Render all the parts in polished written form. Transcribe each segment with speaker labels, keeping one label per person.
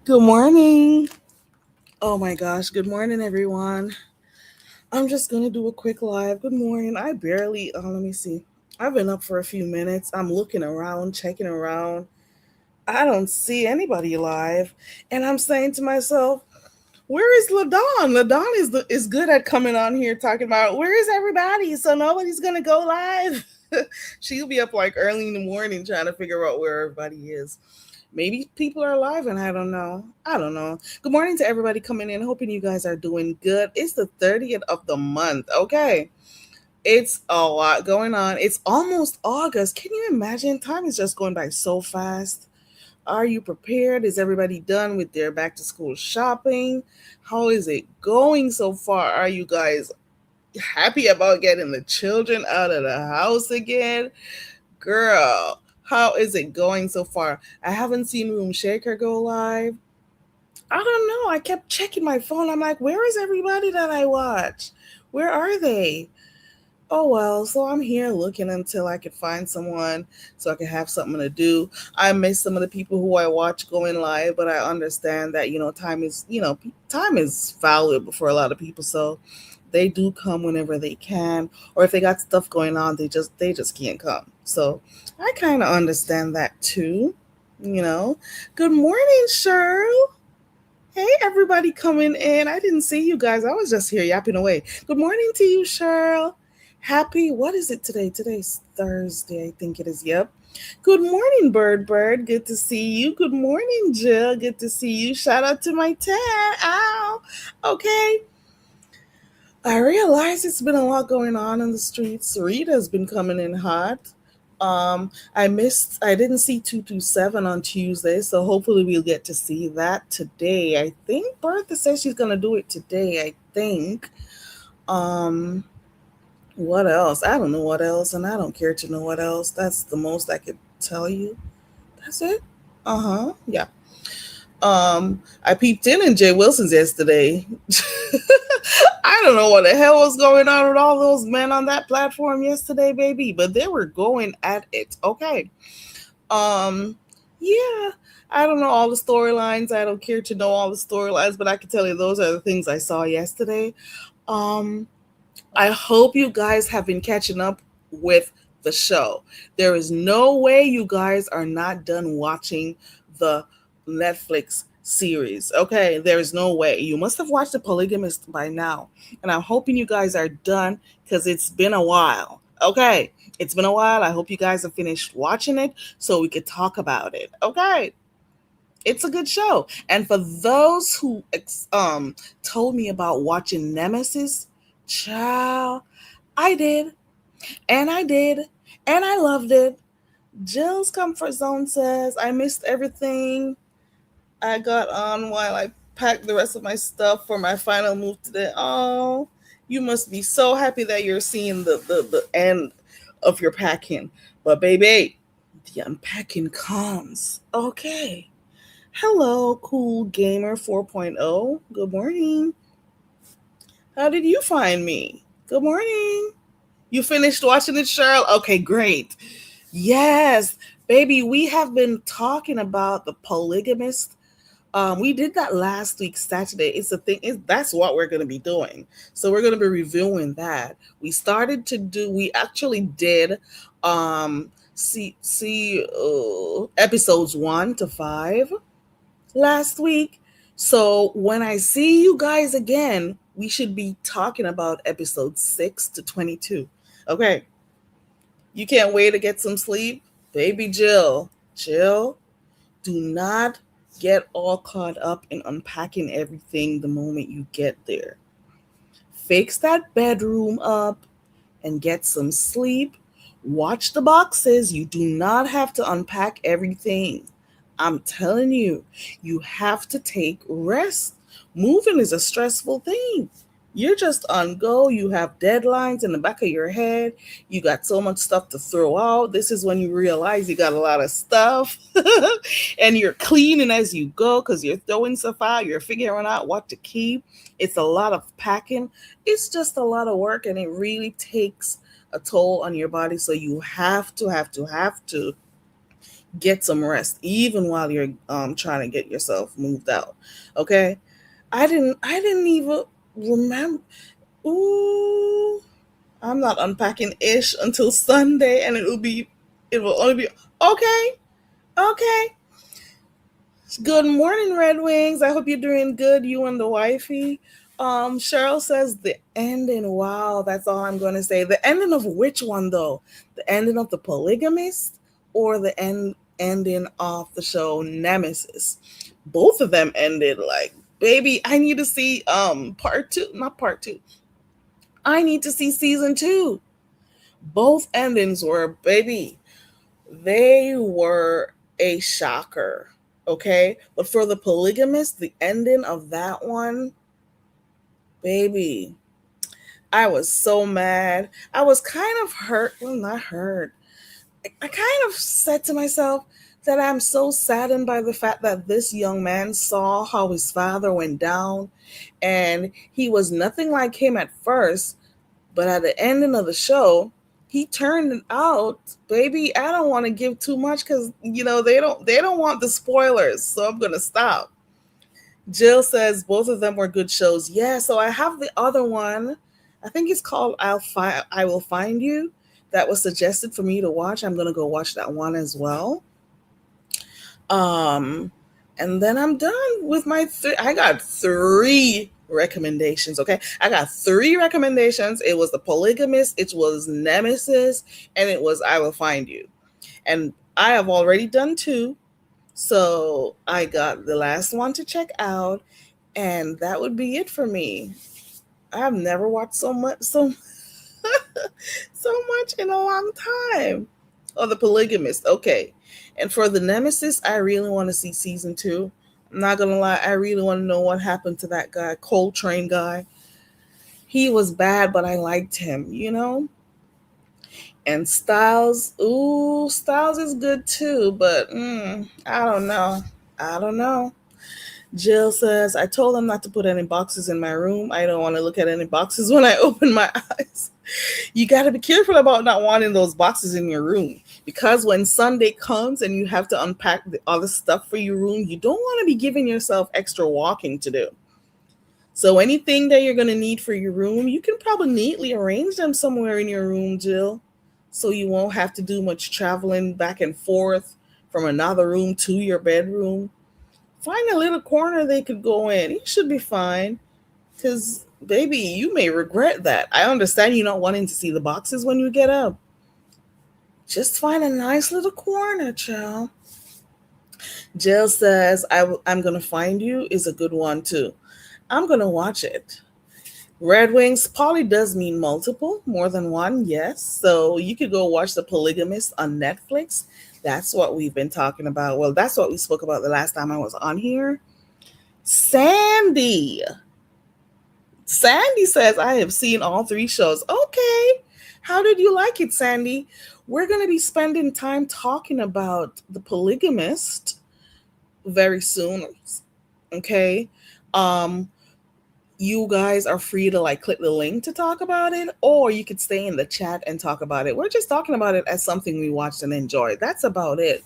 Speaker 1: Good morning. Oh my gosh, good morning, everyone. I'm just gonna do a quick live. Good morning. I barely, let me see. I've been up for a few minutes. I'm looking around, checking around. I don't see anybody live. And I'm saying to myself, where is LaDon? LaDon is good at coming on here talking about where is everybody? So nobody's gonna go live. She'll be up like early in the morning trying to figure out where everybody is. Maybe people are alive and I don't know. I don't know. Good morning to everybody coming in. Hoping you guys are doing good. It's the 30th of the month. Okay. It's a lot going on. It's almost August. Can you imagine? Time is just going by so fast. Are you prepared? Is everybody done with their back to school shopping? How is it going so far? Are you guys happy about getting the children out of the house again? Girl, how is it going so far? I haven't seen Room Shaker go live. I don't know. I kept checking my phone. I'm like, where is everybody that I watch? Where are they? Oh well, so I'm here looking until I could find someone so I could have something to do. I miss some of the people who I watch going live, but I understand that time is valuable for a lot of people, so they do come whenever they can, or if they got stuff going on, they just can't come. So I kind of understand that too. You know. Good morning, Cheryl. Hey, everybody coming in. I didn't see you guys. I was just here yapping away. Good morning to you, Cheryl. What is it today? Today's Thursday, I think it is. Yep. Good morning, Bird. Good to see you. Good morning, Jill. Good to see you. Shout out to my tan. Ow. Okay. I realize it's been a lot going on in the streets. Rita's been coming in hot. I didn't see 227 on Tuesday, so hopefully we'll get to see that today. I think Bertha says she's gonna do it today, I think. Um what else? I don't know what else, and I don't care to know what else. That's the most I could tell you. That's it. Uh-huh. Yeah. I peeped in Jay Wilson's yesterday. I don't know what the hell was going on with all those men on that platform yesterday, baby, but they were going at it. Okay. Um, yeah, I don't know all the storylines. I don't care to know all the storylines, but I can tell you those are the things I saw yesterday. Um, I hope you guys have been catching up with the show. There is no way you guys are not done watching the Netflix series. Okay, there is no way. You must have watched The Polygamist by now. And I'm hoping you guys are done because it's been a while. Okay, it's been a while. I hope you guys have finished watching it so we could talk about it. Okay. It's a good show. And for those who told me about watching Nemesis, child, I did, and I did, and I loved it. Jill's comfort zone says I missed everything I got on while I packed the rest of my stuff for my final move today. Oh, you must be so happy that you're seeing the end of your packing. But baby, the unpacking comes. Okay. Hello, cool gamer 4.0. Good morning. How did you find me? Good morning. You finished watching it, Cheryl? Okay, great. Yes, baby, we have been talking about the polygamist. We did that last week, Saturday. It's a thing. That's what we're going to be doing. So we're going to be reviewing that. We actually did episodes 1 to 5 last week. So when I see you guys again, we should be talking about episode 6 to 22. Okay. You can't wait to get some sleep? Baby Jill, Jill, do not get all caught up in unpacking everything the moment you get there. Fix that bedroom up and get some sleep. Watch the boxes. You do not have to unpack everything. I'm telling you, you have to take rest. Moving is a stressful thing. You're just on go. You have deadlines in the back of your head. You got so much stuff to throw out. This is when you realize you got a lot of stuff and you're cleaning as you go because you're throwing stuff out. You're figuring out what to keep. It's a lot of packing. It's just a lot of work and it really takes a toll on your body. So you have to Get some rest, even while you're trying to get yourself moved out. Okay. I didn't even remember. Ooh, I'm not unpacking ish until Sunday, and it will only be okay. Okay. Good morning, Red Wings. I hope you're doing good, you and the wifey. Cheryl says the ending. Wow, that's all I'm going to say. The ending of which one, though? The ending of The Polygamist or the ending of the show Nemesis? Both of them ended like, baby, I need to see part two, not part two. I need to see season two. Both endings were, baby, they were a shocker. Okay. But for The Polygamist, the ending of that one, baby, I was so mad. I was kind of hurt. Well, not hurt. I kind of said to myself that I'm so saddened by the fact that this young man saw how his father went down, and he was nothing like him at first, but at the ending of the show, he turned it out. Baby, I don't want to give too much because they don't want the spoilers, so I'm gonna stop. Jill says both of them were good shows. Yeah, so I have the other one. I think it's called I Will Find You. That was suggested for me to watch. I'm gonna go watch that one as well. Um, and then I'm done with my I got three recommendations. Okay, I got three recommendations. It was The Polygamist, it was Nemesis, and it was I Will Find You. And I have already done two, so I got the last one to check out, and that would be it for me. I've never watched so much in a long time. Oh, The Polygamist. Okay. And for the Nemesis, I really want to see season two. I'm not gonna lie, I really want to know what happened to that guy, Coltrane guy. He was bad, but I liked him. And Styles, ooh, Styles is good too, but I don't know. I don't know. Jill says, I told him not to put any boxes in my room. I don't want to look at any boxes when I open my eyes. You got to be careful about not wanting those boxes in your room, because when Sunday comes and you have to unpack the other stuff for your room, you don't want to be giving yourself extra walking to do. So anything that you're going to need for your room, you can probably neatly arrange them somewhere in your room, Jill, so you won't have to do much traveling back and forth from another room to your bedroom. Find a little corner they could go in. You should be fine. Because, baby, you may regret that. I understand you not wanting to see the boxes when you get up. Just find a nice little corner, child. Jill says, I'm going to find you is a good one, too. I'm going to watch it. Red Wings, poly does mean multiple, more than one, yes. So you could go watch The Polygamist on Netflix. That's what we've been talking about. Well, that's what we spoke about the last time I was on here. Sandy says, I have seen all three shows. Okay. How did you like it, Sandy? We're going to be spending time talking about The Polygamist very soon. Okay. You guys are free to click the link to talk about it, or you could stay in the chat and talk about it. We're just talking about it as something we watched and enjoyed. That's about it.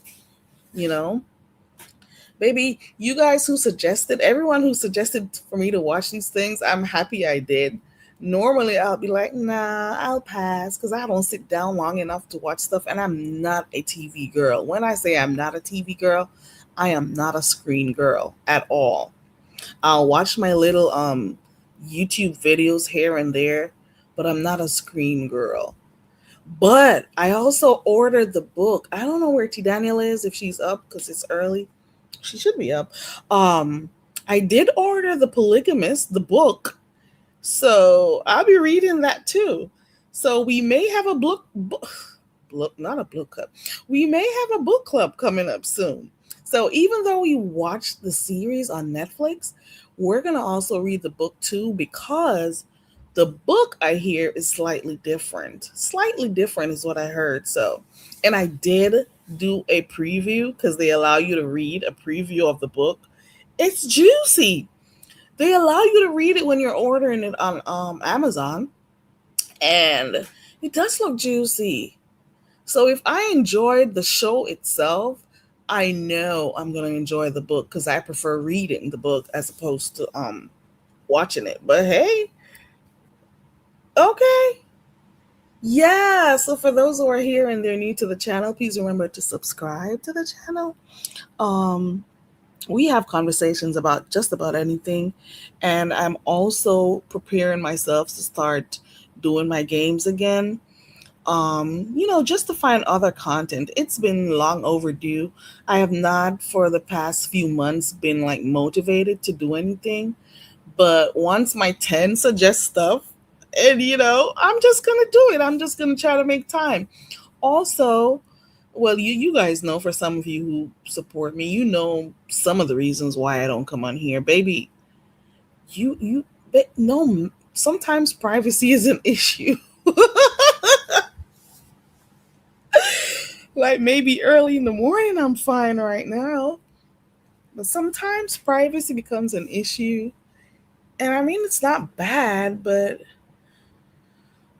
Speaker 1: Maybe you guys everyone who suggested for me to watch these things, I'm happy I did. Normally I'll be like, nah, I'll pass because I don't sit down long enough to watch stuff, and I'm not a TV girl. When I say I'm not a TV girl, I am not a screen girl at all. I'll watch my little YouTube videos here and there, but I'm not a screen girl. But I also ordered the book. I don't know where T Daniel is, if she's up because it's early. She should be up. I did order The Polygamist, the book. So I'll be reading that too. So we may have a not a book club. We may have a book club coming up soon. So even though we watched the series on Netflix, we're going to also read the book too, because the book I hear is slightly different. Slightly different is what I heard. So, and I did do a preview because they allow you to read a preview of the book. It's juicy. They allow you to read it when you're ordering it on Amazon, and it does look juicy. So if I enjoyed the show itself, I know I'm going to enjoy the book because I prefer reading the book as opposed to watching it. But hey, okay. Yeah, so for those who are here and they're new to the channel, please remember to subscribe to the channel. Um, we have conversations about just about anything, and I'm also preparing myself to start doing my games again. Just to find other content. It's been long overdue. I have not for the past few months been like motivated to do anything, but once my 10 suggests stuff, and I'm just gonna do it. I'm just gonna try to make time. Also, well, you guys know, for some of you who support me, you know some of the reasons why I don't come on here, baby. But no, sometimes privacy is an issue. Like maybe early in the morning, I'm fine right now, but sometimes privacy becomes an issue. And I mean, it's not bad, but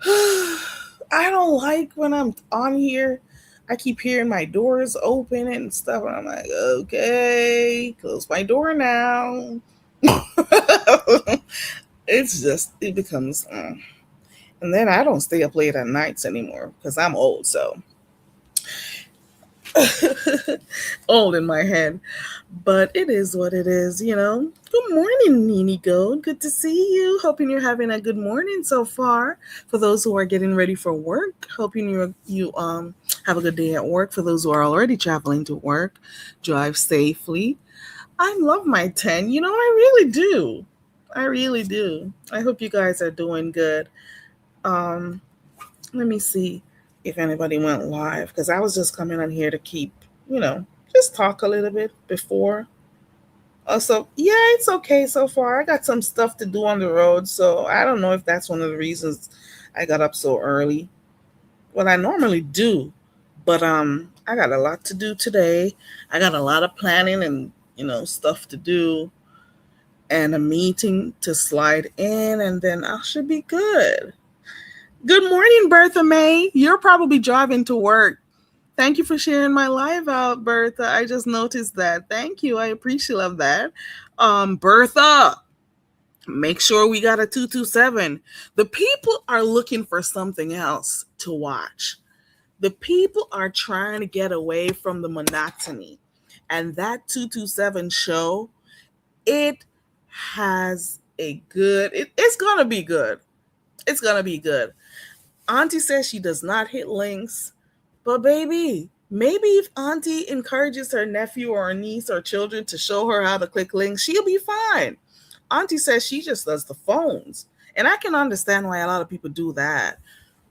Speaker 1: I don't like when I'm on here. I keep hearing my doors open and stuff, and I'm like, okay, close my door now. It becomes, and then I don't stay up late at nights anymore because I'm old, so old in my head. But it is what it is. Good morning, Nini Gold. Good to see you. Hoping you're having a good morning so far. For those who are getting ready for work, hoping you have a good day at work. For those who are already traveling to work, drive safely. I love my 10. I really do. I really do. I hope you guys are doing good. Um, Let me see if anybody went live because I was just coming on here to keep, just talk a little bit before. So yeah, it's okay so far. I got some stuff to do on the road, so I don't know if that's one of the reasons I got up so early. Well, I normally do, but I got a lot to do today. I got a lot of planning and stuff to do, and a meeting to slide in, and then I should be good. Good morning, Bertha May. You're probably driving to work. Thank you for sharing my live out, Bertha. I just noticed that. Thank you. I appreciate that. Bertha, make sure we got a 227. The people are looking for something else to watch. The people are trying to get away from the monotony. And that 227 show, it has it's going to be good. It's going to be good. Auntie says she does not hit links, but baby, maybe if Auntie encourages her nephew or her niece or children to show her how to click links, she'll be fine. Auntie says she just does the phones. And I can understand why a lot of people do that.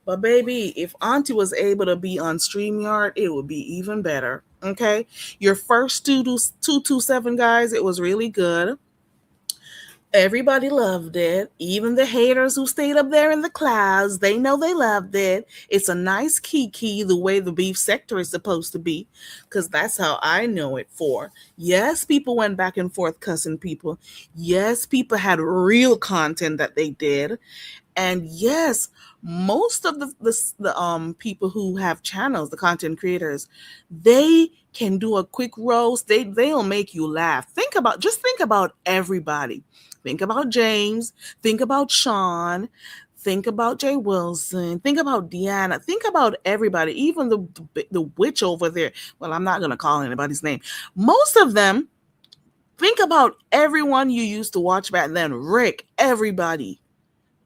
Speaker 1: But baby, if Auntie was able to be on StreamYard, it would be even better. Okay? Your first 227 guys, it was really good. Everybody loved it. Even the haters who stayed up there in the clouds, they know they loved it. It's a nice kiki the way the beef sector is supposed to be, because that's how I know it for. Yes, people went back and forth cussing people. Yes, people had real content that they did. And yes, most of the people who have channels, the content creators, they can do a quick roast. They'll make you laugh. Think about everybody. Think about James. Think about Sean. Think about Jay Wilson. Think about Deanna. Think about everybody, even the witch over there. Well, I'm not gonna call anybody's name. Most of them. Think about everyone you used to watch back then. Rick, everybody.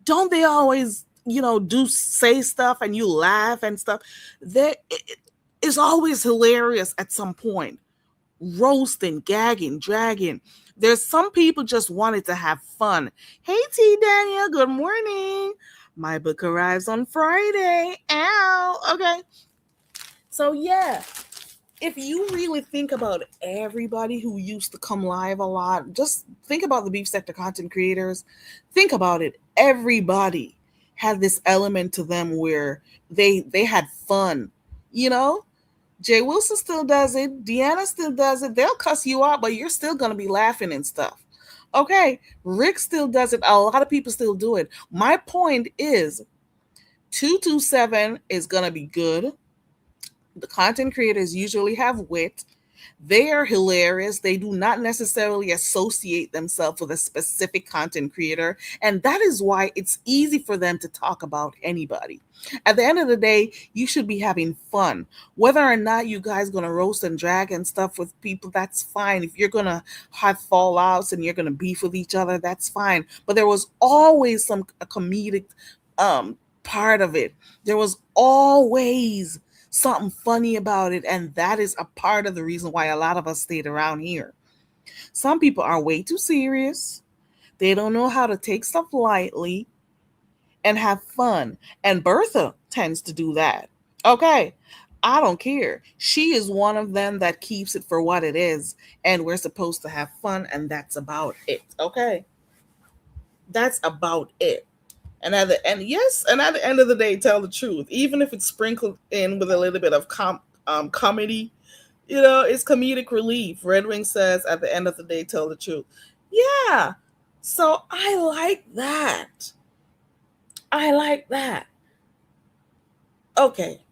Speaker 1: Don't they always, say stuff and you laugh and stuff? It's always hilarious at some point. Roasting, gagging, dragging. There's some people just wanted to have fun. Hey, T. Daniel, good morning. My book arrives on Friday. Ow. Okay. So, yeah, if you really think about everybody who used to come live a lot, just think about the Beef Sector content creators. Think about it. Everybody had this element to them where they had fun. Jay Wilson still does it. Deanna still does it. They'll cuss you out, but you're still going to be laughing and stuff. Okay, Rick still does it. A lot of people still do it. My point is 227 is going to be good. The content creators usually have wit. They are hilarious. They do not necessarily associate themselves with a specific content creator. And that is why it's easy for them to talk about anybody. At the end of the day, you should be having fun. Whether or not you guys going to roast and drag and stuff with people, that's fine. If you're going to have fallouts and you're going to beef with each other, that's fine. But there was always some a comedic part of it. There was always something funny about it, and that is a part of the reason why a lot of us stayed around here. Some people are way too serious. They don't know how to take stuff lightly and have fun, and Bertha tends to do that. Okay, I don't care. She is one of them that keeps it for what it is, and we're supposed to have fun, and that's about it. Okay, that's about it. And at the end, yes, and at the end of the day, tell the truth, even if it's sprinkled in with a little bit of comedy. It's comedic relief. Red Wing says, at the end of the day, tell the truth. Yeah, so I like that. I like that. Okay.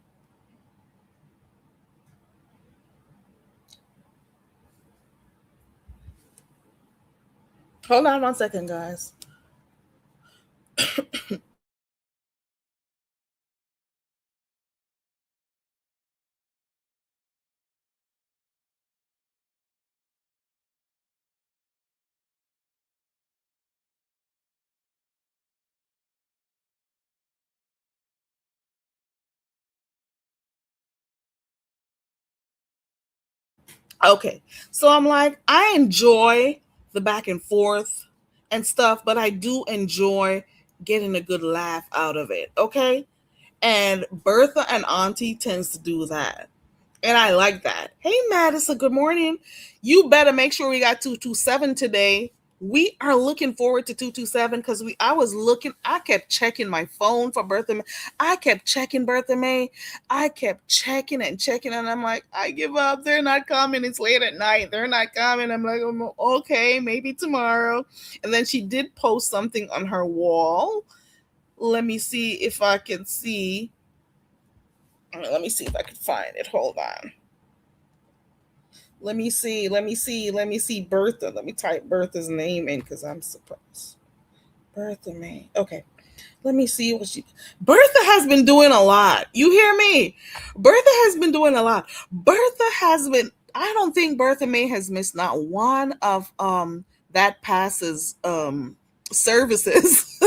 Speaker 1: Hold on one second, guys. Okay. So I'm like, I enjoy the back and forth and stuff, but I do enjoy getting a good laugh out of it. Okay. And Bertha and Auntie tends to do that. And I like that. Hey, Madison, good morning. You better make sure we got 227 today. We are looking forward to 227 because I kept checking my phone for Bertha May. I kept checking Bertha May. I kept checking and checking, and I'm like, I give up. They're not coming. It's late at night. They're not coming. I'm like, okay, maybe tomorrow. And then she did post something on her wall. Let me see if I can see. Let me see if I can find it. Hold on. Let me see. Bertha. Let me type Bertha's name in because I'm surprised. Bertha May. Okay. Let me see what she. Bertha has been doing a lot. You hear me? Bertha has been doing a lot. Bertha has been. I don't think Bertha May has missed not one of that passes services.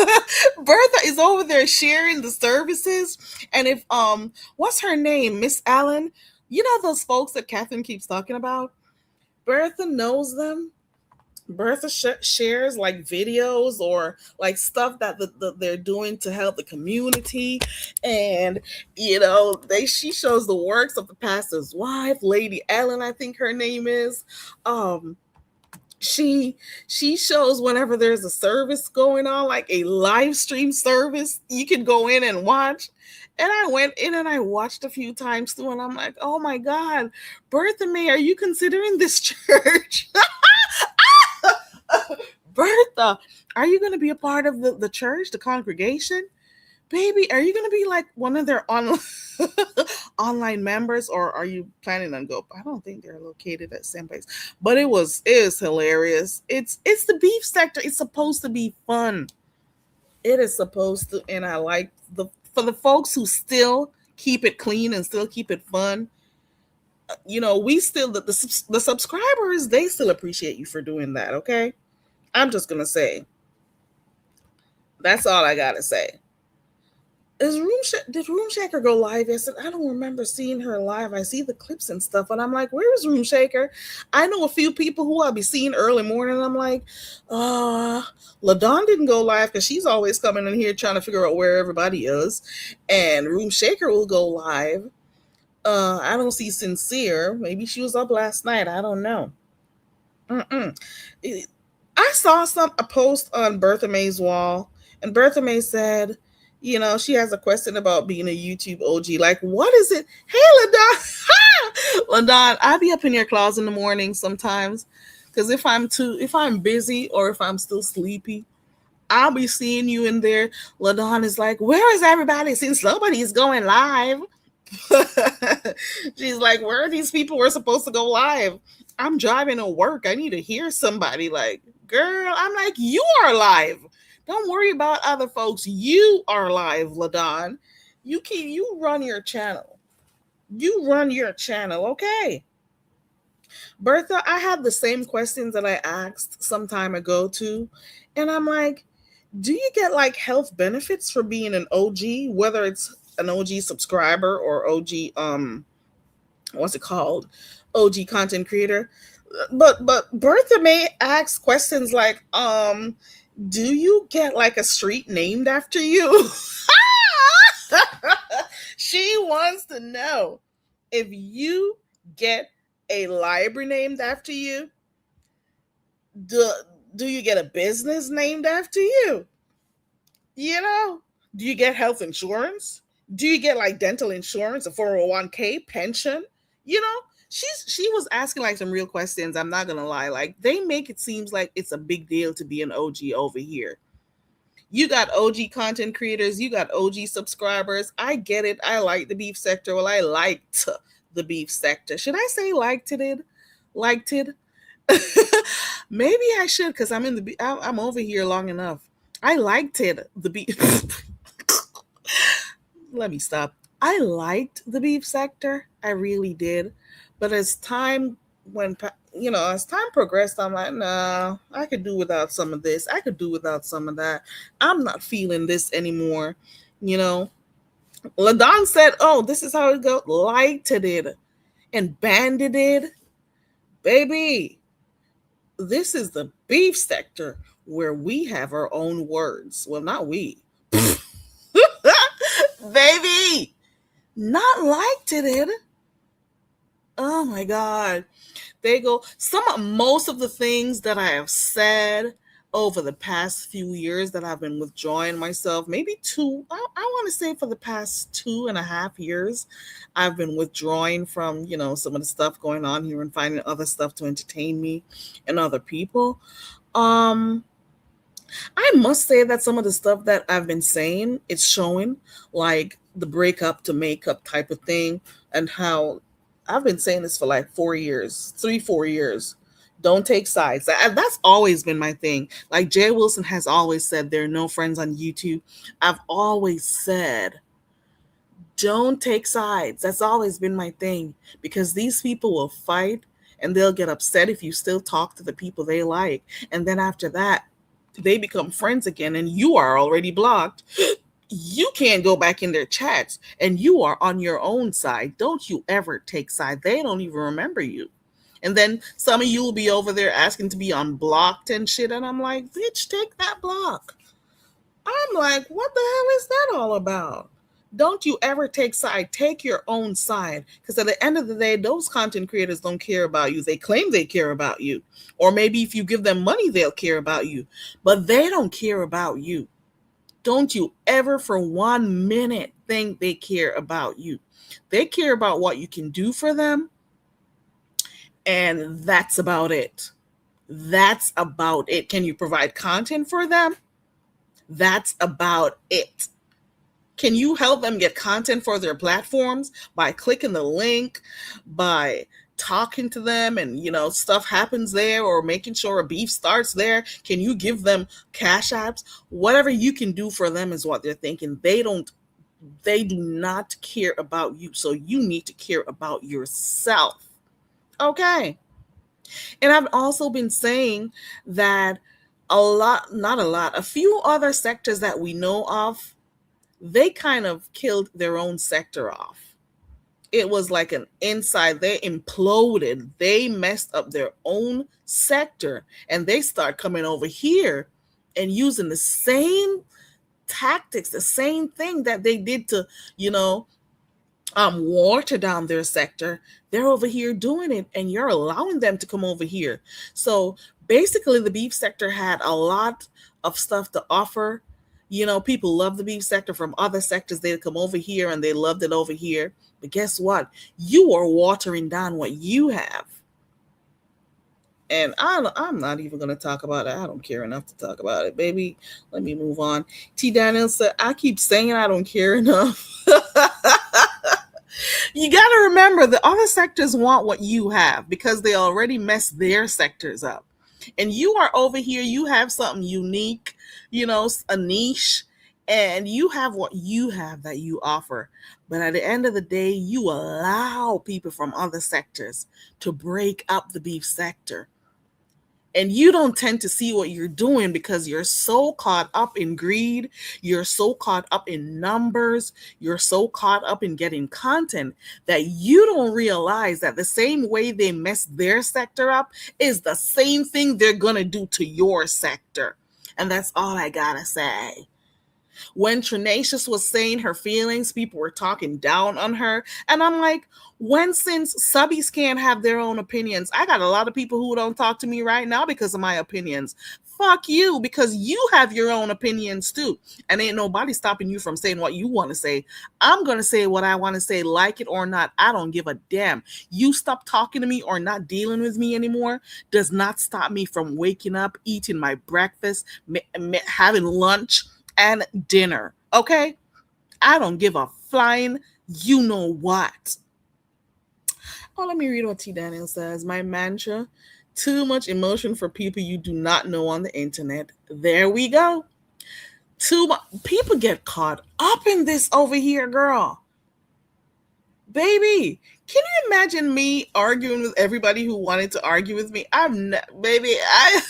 Speaker 1: Bertha is over there sharing the services, and if what's her name, Miss Allen? You know those folks that Catherine keeps talking about. Bertha knows them. Bertha shares like videos or like stuff that they're doing to help the community, and she shows the works of the pastor's wife, Lady Ellen, I think her name is. Um, she shows whenever there's a service going on, like a live stream service, you can go in and watch. And I went in and I watched a few times too, and I'm like, oh my God, Bertha May, are you considering this church? Bertha, are you going to be a part of the church, the congregation? Baby, are you going to be like one of their online members, or are you planning on go? I don't think they're located at the same place, but it is hilarious. It's the beef sector. It's supposed to be fun. It is supposed to, and I like for the folks who still keep it clean and still keep it fun. We still the subscribers, they still appreciate you for doing that. Okay, I'm just gonna say that's all I gotta say. Did Room Shaker go live yesterday? I don't remember seeing her live. I see the clips and stuff, and I'm like, where is Room Shaker? I know a few people who I'll be seeing early morning. And I'm like, LaDon didn't go live because she's always coming in here trying to figure out where everybody is. And Room Shaker will go live. I don't see Sincere. Maybe she was up last night. I don't know. I saw a post on Bertha May's wall, and Bertha May said, she has a question about being a YouTube OG. Like, what is it? Hey, LaDon. LaDon, I be up in your closet in the morning sometimes, because if I'm busy or if I'm still sleepy, I'll be seeing you in there. LaDon is like, where is everybody since nobody's going live? She's like, where are these people we're supposed to go live? I'm driving to work. I need to hear somebody. Like, girl, I'm like, you are live. Don't worry about other folks. You are live, LaDon. You run your channel. You run your channel, okay? Bertha, I have the same questions that I asked some time ago too. And I'm like, do you get like health benefits for being an OG, whether it's an OG subscriber or OG what's it called? OG content creator? But Bertha may ask questions like, do you get like a street named after you? She wants to know if you get a library named after you. Do, do you get a business named after you? You know, do you get health insurance? Do you get like dental insurance, a 401k, pension? You know, she was asking like some real questions. I'm not gonna lie. Like they make it seems like it's a big deal to be an OG over here. You got OG content creators, you got OG subscribers. I get it. I like the beef sector. Well, I liked the beef sector. Should I say liked it? Liked it? Maybe I should because I'm in the I'm over here long enough. I liked it. The beef. Let me stop. I liked the beef sector. I really did. But as time went, as time progressed, I'm like, nah, I could do without some of this. I could do without some of that. I'm not feeling this anymore. You know, LaDon said, oh, this is how it goes. Liked it and banded it. Baby, this is the beef sector where we have our own words. Well, not we. Baby, not liked it. Oh my God. They go most of the things that I have said over the past few years that I've been withdrawing myself, maybe I want to say for the past 2.5 years, I've been withdrawing from, some of the stuff going on here and finding other stuff to entertain me and other people. I must say that some of the stuff that I've been saying, it's showing, like the breakup to makeup type of thing, and how I've been saying this for like 4 years, 3-4 years. Don't take sides. That's always been my thing. Like Jay Wilson has always said, there are no friends on YouTube. I've always said, don't take sides. That's always been my thing, because these people will fight and they'll get upset if you still talk to the people they like. And then after that, they become friends again and you are already blocked. You can't go back in their chats and you are on your own side. Don't you ever take side. They don't even remember you. And then some of you will be over there asking to be unblocked and shit. And I'm like, bitch, take that block. I'm like, what the hell is that all about? Don't you ever take side. Take your own side. Because at the end of the day, those content creators don't care about you. They claim they care about you. Or maybe if you give them money, they'll care about you. But they don't care about you. Don't you ever for 1 minute think they care about you. They care about what you can do for them. And that's about it. That's about it. Can you provide content for them? That's about it. Can you help them get content for their platforms by clicking the link, by talking to them, and stuff happens there, or making sure a beef starts there? Can you give them cash apps? Whatever you can do for them is what they're thinking. They do not care about you. So you need to care about yourself. Okay. And I've also been saying that a few other sectors that we know of, they kind of killed their own sector off. It was like an inside, they imploded. They messed up their own sector and they start coming over here and using the same tactics, the same thing that they did to, water down their sector. They're over here doing it and you're allowing them to come over here. So basically the beef sector had a lot of stuff to offer. People love the beef sector from other sectors. They'd come over here and they loved it over here. But guess what? You are watering down what you have. And I'm not even going to talk about it. I don't care enough to talk about it, baby. Let me move on. T. Daniels said, I keep saying I don't care enough. You got to remember the other sectors want what you have because they already messed their sectors up. And you are over here, you have something unique, a niche, and you have what you have that you offer. But at the end of the day, you allow people from other sectors to break up the beef sector, and you don't tend to see what you're doing because you're so caught up in greed, you're so caught up in numbers, you're so caught up in getting content that you don't realize that the same way they mess their sector up is the same thing they're going to do to your sector. And that's all I gotta say. When Trinacious was saying her feelings, people were talking down on her. And I'm like, when since subbies can't have their own opinions? I got a lot of people who don't talk to me right now because of my opinions. Fuck you, because you have your own opinions too. And ain't nobody stopping you from saying what you want to say. I'm going to say what I want to say, like it or not. I don't give a damn. You stop talking to me or not dealing with me anymore does not stop me from waking up, eating my breakfast, having lunch, and dinner. Okay? I don't give a flying you know what. Oh, let me read what T. Daniel says. My mantra: too much emotion for people you do not know on the internet. There we go. Too much. People get caught up in this over here, girl. Baby, can you imagine me arguing with everybody who wanted to argue with me? Baby, I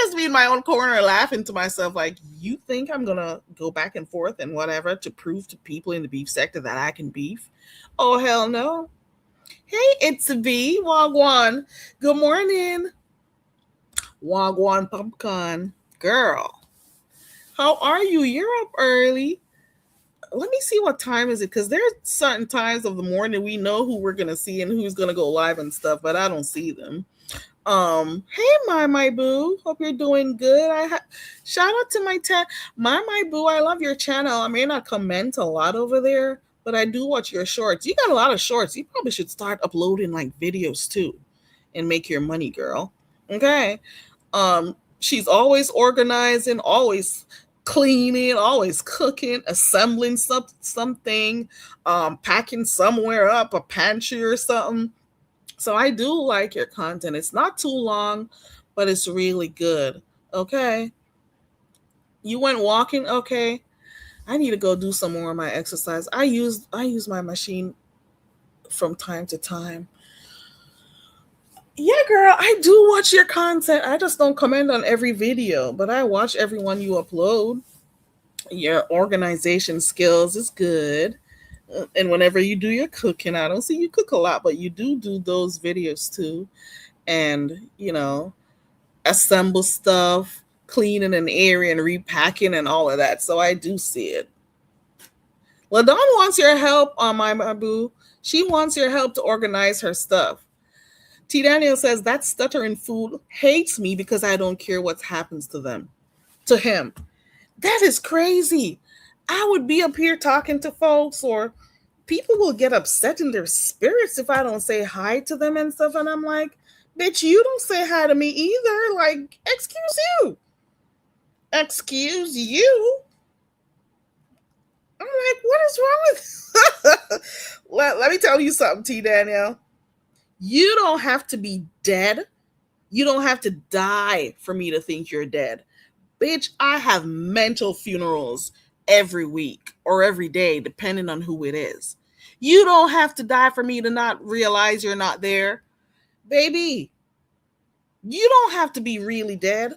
Speaker 1: just be in my own corner laughing to myself like, you think I'm going to go back and forth and whatever to prove to people in the beef sector that I can beef? Oh, hell no. Hey, it's V. Wagwan. Good morning. Wagwan Pumpkin. Girl, how are you? You're up early. Let me see what time is it, because there's certain times of the morning we know who we're gonna see and who's gonna go live and stuff, but I don't see them. Hey, my boo, hope you're doing good. Shout out to my boo. I love your channel. I may not comment a lot over there, but I do watch your shorts. You got a lot of shorts. You probably should start uploading like videos too, and make your money, girl. Okay. She's always organizing, always cleaning, always cooking, assembling something, packing somewhere up, a pantry or something. So I do like your content. It's not too long, but it's really good. Okay. You went walking? Okay. I need to go do some more of my exercise. I use my machine from time to time. Yeah, girl, I do watch your content. I just don't comment on every video, but I watch every one you upload. Your organization skills is good. And whenever you do your cooking, I don't see you cook a lot, but you do those videos too. And, assemble stuff, cleaning an area and repacking and all of that. So I do see it. LaDawn wants your help on my boo. She wants your help to organize her stuff. T. Daniel says that stuttering fool hates me because I don't care what happens to him. That is crazy. I would be up here talking to folks, or people will get upset in their spirits if I don't say hi to them and stuff. And I'm like, bitch, you don't say hi to me either. Like, excuse you. Excuse you? I'm like, what is wrong with let me tell you something, T. Danielle. You don't have to be dead. You don't have to die for me to think you're dead. Bitch, I have mental funerals every week or every day, depending on who it is. You don't have to die for me to not realize you're not there. Baby, you don't have to be really dead.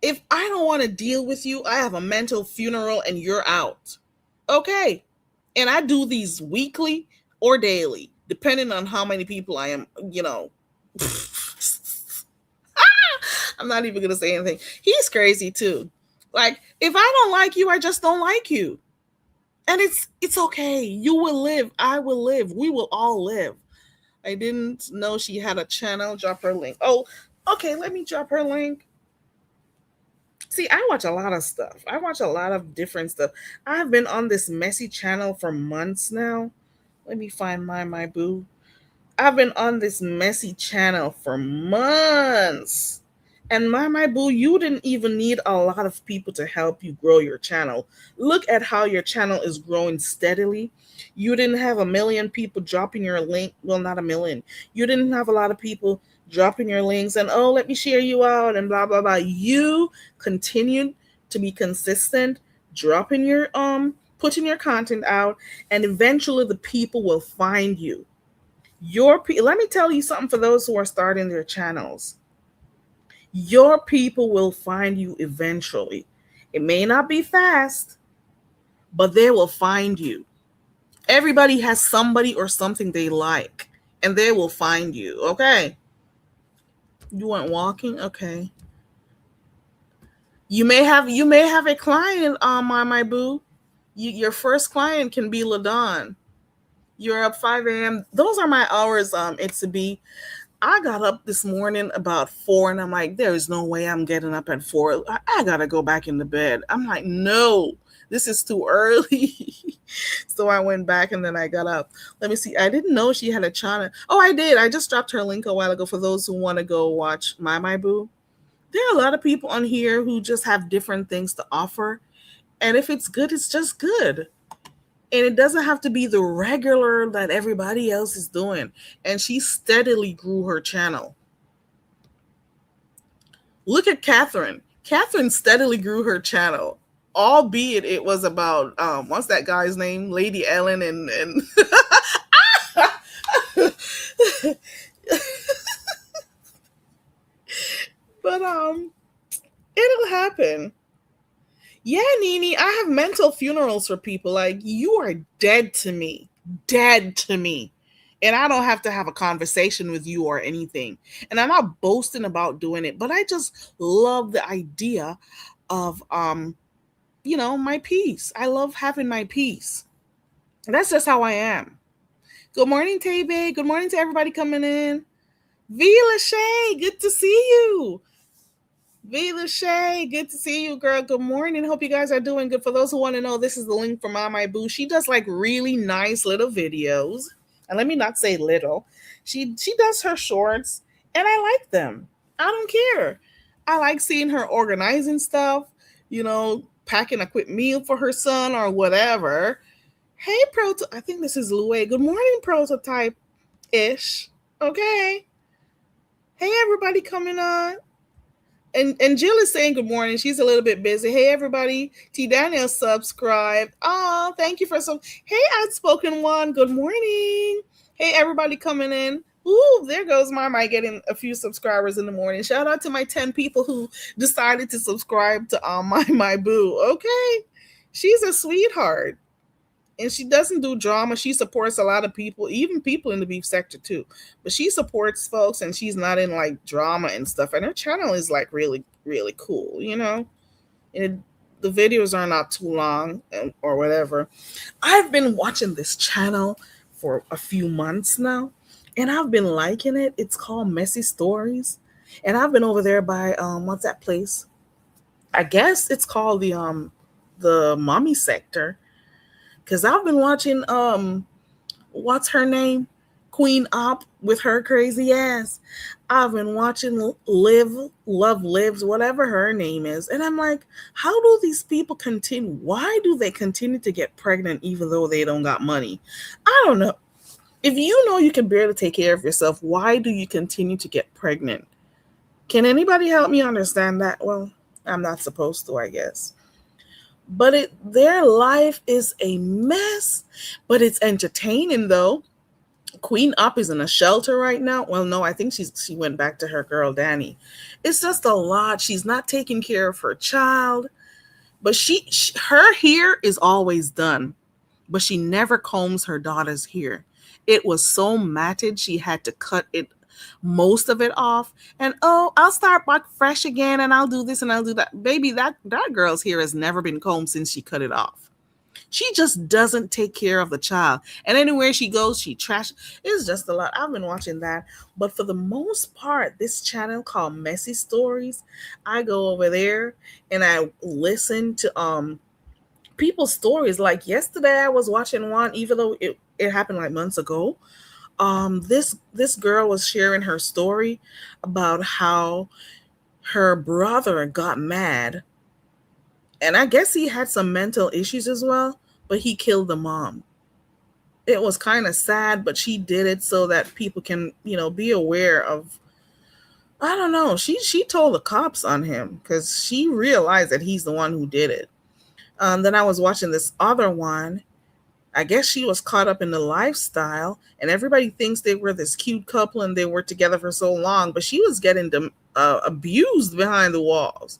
Speaker 1: If I don't want to deal with you, I have a mental funeral and you're out. Okay. And I do these weekly or daily, depending on how many people I am, I'm not even going to say anything. He's crazy too. Like, if I don't like you, I just don't like you. And it's okay. You will live. I will live. We will all live. I didn't know she had a channel. Drop her link. Oh, okay. Let me drop her link. See, I watch a lot of stuff. I watch a lot of different stuff. I've been on this messy channel for months now. Let me find my boo. I've been on this messy channel for months. And my boo, you didn't even need a lot of people to help you grow your channel. Look at how your channel is growing steadily. You didn't have a million people dropping your link. Well, not a million. You didn't have a lot of people dropping your links and, oh, let me share you out and blah blah blah. You continued to be consistent, dropping your putting your content out, and eventually the people will find you. Let me tell you something for those who are starting their channels. Your people will find you eventually. It may not be fast, but they will find you. Everybody has somebody or something they like, and they will find you. Okay. You went walking? Okay. You may have a client, my boo. Your first client can be LaDon. You're up 5 a.m. Those are my hours, it's to be. I got up this morning about 4 and I'm like, there is no way I'm getting up at 4. I gotta go back into bed. I'm like, no, this is too early. So I went back and then I got up. Let me see. I didn't know she had a channel. Oh, I did. I just dropped her link a while ago for those who want to go watch My Boo. There are a lot of people on here who just have different things to offer. And if it's good, it's just good. And it doesn't have to be the regular that everybody else is doing. And she steadily grew her channel. Look at Catherine. Catherine steadily grew her channel, albeit it was about what's that guy's name? Lady Ellen and but it'll happen. Yeah, Nini, I have mental funerals for people. Like, you are dead to me. Dead to me. And I don't have to have a conversation with you or anything. And I'm not boasting about doing it, but I just love the idea of my peace. I love having my peace. That's just how I am. Good morning, Tebe. Good morning to everybody coming in. V. Lachey, good to see you. V. Lachey, good to see you, girl. Good morning. Hope you guys are doing good. For those who want to know, this is the link for My Boo. She does like really nice little videos. And let me not say little. She does her shorts, and I like them. I don't care. I like seeing her organizing stuff, packing a quick meal for her son or whatever. Hey, I think this is Louie. Good morning, prototype-ish. Okay. Hey, everybody coming on. And Jill is saying good morning. She's a little bit busy. Hey, everybody. T. Daniel subscribed. Oh, thank you for some. Hey, Outspoken One. Good morning. Hey, everybody coming in. Ooh, there goes Mama getting a few subscribers in the morning. Shout out to my 10 people who decided to subscribe to My Boo. Okay. She's a sweetheart. And she doesn't do drama. She supports a lot of people, even people in the beef sector too. But she supports folks, and she's not in like drama and stuff. And her channel is like really, really cool, And the videos are not too long or whatever. I've been watching this channel for a few months now, and I've been liking it. It's called Messy Stories, and I've been over there by what's that place? I guess it's called the Mommy Sector. Because I've been watching, what's her name? Queen Op with her crazy ass. I've been watching Love Lives, whatever her name is. And I'm like, how do these people continue? Why do they continue to get pregnant even though they don't got money? I don't know. If you know you can barely take care of yourself, why do you continue to get pregnant? Can anybody help me understand that? Well, I'm not supposed to, I guess. But their life is a mess, but it's entertaining though. Queen Up is in a shelter right now. Well, no, I think she went back to her girl Danny. It's just a lot. She's not taking care of her child, but her hair is always done, but she never combs her daughter's hair. It was so matted, she had to cut it, most of it off. And I'll start back fresh again, and I'll do this and I'll do that. Baby, that girl's hair has never been combed since she cut it off. She just doesn't take care of the child. And anywhere she goes, she trash. It's just a lot. I've been watching that. But for the most part, this channel called Messy Stories, I go over there and I listen to people's stories. Like yesterday I was watching one, even though it happened like months ago. This girl was sharing her story about how her brother got mad, and I guess he had some mental issues as well, but he killed the mom. It was kind of sad, but she did it so that people can, be aware of. I don't know. She told the cops on him because she realized that he's the one who did it. Then I was watching this other one. I guess she was caught up in the lifestyle, and everybody thinks they were this cute couple and they were together for so long, but she was getting abused behind the walls.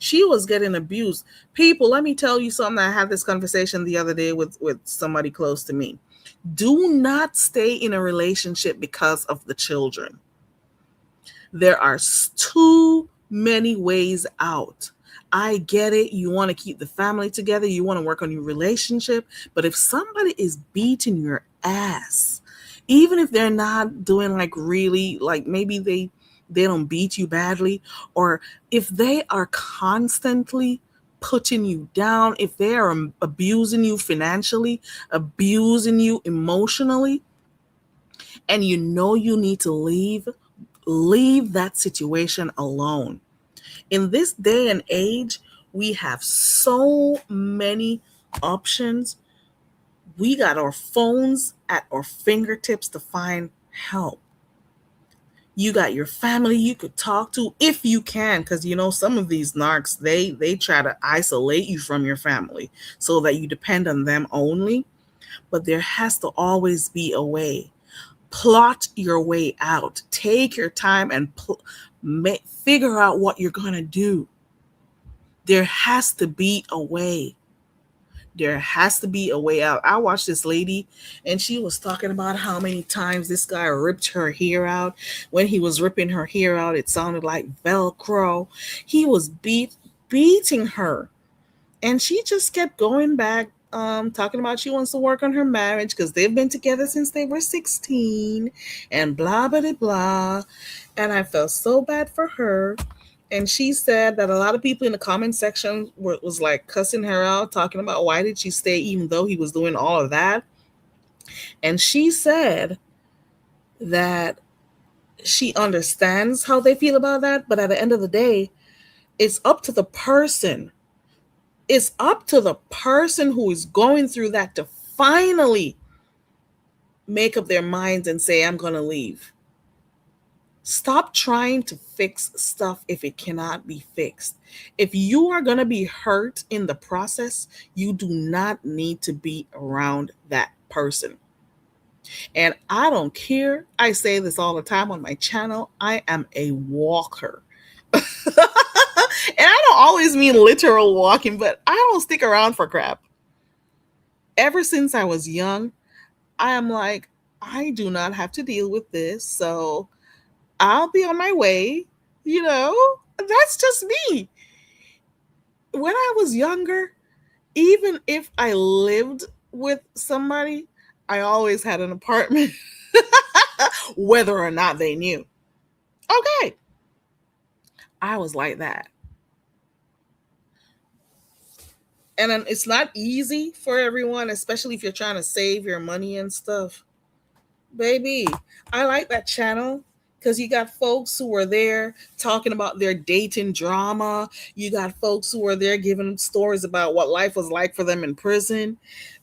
Speaker 1: She was getting abused. People, let me tell you something. I had this conversation the other day with somebody close to me. Do not stay in a relationship because of the children. There are too many ways out. I get it. You want to keep the family together. You want to work on your relationship. But if somebody is beating your ass, even if they're not doing like really, like maybe they don't beat you badly, or if they are constantly putting you down, if they are abusing you financially, abusing you emotionally, and you know you need to leave that situation alone. In this day and age, we have so many options. We got our phones at our fingertips to find help. You got your family you could talk to if you can, because some of these narcs, they try to isolate you from your family so that you depend on them only. But there has to always be a way. Plot your way out. Take your time and figure out what you're going to do. There has to be a way. There has to be a way out. I watched this lady and she was talking about how many times this guy ripped her hair out. When he was ripping her hair out, it sounded like Velcro. He was beating her. And she just kept going back, talking about she wants to work on her marriage because they've been together since they were 16 and blah, blah, blah, blah. And I felt so bad for her. And she said that a lot of people in the comment section was like cussing her out, talking about why did she stay even though he was doing all of that. And she said that she understands how they feel about that, but at the end of the day, it's up to the person. It's up to the person who is going through that to finally make up their minds and say, I'm going to leave. Stop trying to fix stuff if it cannot be fixed. If you are going to be hurt in the process, you do not need to be around that person. And I don't care. I say this all the time on my channel. I am a walker. And I don't always mean literal walking, but I don't stick around for crap. Ever since I was young, I am like, I do not have to deal with this. So I'll be on my way. That's just me. When I was younger, even if I lived with somebody, I always had an apartment, whether or not they knew. Okay. I was like that. And then it's not easy for everyone, especially if you're trying to save your money and stuff. Baby, I like that channel because you got folks who are there talking about their dating drama. You got folks who are there giving stories about what life was like for them in prison.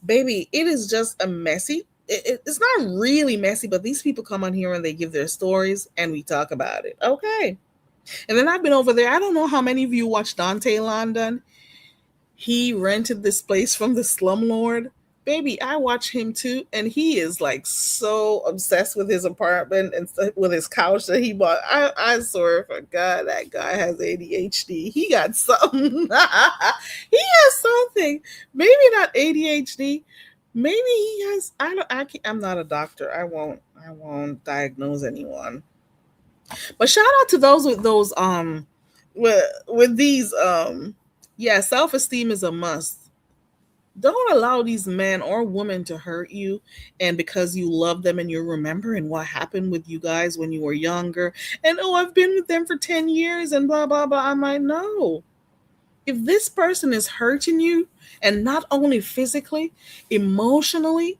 Speaker 1: Baby, it is just a messy. It's not really messy, but these people come on here and they give their stories and we talk about it. Okay. And then I've been over there. I don't know how many of you watch Dante London. He rented this place from the slumlord. Baby, I watch him too, and he is like so obsessed with his apartment and with his couch that he bought. I swear for God, that guy has ADHD. He got something. He has something. Maybe not ADHD. Maybe he has. I'm not a doctor. I won't diagnose anyone. But shout out to those with those with these yeah, self-esteem is a must. Don't allow these men or women to hurt you, and because you love them and you're remembering what happened with you guys when you were younger, and oh, I've been with them for 10 years and blah blah blah. I'm like, no. If this person is hurting you, and not only physically, emotionally,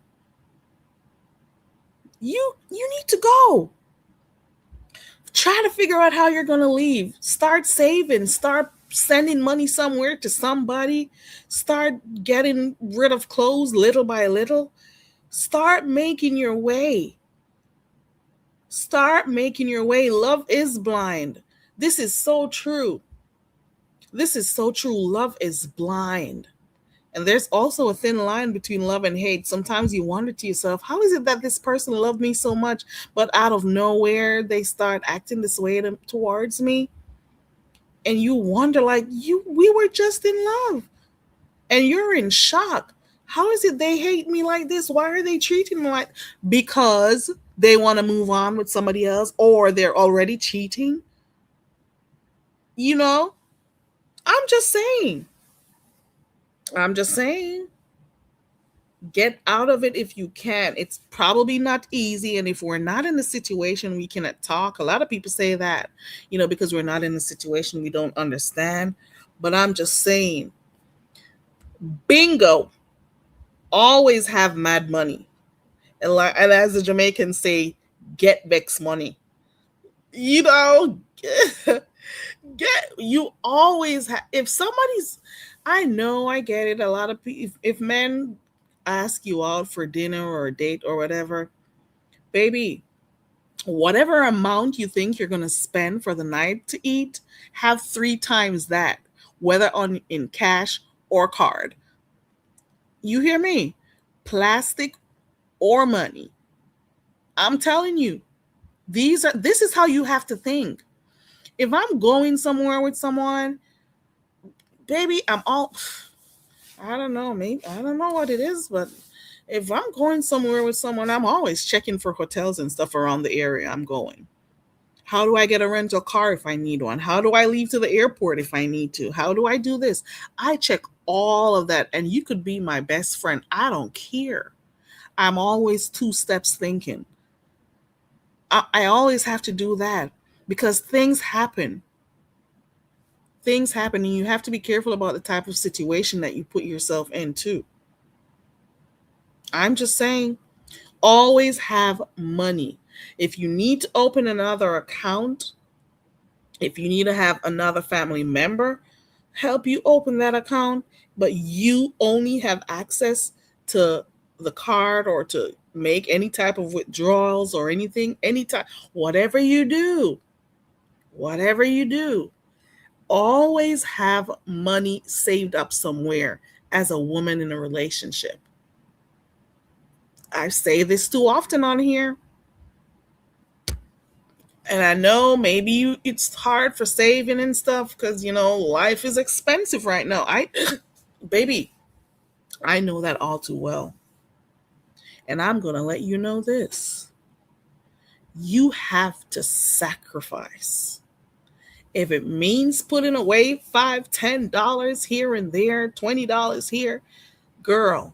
Speaker 1: you need to go. Try to figure out how you're going to leave. Start saving, start sending money somewhere to somebody, start getting rid of clothes little by little. Start making your way. Start making your way. Love is blind. This is so true. This is so true. Love is blind. And there's also a thin line between love and hate. Sometimes you wonder to yourself, how is it that this person loved me so much, but out of nowhere they start acting this way towards me? And you wonder, like, we were just in love. And you're in shock. How is it they hate me like this? Why are they treating me like? Because they want to move on with somebody else, or they're already cheating. You know, I'm just saying. I'm just saying. Get out of it if you can. It's probably not easy. And if we're not in the situation, we cannot talk. A lot of people say that, because we're not in the situation, we don't understand. But I'm just saying, bingo, always have mad money. And as the Jamaicans say, get vex money. You always have. If somebody's, I know, I get it. A lot of people, if men ask you out for dinner or a date or whatever, baby, whatever amount you think you're going to spend for the night to eat, have 3 times that, whether in cash or card. You hear me? Plastic or money. I'm telling you, this is how you have to think. If I'm going somewhere with someone, baby, I don't know, maybe, I don't know what it is, but if I'm going somewhere with someone, I'm always checking for hotels and stuff around the area I'm going. How do I get a rental car if I need one? How do I leave to the airport if I need to? How do I do this? I check all of that, and you could be my best friend. I don't care. I'm always 2 steps thinking. I always have to do that because things happen. Things happen, and you have to be careful about the type of situation that you put yourself into. I'm just saying, always have money. If you need to open another account, if you need to have another family member help you open that account, but you only have access to the card or to make any type of withdrawals or anything, anytime, whatever you do, always have money saved up somewhere as a woman in a relationship. I say this too often on here. And I know maybe it's hard for saving and stuff because, life is expensive right now. Baby, I know that all too well. And I'm going to let you know this. You have to sacrifice. If it means putting away $5, $10 here and there, $20 here, girl,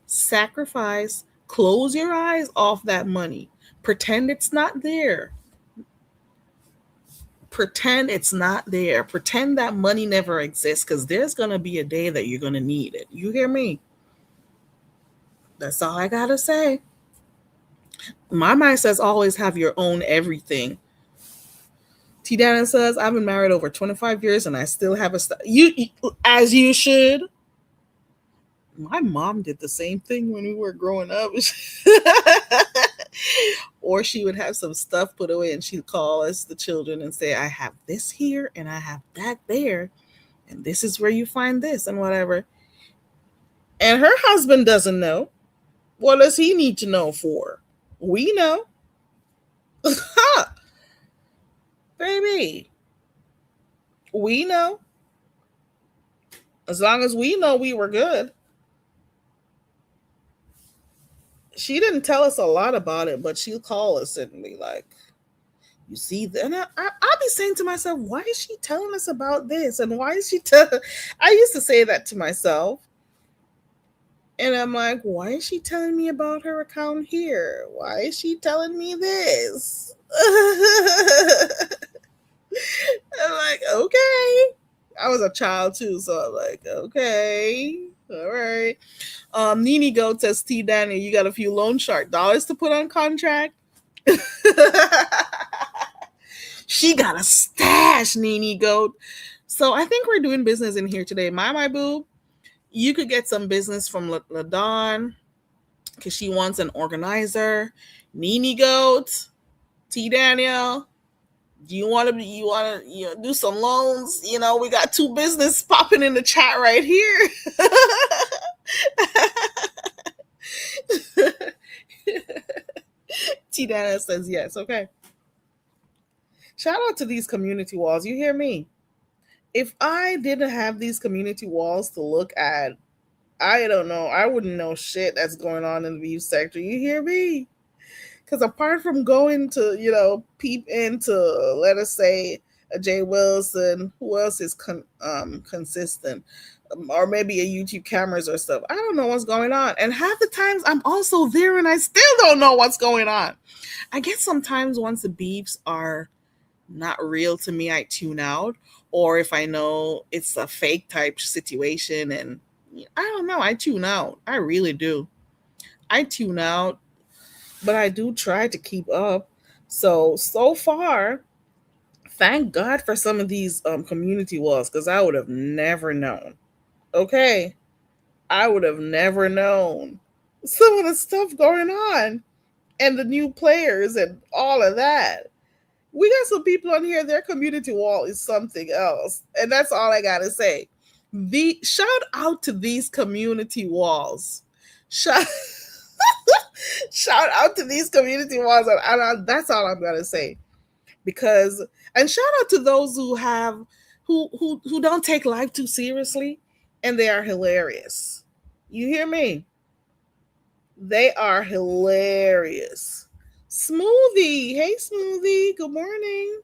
Speaker 1: sacrifice. Close your eyes off that money. Pretend it's not there. Pretend it's not there. Pretend that money never exists, because there's going to be a day that you're going to need it. You hear me? That's all I got to say. My mind says always have your own everything. T. Dannon says, I've been married over 25 years and I still have as you should. My mom did the same thing when we were growing up. Or she would have some stuff put away and she'd call us, the children, and say, I have this here and I have that there. And this is where you find this and whatever. And her husband doesn't know. What does he need to know for? We know. Baby. We know. As long as we know we were good. She didn't tell us a lot about it, but she'll call us and be like, you see, and I'll be saying to myself, why is she telling us about this? And why is she I used to say that to myself. And I'm like, why is she telling me about her account here? Why is she telling me this? I'm like, okay. I was a child too, so I'm like, okay, all right. Nini Goat says, T. Danny, you got a few loan shark dollars to put on contract? got a stash, Nene Goat. So I think we're doing business in here today. My boo, you could get some business from LaDawn because she wants an organizer. Nene Goat, T Daniel, do you want to do some loans? We got two business popping in the chat right here. T Daniel says yes. Okay. Shout out to these community walls. You hear me? If I didn't have these community walls to look at, I don't know. I wouldn't know shit that's going on in the view sector. You hear me? Because apart from going to, peep into, let us say, a Jay Wilson, who else is consistent? Or maybe a YouTube cameras or stuff. I don't know what's going on. And half the times I'm also there and I still don't know what's going on. I guess sometimes once the beefs are not real to me, I tune out. Or if I know it's a fake type situation and I don't know, I tune out. I really do. I tune out, but I do try to keep up. So far, thank God for some of these community walls because I would have never known. Okay. I would have never known some of the stuff going on and the new players and all of that. We got some people on here, their community wall is something else. And that's all I gotta say. Shout out to these community walls. Shout out to these community walls. And that's all I'm gonna say. And shout out to those who have who don't take life too seriously and they are hilarious. You hear me? They are hilarious. Smoothie. Hey, Smoothie. Good morning.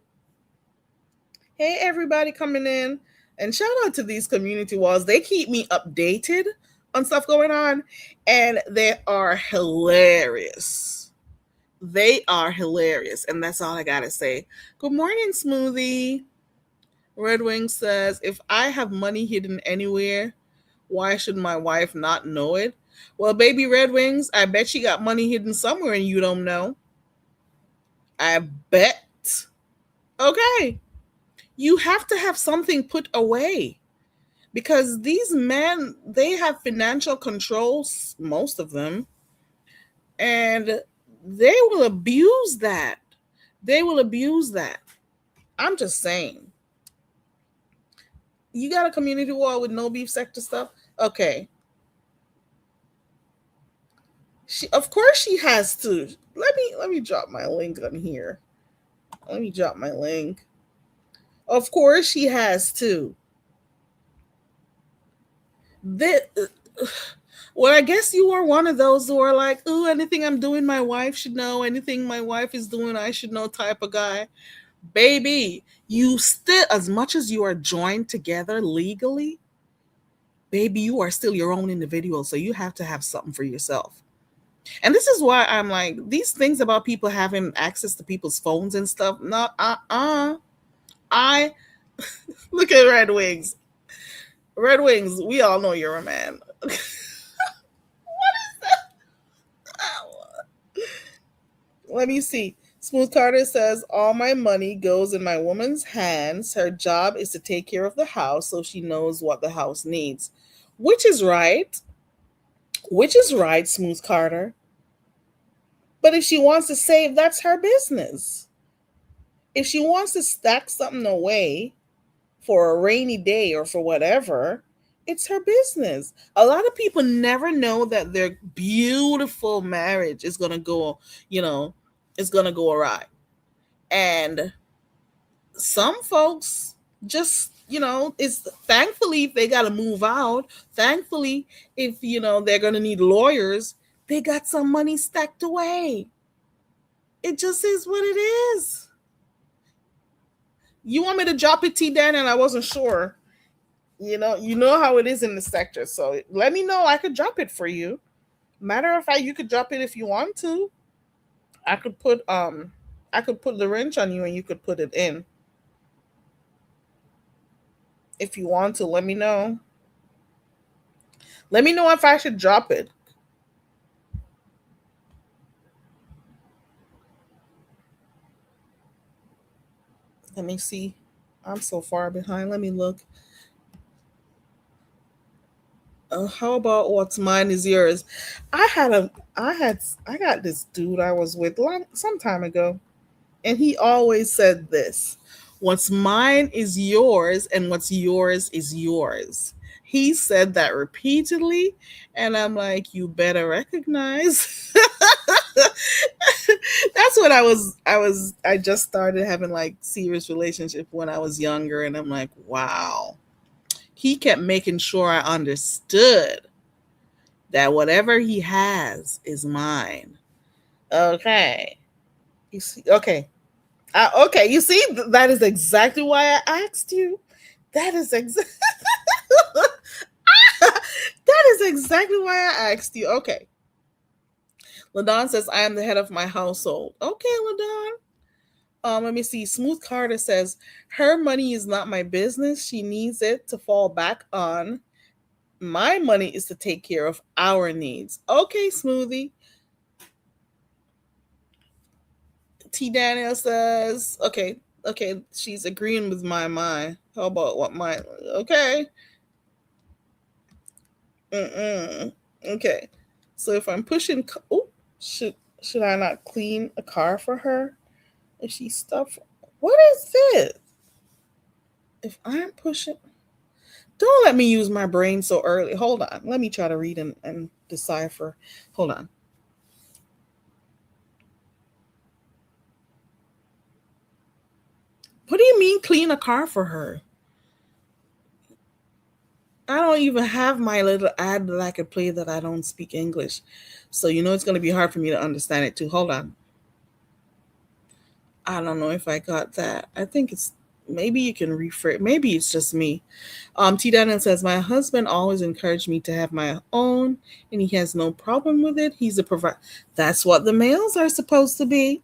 Speaker 1: Hey, everybody coming in. And shout out to these community walls. They keep me updated on stuff going on, and they are hilarious. They are hilarious, and that's all I got to say. Good morning, Smoothie. Red Wing says, if I have money hidden anywhere, why should my wife not know it? Well, baby Red Wings, I bet she got money hidden somewhere and you don't know. I bet. Okay. You have to have something put away because these men, they have financial controls, most of them, and they will abuse that. They will abuse that. I'm just saying. You got a community wall with no beef sector stuff? Okay. Of course she has to. Let me drop my link on here. Let me drop my link. Of course she has to. Well, I guess you are one of those who are like, "Ooh, anything I'm doing, my wife should know. Anything my wife is doing, I should know." Type of guy, baby. You still, as much as you are joined together legally, baby, you are still your own individual. So you have to have something for yourself. And this is why I'm like, these things about people having access to people's phones and stuff. No, I look at Red Wings. Red Wings, we all know you're a man. What is that? Let me see. Smooth Carter says, all my money goes in my woman's hands. Her job is to take care of the house so she knows what the house needs. Which is right. Which is right, Smooth Carter. But if she wants to save, that's her business. If she wants to stack something away for a rainy day or for whatever, it's her business. A lot of people never know that their beautiful marriage is going to go, is going to go awry. And some folks just, it's thankfully if they got to move out, thankfully if, they're going to need lawyers, they got some money stacked away. It just is what it is. You want me to drop it, T Dan? And I wasn't sure. You know how it is in the sector. So let me know. I could drop it for you. Matter of fact, you could drop it if you want to. I could put the wrench on you and you could put it in. If you want to, let me know. Let me know if I should drop it. Let me see. I'm so far behind. Let me look. How about what's mine is yours? I got this dude I was with some time ago, and he always said this: "What's mine is yours, and what's yours is yours." He said that repeatedly, and I'm like, "You better recognize." That's what I just started having like serious relationship when I was younger, and I'm like, wow. He kept making sure I understood that whatever he has is mine. Okay. You see, okay. Okay, you see, that is exactly why I asked you. That is exactly that is exactly why I asked you. Okay. Ladon says I am the head of my household. Okay, Ladon. Let me see. Smooth Carter says her money is not my business. She needs it to fall back on. My money is to take care of our needs. Okay, Smoothie. T Daniel says, okay, she's agreeing with my mind. How about what my okay? Mm-mm. Okay. So if I'm pushing, oh, should I not clean a car for her? If she stuff, what is this? If I'm pushing, don't let me use my brain so early. Hold on. Let me try to read and decipher. Hold on. What do you mean clean a car for her? I don't even have my little ad that I could play that I don't speak English. So you know it's gonna be hard for me to understand it too. Hold on. I don't know if I got that. I think it's maybe you can rephrase, maybe it's just me. T Daniel says, my husband always encouraged me to have my own and he has no problem with it. He's a provider. That's what the males are supposed to be.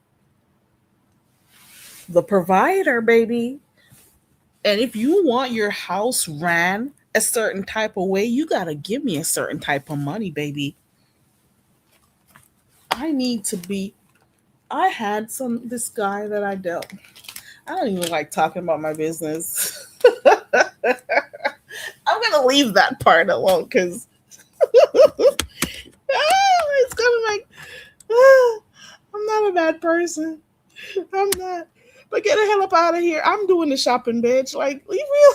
Speaker 1: The provider, baby. And if you want your house ran a certain type of way, you gotta give me a certain type of money, baby. I need to be. I had this guy that I dealt. I don't even like talking about my business. I'm gonna leave that part alone because it's gonna like I'm not a bad person. I'm not. But get the hell up out of here. I'm doing the shopping, bitch. Like leave me.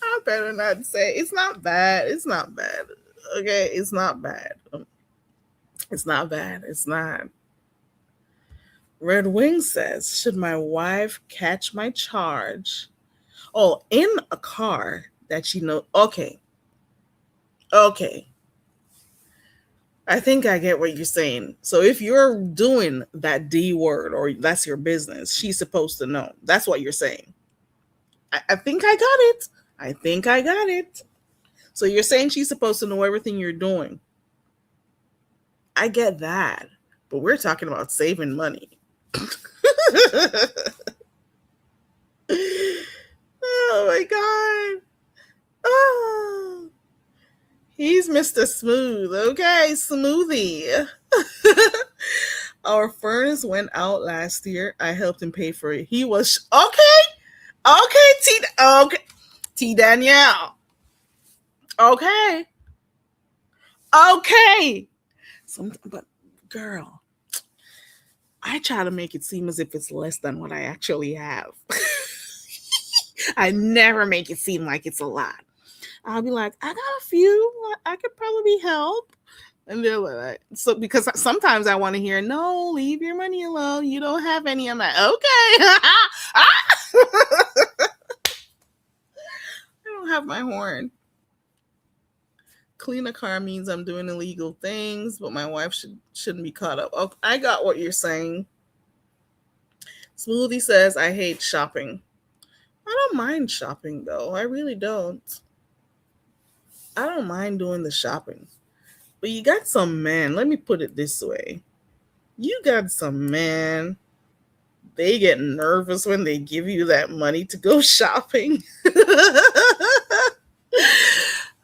Speaker 1: I better not say it's not bad. It's not bad. Okay, it's not bad. It's not bad. It's not. Red Wing says, should my wife catch my charge? Oh, in a car that you know. Okay. Okay. I think I get what you're saying. So if you're doing that D word or that's your business, she's supposed to know. That's what you're saying. I think I got it. I think I got it. So you're saying she's supposed to know everything you're doing. I get that. But we're talking about saving money. Oh my god. Oh, he's Mr. Smooth. Okay, smoothie. Our furnace went out last year. I helped him pay for it. He was okay. Okay, T Danielle. Okay. Okay. But girl, I try to make it seem as if it's less than what I actually have. I never make it seem like it's a lot. I'll be like, I got a few. I could probably help. And they're like, so because sometimes I want to hear, no, leave your money alone. You don't have any. I'm like, okay. I don't have my horn. Clean a car means I'm doing illegal things, but my wife shouldn't be caught up. Okay, I got what you're saying. Smoothie says I hate shopping. I don't mind shopping though. I really don't. I don't mind doing the shopping. But you got some men. Let me put it this way. You got some men. They get nervous when they give you that money to go shopping.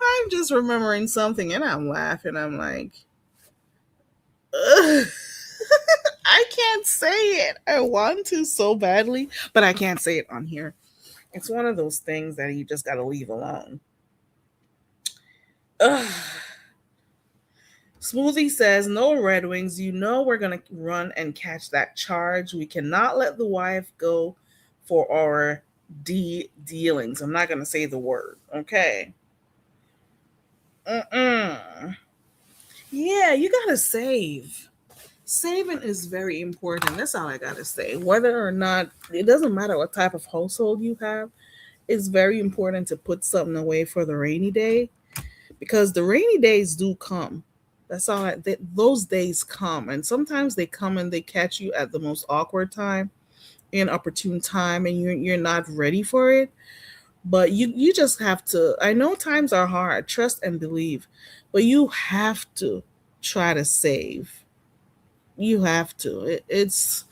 Speaker 1: I'm just remembering something and I'm laughing. I'm like, Ugh. I can't say it. I want to so badly, but I can't say it on here. It's one of those things that you just got to leave alone. Ugh. Smoothie says, no Red Wings. You know we're going to run and catch that charge. We cannot let the wife go for our dealings. I'm not going to say the word. Okay. Mm-mm. Yeah, you got to save. Saving is very important. That's all I got to say. Whether or not, it doesn't matter what type of household you have, it's very important to put something away for the rainy day, because the rainy days do come. That's all. Those days come, and sometimes they come and they catch you at the most awkward time, inopportune time, and you're not ready for it. But you just have to. I know times are hard. Trust and believe, but you have to try to save. You have to. It's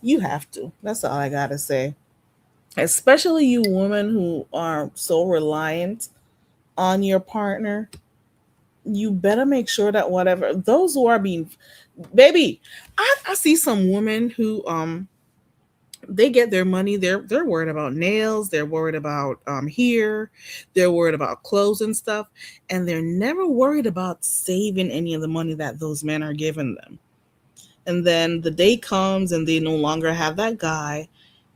Speaker 1: you have to. That's all I gotta say. Especially you women who are so reliant on your partner, you better make sure that whatever those who are being, baby, I see some women who they get their money, they're worried about nails, they're worried about hair, they're worried about clothes and stuff, and they're never worried about saving any of the money that those men are giving them. And then the day comes and they no longer have that guy,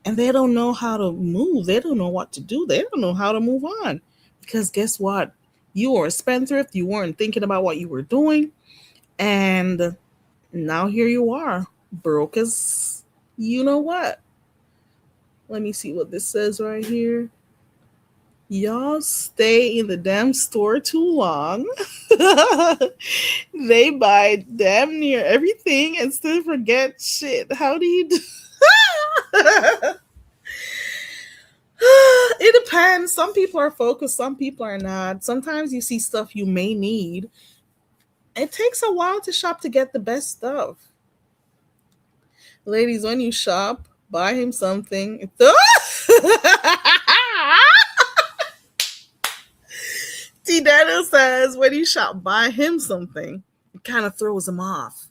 Speaker 1: and they don't know how to move, they don't know what to do, they don't know how to move on, because guess what, you were a spendthrift, you weren't thinking about what you were doing, and now here you are, broke as you know what. Let me see what this says right here. Y'all stay in the damn store too long. They buy damn near everything and still forget shit. How do you do? It depends. Some people are focused, some people are not. Sometimes you see stuff you may need. It takes a while to shop to get the best stuff. Ladies, when you shop, buy him something. T. Daniel says, when you shop, buy him something. It kind of throws him off.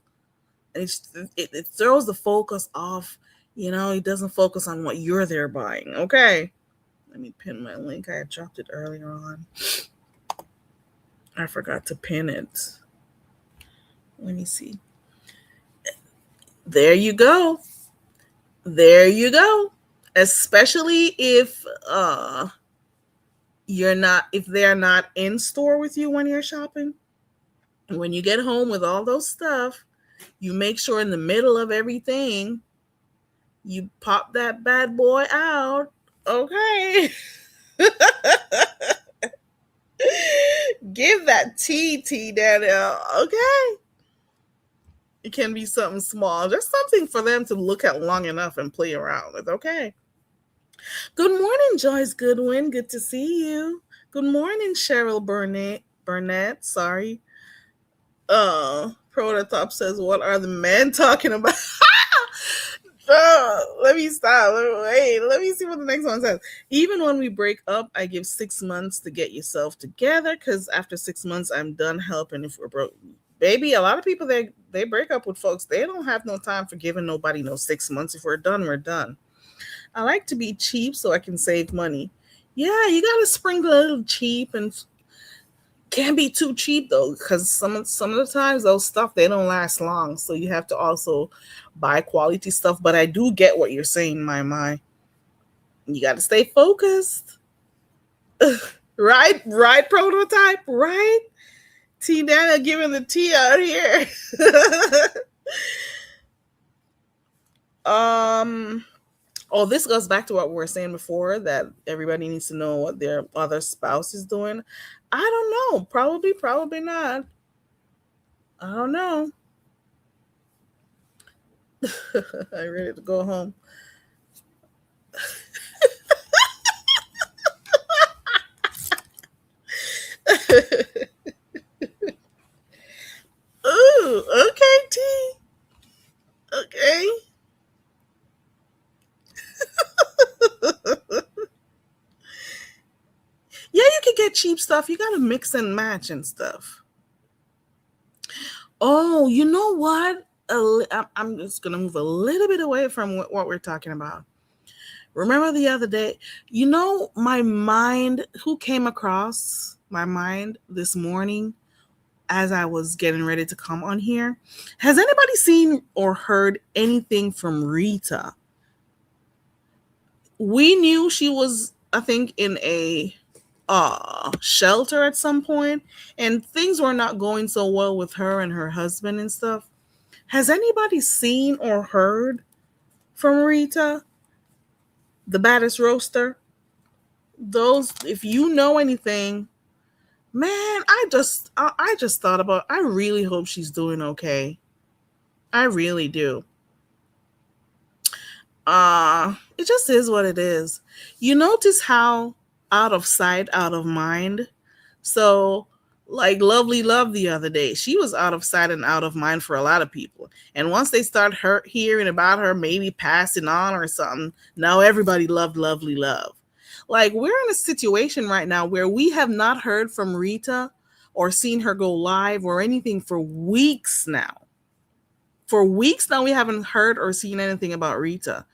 Speaker 1: And it throws the focus off. You know, he doesn't focus on what you're there buying. Okay. Let me pin my link. I had dropped it earlier on. I forgot to pin it. Let me see. There you go. There you go. Especially if if they're not in store with you when you're shopping. When you get home with all those stuff, you make sure in the middle of everything, you pop that bad boy out. Okay. Give that T, Daniel. Okay. It can be something small, just something for them to look at long enough and play around with. Okay. Good morning, Joyce Goodwin. Good to see you. Good morning, Cheryl Burnett. Sorry. Prototype says, what are the men talking about? Let me stop. Wait, let me see what the next one says. Even when we break up, I give 6 months to get yourself together, because after 6 months, I'm done helping if we're broke. Baby, a lot of people, they break up with folks. They don't have no time for giving nobody no 6 months. If we're done, we're done. I like to be cheap so I can save money. Yeah, you got to sprinkle a little cheap, and can't be too cheap though, because some of the times those stuff, they don't last long. So you have to also buy quality stuff. But I do get what you're saying, my. You got to stay focused. Right, prototype, right? T Dana giving the tea out here. Oh, this goes back to what we were saying before, that everybody needs to know what their other spouse is doing. I don't know. Probably not. I don't know. I'm ready to go home. Ooh, okay, T. Okay. Yeah, you can get cheap stuff. You gotta mix and match and stuff. Oh, you know what? I'm just gonna move a little bit away from what we're talking about. Remember the other day, my mind, who came across my mind this morning as I was getting ready to come on here? Has anybody seen or heard anything from Rita? We knew she was, I think, in a shelter at some point, and things were not going so well with her and her husband and stuff. Has anybody seen or heard from Rita, the baddest roaster? Those, if you know anything, man, I just thought about. I really hope she's doing okay. I really do. It just is what it is. You notice how out of sight, out of mind. So, like Lovely Love the other day, she was out of sight and out of mind for a lot of people. And once they start hearing about her, maybe passing on or something, now everybody loved Lovely Love. Like, we're in a situation right now where we have not heard from Rita or seen her go live or anything for weeks now. For weeks now, we haven't heard or seen anything about Rita.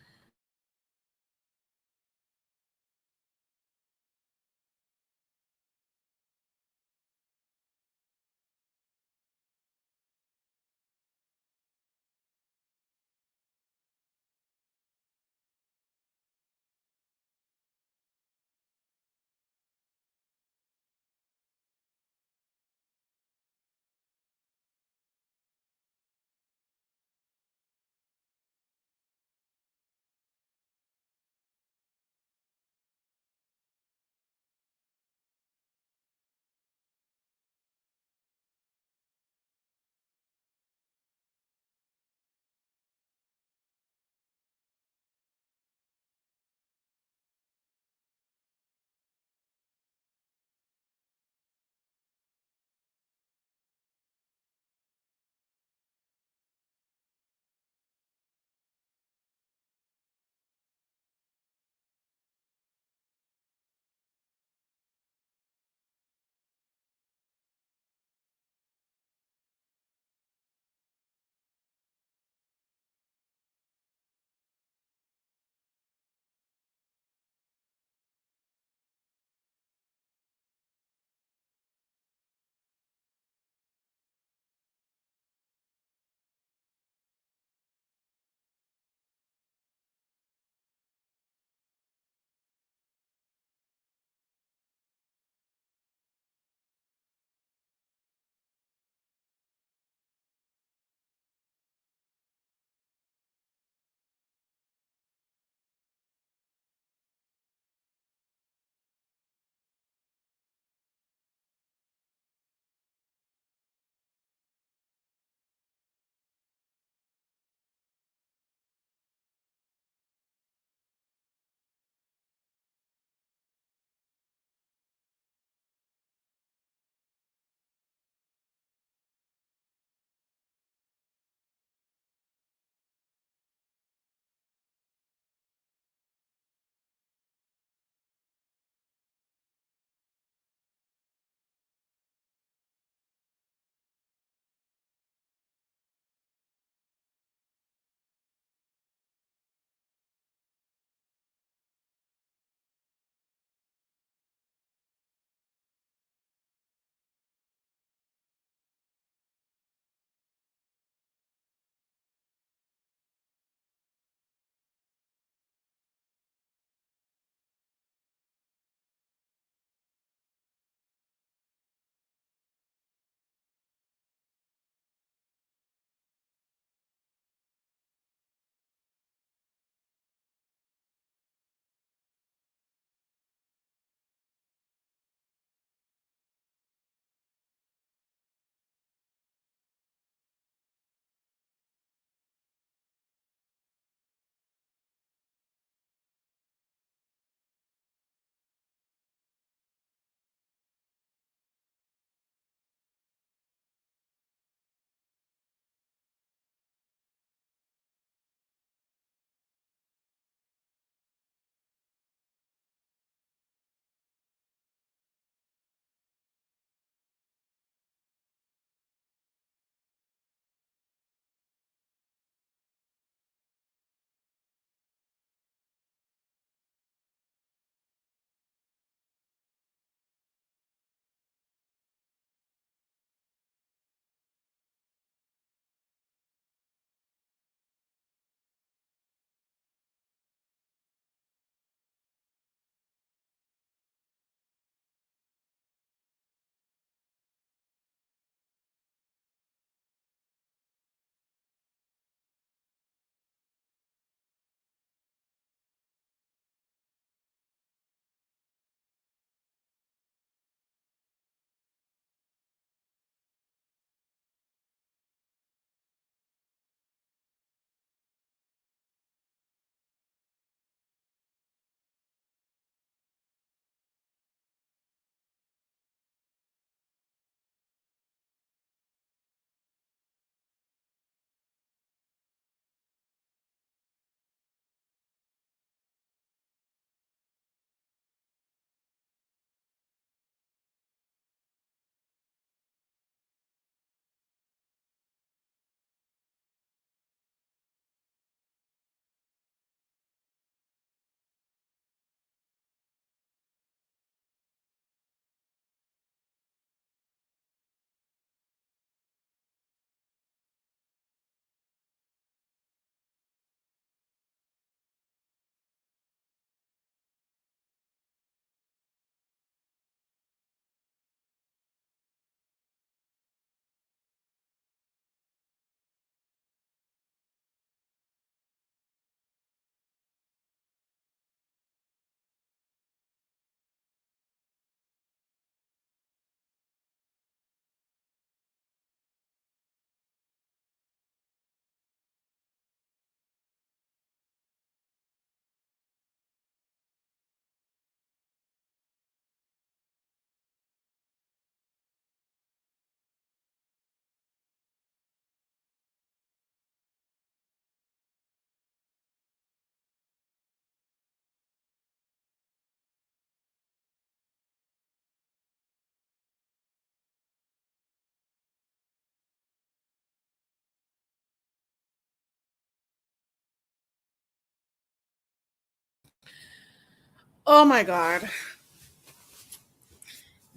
Speaker 1: Oh my God.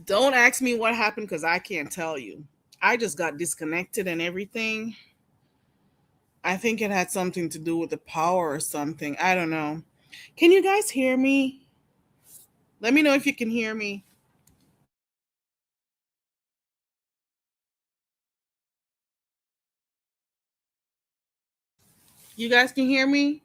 Speaker 1: Don't ask me what happened because I can't tell you. I just got disconnected and everything. I think it had something to do with the power or something. I don't know. Can you guys hear me? Let me know if you can hear me. You guys can hear me?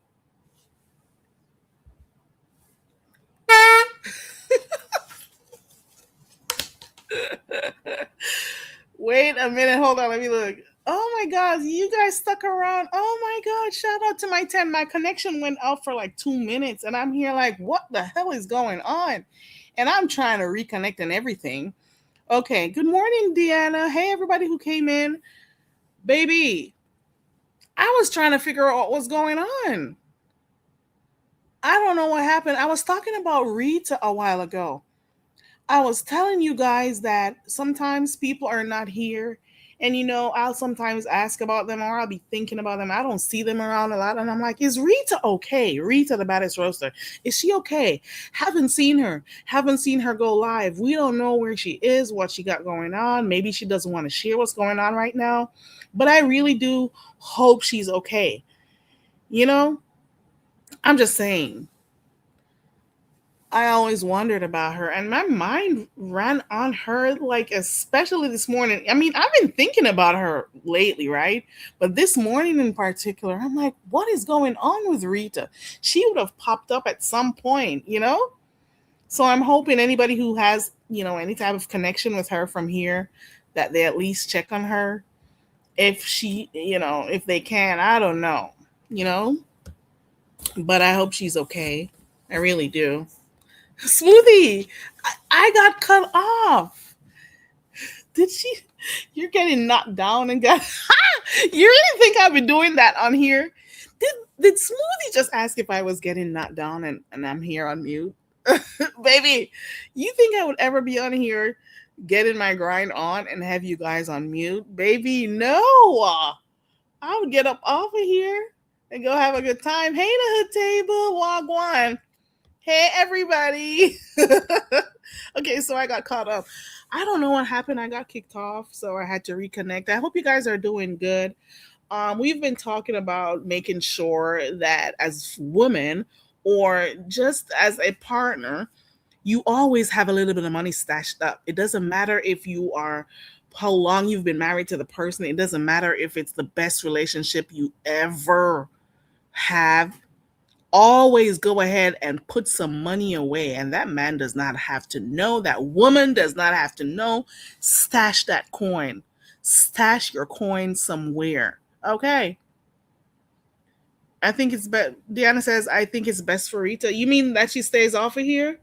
Speaker 1: Wait a minute. Hold on. Let me look. Oh my God. You guys stuck around. Oh my God. Shout out to my 10. My connection went out for like 2 minutes, and I'm here like, what the hell is going on? And I'm trying to reconnect and everything. Okay. Good morning, Deanna. Hey, everybody who came in. Baby, I was trying to figure out what was going on. I don't know what happened. I was talking about Rita a while ago. I was telling you guys that sometimes people are not here. And I'll sometimes ask about them or I'll be thinking about them. I don't see them around a lot. And I'm like, is Rita okay? Rita, the baddest roaster. Is she okay? Haven't seen her. Haven't seen her go live. We don't know where she is, what she got going on. Maybe she doesn't want to share what's going on right now. But I really do hope she's okay. You know, I'm just saying. I always wondered about her, and my mind ran on her, like, especially this morning. I mean, I've been thinking about her lately, right? But this morning in particular, I'm like, what is going on with Rita? She would have popped up at some point? So I'm hoping anybody who has, any type of connection with her from here, that they at least check on her. If she, if they can, I don't know, you know? But I hope she's okay. I really do. Smoothie, I got cut off. Did she? You're getting knocked down and got. You really think I've been doing that on here? Did Smoothie just ask if I was getting knocked down and I'm here on mute? Baby, you think I would ever be on here getting my grind on and have you guys on mute? Baby, no. I would get up off of here and go have a good time. Hey, the hood table, wagwan. Hey, everybody. Okay, so I got caught up. I don't know what happened. I got kicked off, so I had to reconnect. I hope you guys are doing good. We've been talking about making sure that as women or just as a partner, you always have a little bit of money stashed up. It doesn't matter if you are how long you've been married to the person. It doesn't matter if it's the best relationship you ever have. Always go ahead and put some money away, and that man does not have to know, that woman does not have to know. Stash that coin, stash your coin somewhere. Okay, I think it's best. Deanna says I think it's best for Rita. You mean that she stays off of here?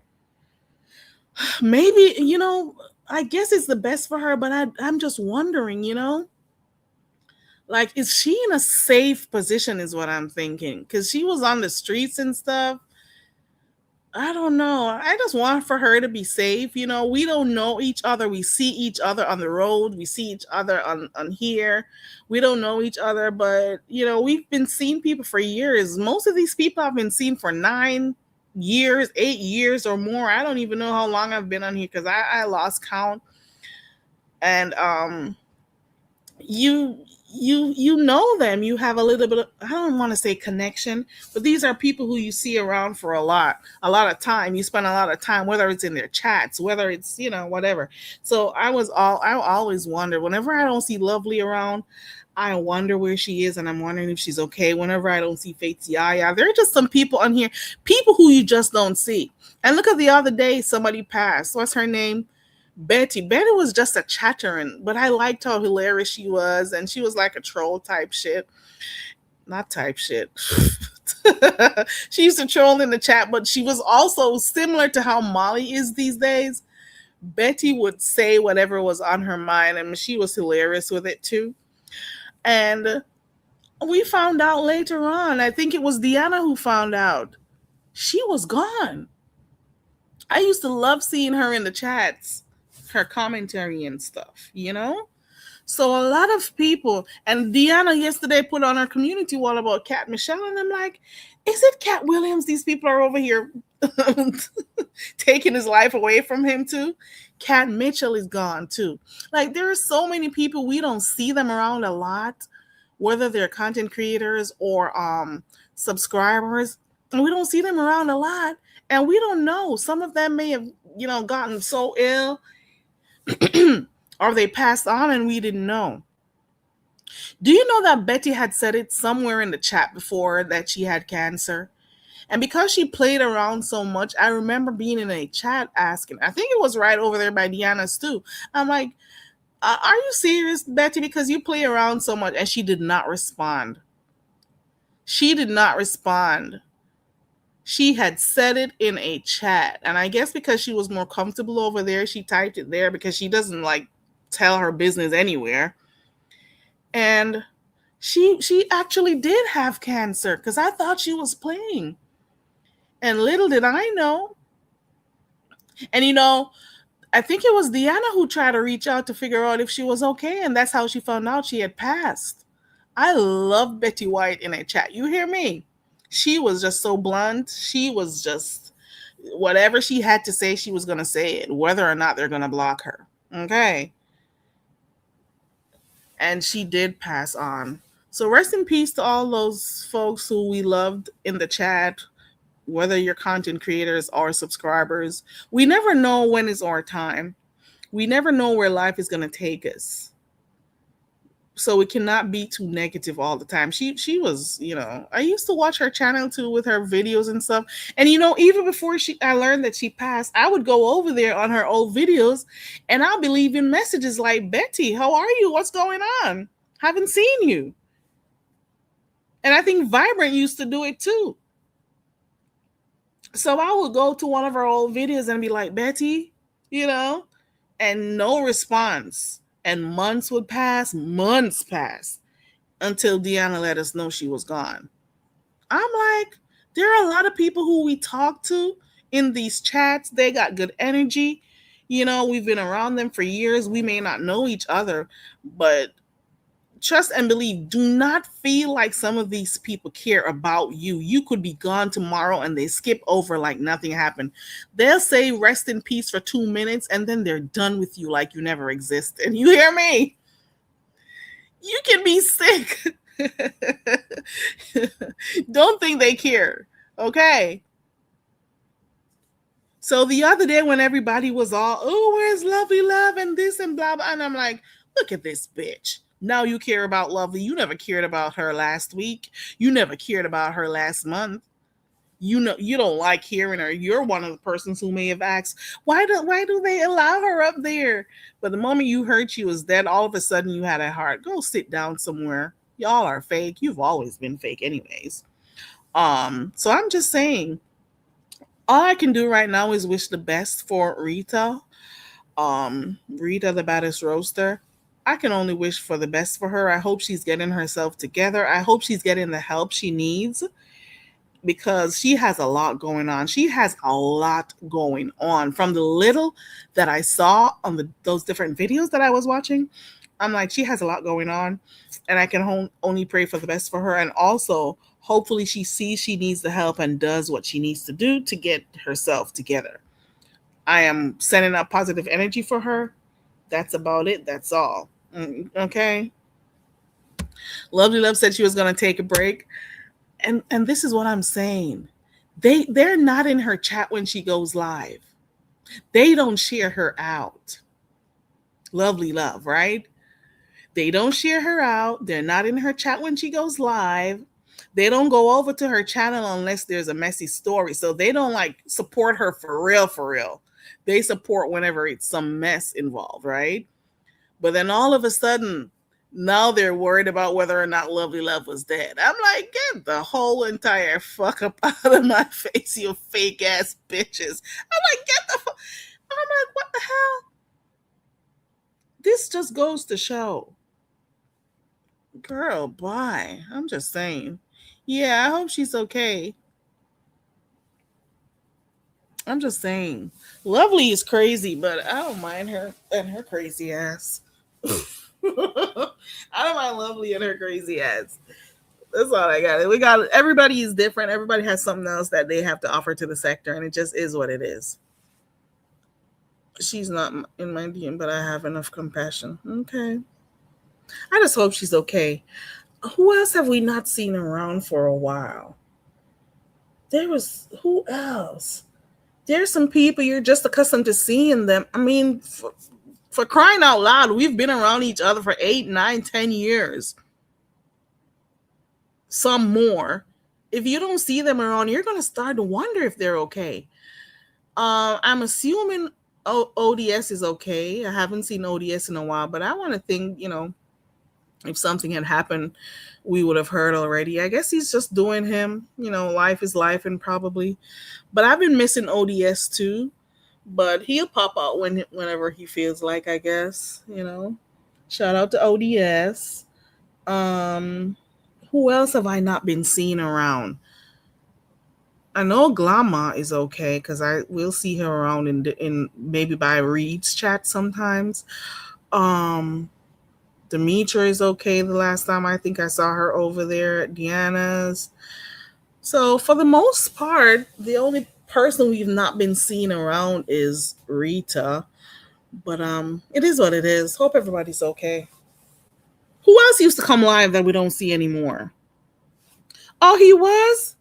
Speaker 1: Maybe, I guess it's the best for her, but I'm just wondering. Like, is she in a safe position is what I'm thinking, because she was on the streets and stuff. I don't know. I just want for her to be safe. We don't know each other. We see each other on the road. We see each other on here. We don't know each other, but we've been seeing people for years. Most of these people I've been seeing for 9 years, 8 years or more. I don't even know how long I've been on here because I lost count. And you know them. You have a little bit of, I don't want to say connection, but these are people who you see around for a lot of time. You spend a lot of time, whether it's in their chats, whether it's whatever. So I always wonder whenever I don't see Lovely around. I wonder where she is, and I'm wondering if she's okay. Whenever I don't see Faith Yaya, there are just some people on here, people who you just don't see. And look at the other day, somebody passed. What's her name? Betty. Betty was just a chattering, but I liked how hilarious she was, and she was like a troll type shit. Not type shit. She used to troll in the chat, but she was also similar to how Molly is these days. Betty would say whatever was on her mind, and she was hilarious with it too. And we found out later on, I think it was Deanna who found out, she was gone. I used to love seeing her in the chats, her commentary and stuff. So a lot of people, and Deanna yesterday put on her community wall about Cat Michelle, and I'm like, is it Cat Williams? These people are over here taking his life away from him too. Cat Mitchell is gone too. Like there are so many people, we don't see them around a lot, whether they're content creators or subscribers, and we don't see them around a lot, and we don't know. Some of them may have, gotten so ill or they passed on and we didn't know. Do you know that Betty had said it somewhere in the chat before that she had cancer? And because she played around so much, I remember being in a chat asking, I think it was right over there by Deanna's too. I'm like, are you serious, Betty? Because you play around so much. And she did not respond. She did not respond. She had said it in a chat. And I guess because she was more comfortable over there, she typed it there because she doesn't like tell her business anywhere. And she actually did have cancer because I thought she was playing. And little did I know. And I think it was Deanna who tried to reach out to figure out if she was okay, and that's how she found out she had passed. I love Betty White in a chat. You hear me? She was just so blunt. She was just whatever she had to say, she was going to say it, whether or not they're going to block her. Okay. And she did pass on. So rest in peace to all those folks who we loved in the chat, whether you're content creators or subscribers. We never know when is our time. We never know where life is going to take us. So we cannot be too negative all the time. She was, I used to watch her channel too with her videos and stuff. And even before I learned that she passed, I would go over there on her old videos and I'll be leaving messages like, Betty, how are you? What's going on? Haven't seen you. And I think Vibrant used to do it too. So I would go to one of her old videos and be like, Betty, and no response. And months pass until Deanna let us know she was gone. I'm like, there are a lot of people who we talk to in these chats. They got good energy. We've been around them for years. We may not know each other, but trust and believe, do not feel like some of these people care about you. You could be gone tomorrow and they skip over like nothing happened. They'll say rest in peace for 2 minutes and then they're done with you like you never existed. You hear me? You can be sick. Don't think they care. Okay. So the other day when everybody was all, oh, where's Lovely Love and this and blah, blah. And I'm like, look at this bitch. Now you care about Lovely. You never cared about her last week. You never cared about her last month. You don't like hearing her. You're one of the persons who may have asked, why do they allow her up there? But the moment you heard she was dead, all of a sudden you had a heart. Go sit down somewhere. Y'all are fake. You've always been fake anyways. So I'm just saying, all I can do right now is wish the best for Rita. Rita the Baddest Roaster. I can only wish for the best for her. I hope she's getting herself together. I hope she's getting the help she needs because she has a lot going on. She has a lot going on. From the little that I saw on those different videos that I was watching, I'm like, she has a lot going on, and I can only pray for the best for her. And also, hopefully she sees she needs the help and does what she needs to do to get herself together. I am sending out positive energy for her. That's about it. That's all. Okay. Lovely Love said she was going to take a break. And this is what I'm saying. They're not in her chat when she goes live. They don't share her out. Lovely Love, right? They don't share her out. They're not in her chat when she goes live. They don't go over to her channel unless there's a messy story. So they don't like support her for real, for real. They support whenever it's some mess involved, right? But then all of a sudden, now they're worried about whether or not Lovely Love was dead. I'm like, get the whole entire fuck up out of my face, you fake ass bitches. I'm like, get the fuck. I'm like, what the hell? This just goes to show. Girl, bye. I'm just saying. Yeah, I hope she's okay. I'm just saying. Lovely is crazy, but I don't mind her and her crazy ass. I don't mind Lovely and her crazy ass. That's all I got. We got everybody is different. Everybody has something else that they have to offer to the sector, and it just is what it is. She's not in my DM, but I have enough compassion. Okay. I just hope she's okay. Who else have we not seen around for a while? There was who else? There's some people you're just accustomed to seeing them. I mean, for crying out loud, we've been around each other for 8, 9, 10 years. Some more. If you don't see them around, you're gonna start to wonder if they're okay. I'm assuming ODS is okay. I haven't seen ODS in a while, but I want to think, if something had happened, we would have heard already. I guess he's just doing him. Life is life, and probably. But I've been missing ODS too. But he'll pop out whenever he feels like. I guess. Shout out to ODS. Um, who else have I not been seeing around? I know Glama is okay because I will see her around in maybe by Reed's chat sometimes. Um, Demetra is okay. The last time I think I saw her over there at Deanna's. So for the most part, the only person we've not been seeing around is Rita. But it is what it is. Hope everybody's okay. Who else used to come live that we don't see anymore? Oh, he was?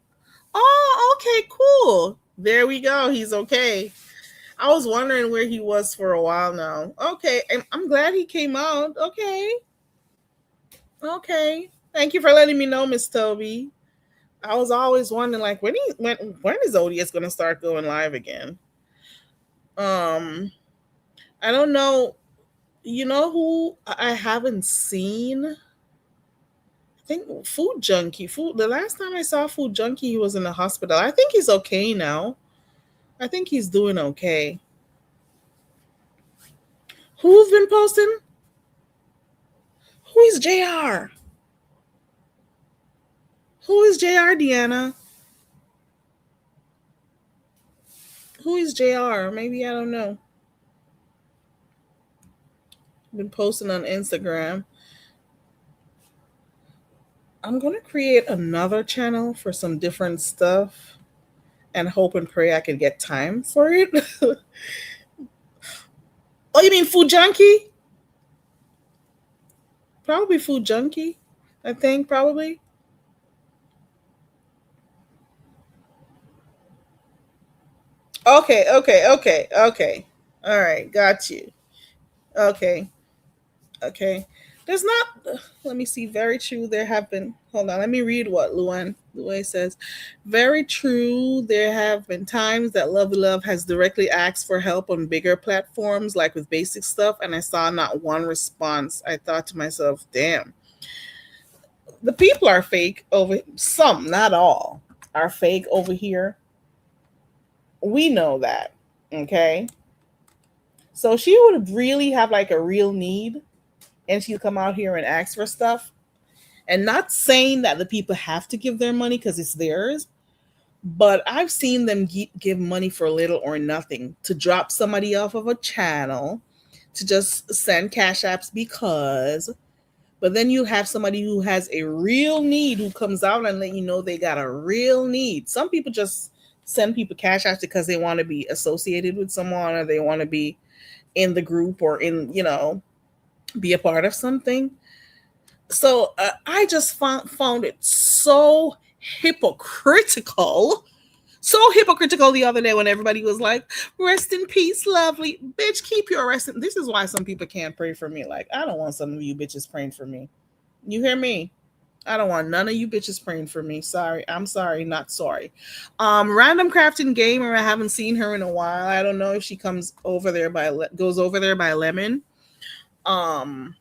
Speaker 1: Oh, okay, cool. There we go. He's okay. I was wondering where he was for a while now. Okay, and I'm glad he came out. Okay. Okay. Thank you for letting me know, Miss Toby. I was always wondering, like, when is ODS gonna start going live again? Um, I don't know. You know who I haven't seen? I think Food Junkie. The last time I saw Food Junkie, he was in the hospital. I think he's okay now. I think he's doing okay. Who's been posting? Who is JR? Who is JR, Deanna? Who is JR? Maybe I don't know. Been posting on Instagram. I'm gonna create another channel for some different stuff and hope and pray I can get time for it. Oh, you mean Food Junkie? Probably Food Junkie. I think probably. Okay. All right, got you. Okay, okay. There's not. Let me see. Very true. There have been. Hold on. Let me read what Luan says. Very true. There have been times that Lovely Love has directly asked for help on bigger platforms, like with basic stuff, and I saw not one response. I thought to myself, "Damn, the people are fake over. Some, not all, are fake over here. We know that. Okay. So she would really have like a real need, and she'd come out here and ask for stuff." And not saying that the people have to give their money because it's theirs, but I've seen them give money for little or nothing to drop somebody off of a channel, to just send cash apps because. But then you have somebody who has a real need who comes out and let you know they got a real need. Some people just send people cash apps because they want to be associated with someone, or they want to be in the group, or be a part of something. So I just found it so hypocritical. So hypocritical the other day when everybody was like, "Rest in peace, Lovely." Bitch, keep your rest in. This is why some people can't pray for me. Like, I don't want some of you bitches praying for me. You hear me? I don't want none of you bitches praying for me. Sorry. I'm sorry, not sorry. Random Crafting Gamer, I haven't seen her in a while. I don't know if she goes over there by Lemon. Um,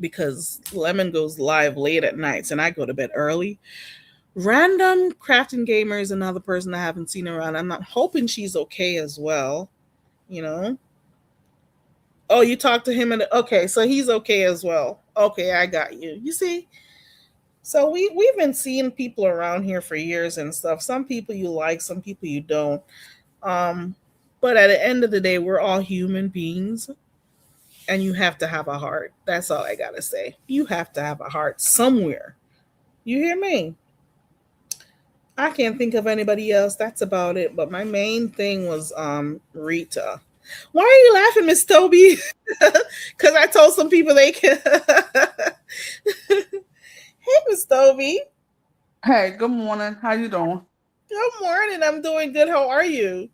Speaker 1: because Lemon goes live late at nights and I go to bed early. Random Crafting Gamer is another person I haven't seen around. I'm not hoping she's okay as well. You know. Oh, you talked to him okay, so he's okay as well. Okay, I got you. You see, so we've been seeing people around here for years and stuff. Some people you like, some people you don't. Um, but at the end of the day, we're all human beings. And you have to have a heart. That's all I gotta say. You have to have a heart somewhere. You hear me? I can't think of anybody else. That's about it. But my main thing was Rita. Why are you laughing, Miss Toby? Because I told some people they can. Hey, Miss Toby.
Speaker 2: Hey, good morning. How you doing?
Speaker 1: Good morning. I'm doing good. How are you?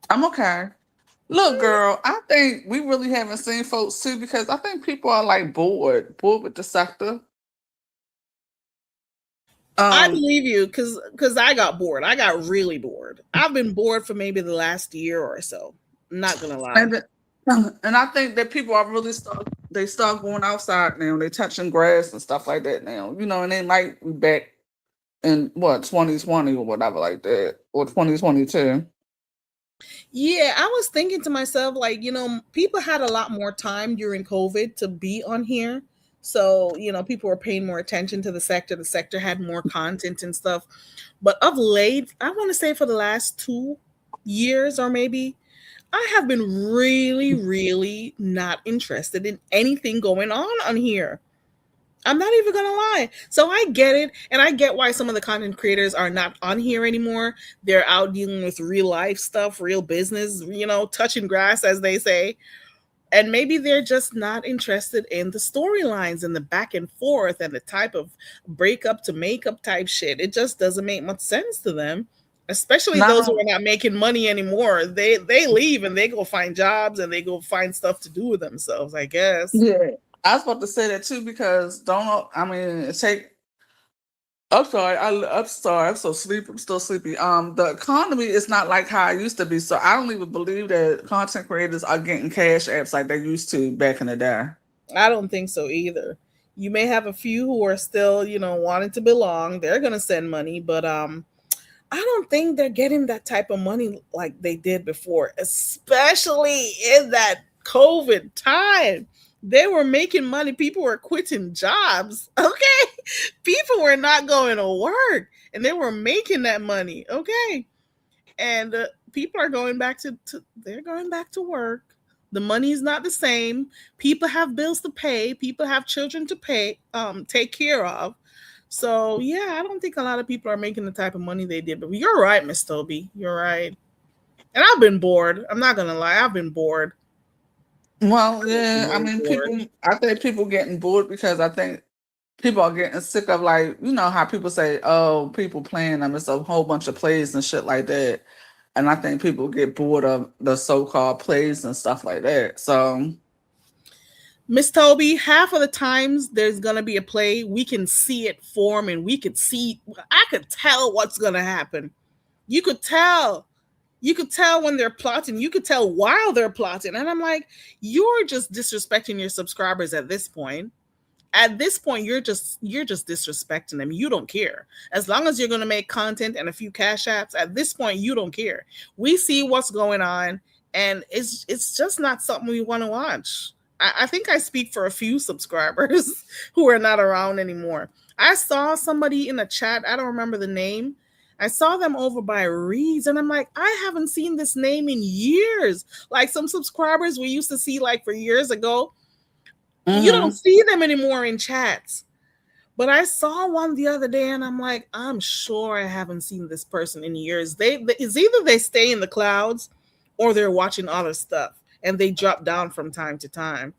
Speaker 2: I'm okay. Look, girl, I think we really haven't seen folks too because I think people are like bored with the sector.
Speaker 1: I
Speaker 2: Um,
Speaker 1: believe you because I got bored. I got really bored. I've been bored for maybe the last year or so. I'm not gonna lie.
Speaker 2: and and I think that people are really start going outside now. They touching grass and stuff like that now. And they might be back in what 2020 or whatever like that or 2022.
Speaker 1: Yeah, I was thinking to myself, like, people had a lot more time during COVID to be on here. So, people were paying more attention to the sector. The sector had more content and stuff. But of late, I want to say for the last 2 years or maybe, I have been really, really not interested in anything going on here. I'm not even gonna lie. So I get it, and I get why some of the content creators are not on here anymore. They're out dealing with real life stuff, real business, touching grass, as they say. And maybe they're just not interested in the storylines and the back and forth and the type of breakup to makeup type shit. It just doesn't make much sense to them. Especially those who
Speaker 2: Now,
Speaker 1: are not making money anymore. They leave and they go find jobs and they go find stuff to do with themselves, I guess.
Speaker 2: yeah, I was about to say that too because don't I mean take I'm sorry. I'm sorry. I'm so sleepy. I'm still sleepy. The economy is not like how it used to be. So I don't even believe that content creators are getting cash apps like they used to back in the day.
Speaker 1: I don't think so either. You may have a few who are still, wanting to belong. They're gonna send money, but I don't think they're getting that type of money like they did before, especially in that COVID time. They were making money. People were quitting jobs. Okay. People were not going to work and they were making that money. Okay. And people are going back they're going back to work. The money is not the same. People have bills to pay. People have children to pay, take care of. So yeah, I don't think a lot of people are making the type of money they did. But you're right, Miss Toby. You're right. And I've been bored. I'm not gonna lie. I've been bored.
Speaker 2: Well,
Speaker 1: I've been
Speaker 2: yeah. I
Speaker 1: really
Speaker 2: mean,
Speaker 1: bored.
Speaker 2: I think people getting bored because I think people are getting sick of like, how people say, oh, people playing them. It's a whole bunch of plays and shit like that. And I think people get bored of the so called plays and stuff like that. So,
Speaker 1: Miss Toby, half of the times there's gonna be a play, we can see it form and I could tell what's gonna happen. You could tell. You could tell when they're plotting. You could tell while they're plotting. And I'm like, you're just disrespecting your subscribers at this point. At this point, you're just disrespecting them. You don't care. As long as you're gonna make content and a few cash apps, at this point, you don't care. We see what's going on, and it's just not something we want to watch. I think I speak for a few subscribers who are not around anymore. I saw somebody in the chat, I don't remember the name. I saw them over by Reeds, and I'm like, I haven't seen this name in years. Like some subscribers we used to see like for years ago, you don't
Speaker 2: mm-hmm.
Speaker 1: see them anymore in chats. But I saw one the other day and I'm like, I'm sure I haven't seen this person in years. It's either they stay in the clouds or they're watching other stuff and they drop down from time to time.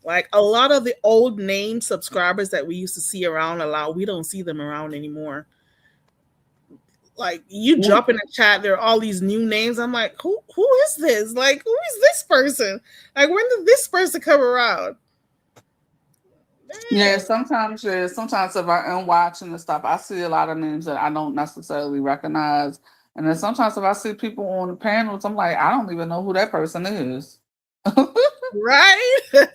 Speaker 1: Like a lot of the old name subscribers that we used to see around a lot, we don't see them around anymore. Like you drop in a chat, there are all these new names. I'm like, who is this? Like, who is this person? Like, when did this person come around?
Speaker 2: Yeah,
Speaker 1: Dang.
Speaker 2: sometimes if I am watching and stuff, I see a lot of names that I don't necessarily recognize. And then sometimes if I see people on the panels, I'm like, I don't even know who that person is. You
Speaker 1: Right?
Speaker 2: know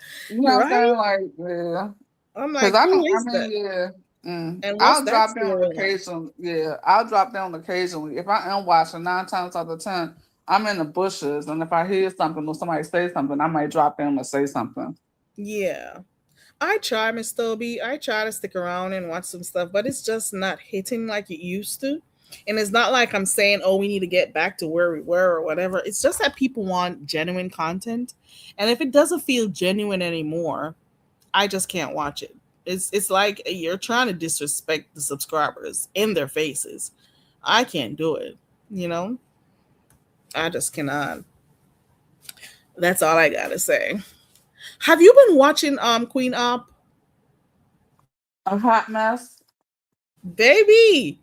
Speaker 2: what I'm
Speaker 1: Right?
Speaker 2: saying? Like, yeah.
Speaker 1: I'm
Speaker 2: Because
Speaker 1: like,
Speaker 2: I
Speaker 1: who
Speaker 2: don't, I
Speaker 1: is that?
Speaker 2: mean, yeah.
Speaker 1: And what's
Speaker 2: I'll
Speaker 1: that
Speaker 2: drop down
Speaker 1: storyline?
Speaker 2: occasionally. Yeah, I'll drop down occasionally. If I am watching, 9 times out of 10, I'm in the bushes. And if I hear something or somebody say something, I might drop down and say something.
Speaker 1: Yeah. I try, Miss Toby. I try to stick around and watch some stuff, but it's just not hitting like it used to. And it's not like I'm saying, oh, we need to get back to where we were or whatever. It's just that people want genuine content. And if it doesn't feel genuine anymore, I just can't watch it. It's like you're trying to disrespect the subscribers in their faces. I can't do it, you know? I just cannot. That's all I gotta say. Have you been watching Queen Op?
Speaker 2: A hot mess.
Speaker 1: Baby.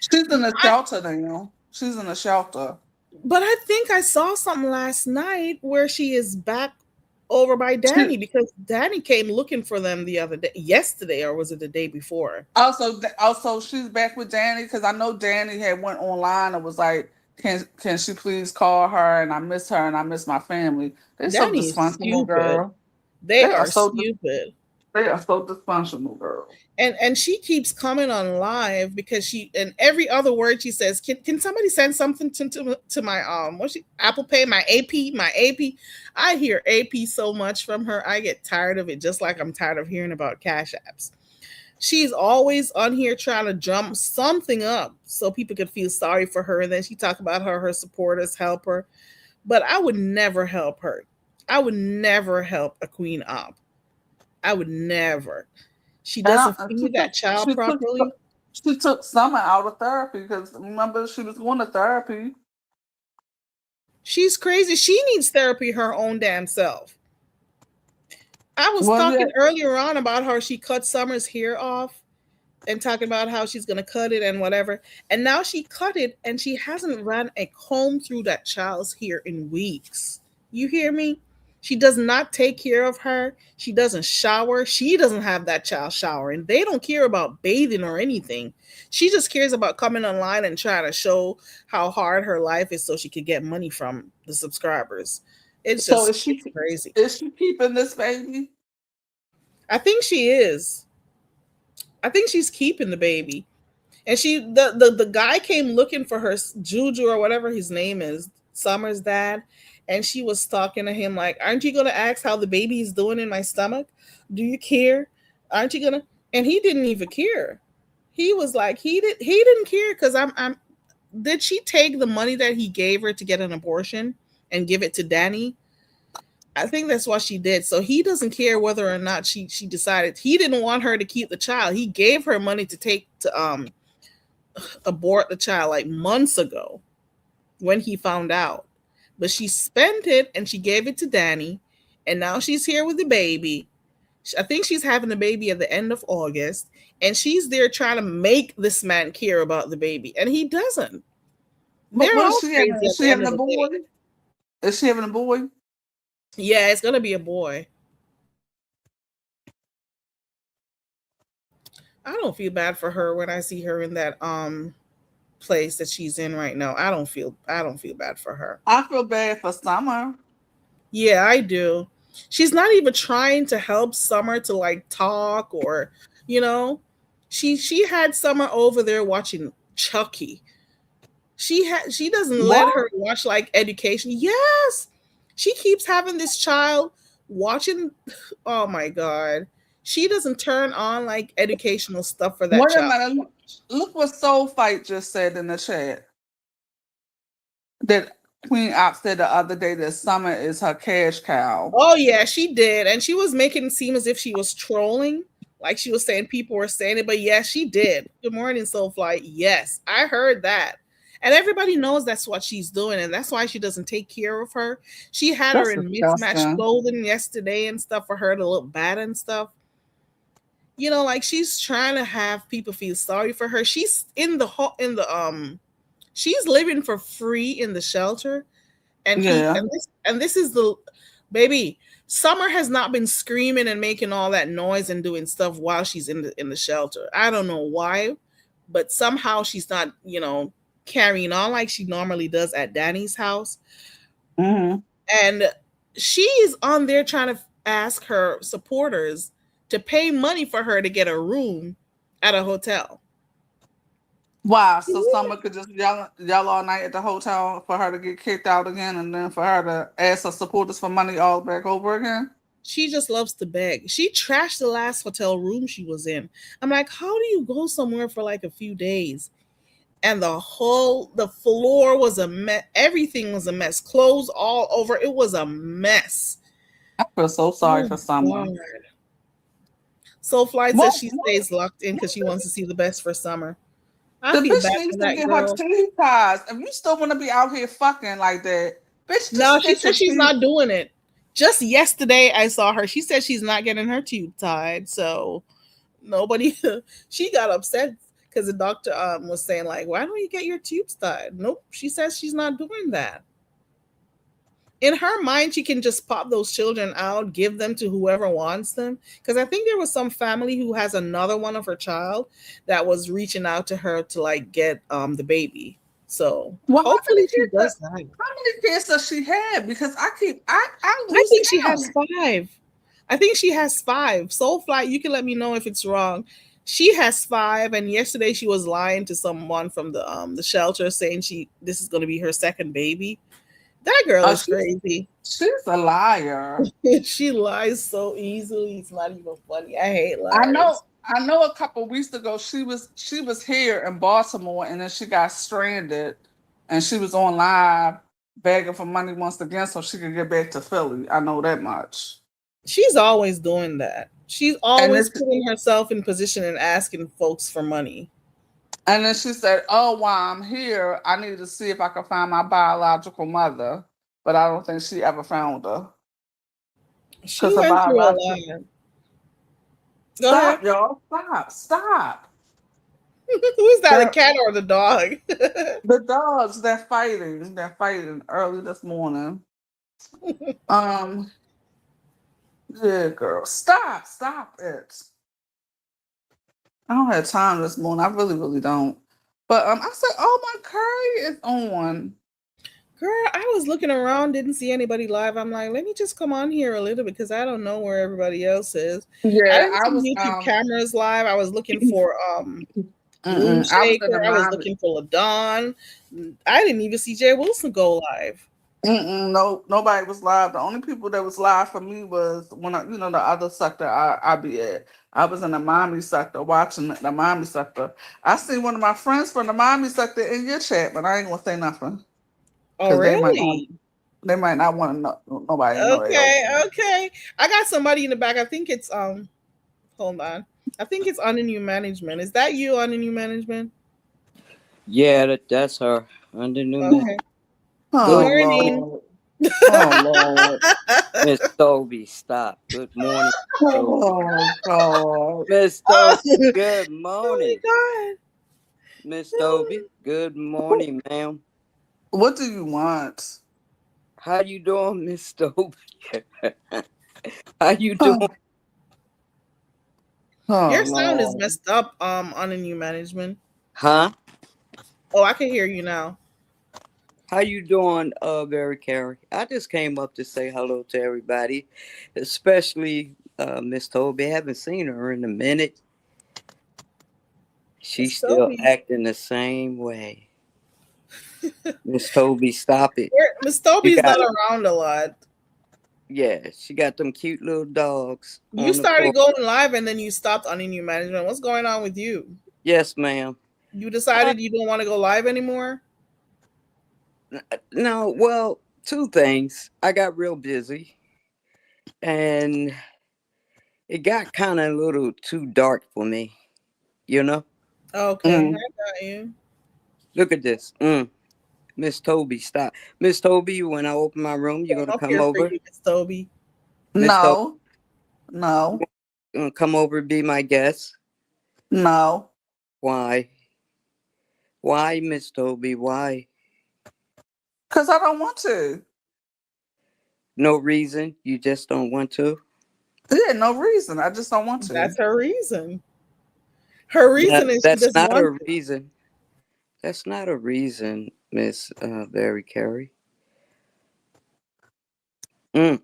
Speaker 2: She's in a
Speaker 1: I,
Speaker 2: shelter now. She's in a shelter.
Speaker 1: but I think I saw something last night where she is back over by
Speaker 2: She,
Speaker 1: Danny because Danny came looking for them the other day, yesterday, or was it the day before?
Speaker 2: also, she's back with Danny because I know Danny had went online and was like, "Can she please call her? And I miss her and I miss my family." They're so
Speaker 1: Danny is
Speaker 2: dysfunctional,
Speaker 1: stupid.
Speaker 2: girl.
Speaker 1: They
Speaker 2: They are
Speaker 1: are
Speaker 2: so
Speaker 1: stupid.
Speaker 2: they are so dysfunctional, girl.
Speaker 1: And she keeps coming on live because she and every other word she says, can somebody send something to my what's she Apple Pay, my AP. I hear AP so much from her. I get tired of it, just like I'm tired of hearing about cash apps. She's always on here trying to drum something up so people could feel sorry for her, and then she talk about her supporters help her. But I would never help her. I would never help a Queen Op. I would never. She
Speaker 2: And
Speaker 1: doesn't feed that child properly.
Speaker 2: she took Summer out of therapy because remember she was going to therapy.
Speaker 1: She's crazy. She needs therapy her own damn self. I was
Speaker 2: Well, yeah.
Speaker 1: talking earlier on about how she cut Summer's hair off and talking about how she's going to cut it and whatever. And now she cut it and she hasn't ran a comb through that child's hair in weeks. You hear me? She does not take care of her. She doesn't shower. She doesn't have that child showering. They don't care about bathing or anything. She just cares about coming online and trying to show how hard her life is so she could get money from the subscribers. It's
Speaker 2: So
Speaker 1: just it's crazy.
Speaker 2: is she keeping this baby?
Speaker 1: I think she is. I think she's keeping the baby. And the guy came looking for her, Juju or whatever his name is, Summer's dad, and she was talking to him like, "Aren't you gonna ask how the baby is doing in my stomach? Do you care? Aren't you gonna?" And he didn't even care. He was like, he didn't care because I'm. Did she take the money that he gave her to get an abortion and give it to Danny? I think that's what she did. So he doesn't care whether or not she decided he didn't want her to keep the child. He gave her money to take to abort the child like months ago when he found out. But she spent it and she gave it to Danny, and now she's here with the baby. I think she's having the baby at the end of August, and she's there trying to make this man care about the baby, and he doesn't.
Speaker 2: But
Speaker 1: They're
Speaker 2: what
Speaker 1: all
Speaker 2: is she
Speaker 1: crazy
Speaker 2: having?
Speaker 1: at
Speaker 2: Is she
Speaker 1: the end
Speaker 2: having
Speaker 1: of
Speaker 2: a
Speaker 1: the
Speaker 2: boy?
Speaker 1: day.
Speaker 2: Is she having a boy?
Speaker 1: Yeah, it's gonna be a boy. I don't feel bad for her when I see her in that place that she's in right now. I don't feel bad for her.
Speaker 2: I feel bad for Summer.
Speaker 1: Yeah, I do. She's not even trying to help Summer to like talk or, you know, she had Summer over there watching Chucky. She doesn't let
Speaker 2: What?
Speaker 1: her watch like education. Yes. She keeps having this child watching. Oh my god. She doesn't turn on like educational stuff for that
Speaker 2: Wait a
Speaker 1: child.
Speaker 2: minute. Look what Soul Fight just said in the chat. That Queen Op said the other day that Summer is her cash cow.
Speaker 1: Oh yeah, she did, and she was making it seem as if she was trolling, like she was saying people were saying it. But yes, she did. Good morning, Soulfly. Yes, I heard that, and everybody knows that's what she's doing, and that's why she doesn't take care of her. She had her
Speaker 2: That's
Speaker 1: in mismatched
Speaker 2: disgusting.
Speaker 1: clothing yesterday and stuff for her to look bad and stuff. You know, like she's trying to have people feel sorry for her. She's she's living for free in the shelter, and
Speaker 2: Yeah.
Speaker 1: this is the baby. Summer has not been screaming and making all that noise and doing stuff while she's in the shelter. I don't know why, but somehow she's not, carrying on like she normally does at Danny's house.
Speaker 2: Mm-hmm.
Speaker 1: And she is on there trying to ask her supporters to pay money for her to get a room at a hotel.
Speaker 2: Wow. So Summer could just yell all night at the hotel for her to get kicked out again, and then for her to ask her supporters for money all back over again.
Speaker 1: She just loves to beg. She trashed the last hotel room she was in. I'm like, how do you go somewhere for like a few days and the floor was a mess. Everything was a mess. Clothes all over. It was a mess.
Speaker 2: I feel so sorry
Speaker 1: Oh
Speaker 2: for Summer.
Speaker 1: God. So Flight says
Speaker 2: What?
Speaker 1: she stays locked in because she wants to see the best for Summer. I
Speaker 2: The
Speaker 1: feel
Speaker 2: bitch
Speaker 1: bad
Speaker 2: needs
Speaker 1: for
Speaker 2: to
Speaker 1: that
Speaker 2: get her
Speaker 1: girl.
Speaker 2: teeth tied. If you still want to be out here fucking like that, bitch,
Speaker 1: No,
Speaker 2: just
Speaker 1: she
Speaker 2: get your
Speaker 1: says she's
Speaker 2: teeth.
Speaker 1: not doing it. Just yesterday, I saw her. She said she's not getting her tube tied. So nobody, she got upset because the doctor was saying like, "Why don't you get your tubes tied?" Nope, she says she's not doing that. In her mind, she can just pop those children out, give them to whoever wants them. Because I think there was some family who has another one of her child that was reaching out to her to like get the baby. So
Speaker 2: Well,
Speaker 1: hopefully she does that.
Speaker 2: how many kids does she have? Because I
Speaker 1: I
Speaker 2: lose
Speaker 1: think she has
Speaker 2: count.
Speaker 1: 5. I think she has 5. Soulfly, you can let me know if it's wrong. She has 5, and yesterday she was lying to someone from the shelter saying this is going to be her second baby. That girl
Speaker 2: Oh,
Speaker 1: is crazy.
Speaker 2: she's a liar.
Speaker 1: She lies so easily. It's not even funny. I hate
Speaker 2: I know.
Speaker 1: liars.
Speaker 2: I know. A couple weeks ago, she was here in Baltimore, and then she got stranded, and she was on live begging for money once again so she could get back to Philly. I know that much.
Speaker 1: She's always doing that. She's
Speaker 2: And
Speaker 1: always
Speaker 2: this,
Speaker 1: putting herself in position and asking folks for money.
Speaker 2: and then she said, "Oh, while I'm here, I need to see if I can find my biological mother." But I don't think she ever found her
Speaker 1: She
Speaker 2: because her
Speaker 1: went through a
Speaker 2: biological.
Speaker 1: lot. Go ahead.
Speaker 2: Stop, y'all! Stop!
Speaker 1: Who's that? The
Speaker 2: They're,
Speaker 1: cat or the dog?
Speaker 2: the dogs, they're fighting. They're fighting early this morning. Um, yeah, girl. Stop it. I don't have time this morning. I really, really don't. But I said, oh, my curry is on.
Speaker 1: Girl, I was looking around, didn't see anybody live. I'm like, let me just come on here a little bit because I don't know where everybody else is. I
Speaker 2: Yeah,
Speaker 1: didn't
Speaker 2: I
Speaker 1: see
Speaker 2: was
Speaker 1: YouTube cameras live. I was looking for Moon
Speaker 2: I was in the
Speaker 1: Shaker. I was
Speaker 2: mommy.
Speaker 1: looking for LaDon. I didn't even see Jay Wilson go live.
Speaker 2: No, nobody was live. The only people that was live for me was when the other sector I be at. I was in the mommy sector watching the mommy sector. I see one of my friends from the mommy sector in your chat, but I ain't gonna say nothing
Speaker 1: Oh,
Speaker 2: because
Speaker 1: really?
Speaker 2: they might not want to know nobody to know they open.
Speaker 1: Okay, okay. I got somebody in the back. I think it's hold on. I think it's under new management. Is that you under new management?
Speaker 3: Yeah, that's her. Under new man.
Speaker 1: Okay. Good
Speaker 2: Oh
Speaker 3: Good
Speaker 1: morning.
Speaker 2: Lord. Oh Lord.
Speaker 3: Miss Toby, stop. Good morning, Toby.
Speaker 2: Oh God.
Speaker 3: Miss
Speaker 1: Oh,
Speaker 3: Toby, good
Speaker 1: oh
Speaker 3: morning.
Speaker 1: my
Speaker 3: Miss
Speaker 1: god.
Speaker 3: Toby, good morning, ma'am.
Speaker 2: What do you want?
Speaker 3: How you doing, Miss Toby? How you doing?
Speaker 2: Oh, oh
Speaker 1: Your sound is
Speaker 2: Lord.
Speaker 1: messed up on the new management.
Speaker 3: Huh?
Speaker 1: Oh, I can hear you now.
Speaker 3: How you doing, Barry Carey? I just came up to say hello to everybody, especially Miss Toby. I haven't seen her in a minute.
Speaker 1: Miss
Speaker 3: She's still
Speaker 1: Toby.
Speaker 3: acting the same way. Miss Toby, stop it.
Speaker 1: Miss
Speaker 3: You
Speaker 1: Toby's not
Speaker 3: got
Speaker 1: around a lot.
Speaker 3: Yeah, she got them cute little dogs
Speaker 1: You
Speaker 3: on the
Speaker 1: started
Speaker 3: floor.
Speaker 1: going live and then you stopped on the new management. What's going on with you?
Speaker 3: Yes, ma'am.
Speaker 1: You
Speaker 3: Uh,
Speaker 1: decided you don't want to go live anymore?
Speaker 3: no, well, two things. I got real busy and it got kind of a little too dark for me, you know?
Speaker 1: Okay, I
Speaker 2: Mm.
Speaker 1: got you.
Speaker 3: Look at this. Miss Toby, stop. Miss Toby, when I open my room, you're
Speaker 1: So
Speaker 3: going to
Speaker 1: I'm up
Speaker 3: come
Speaker 1: here for
Speaker 3: over?
Speaker 1: you, Miss Toby.
Speaker 3: Miss Toby,
Speaker 2: No, no,
Speaker 3: you going to come over and be my guest?
Speaker 2: no.
Speaker 3: Why? Why, Miss Toby? Why?
Speaker 2: Because I don't want to.
Speaker 3: No reason. You just don't want to?
Speaker 2: Yeah, no reason. I just don't want to.
Speaker 1: That's her reason. Her reason is she
Speaker 3: That's
Speaker 1: doesn't
Speaker 3: not
Speaker 1: want
Speaker 3: a
Speaker 1: to.
Speaker 3: reason. That's not a reason, Miss Barry Carey.
Speaker 2: I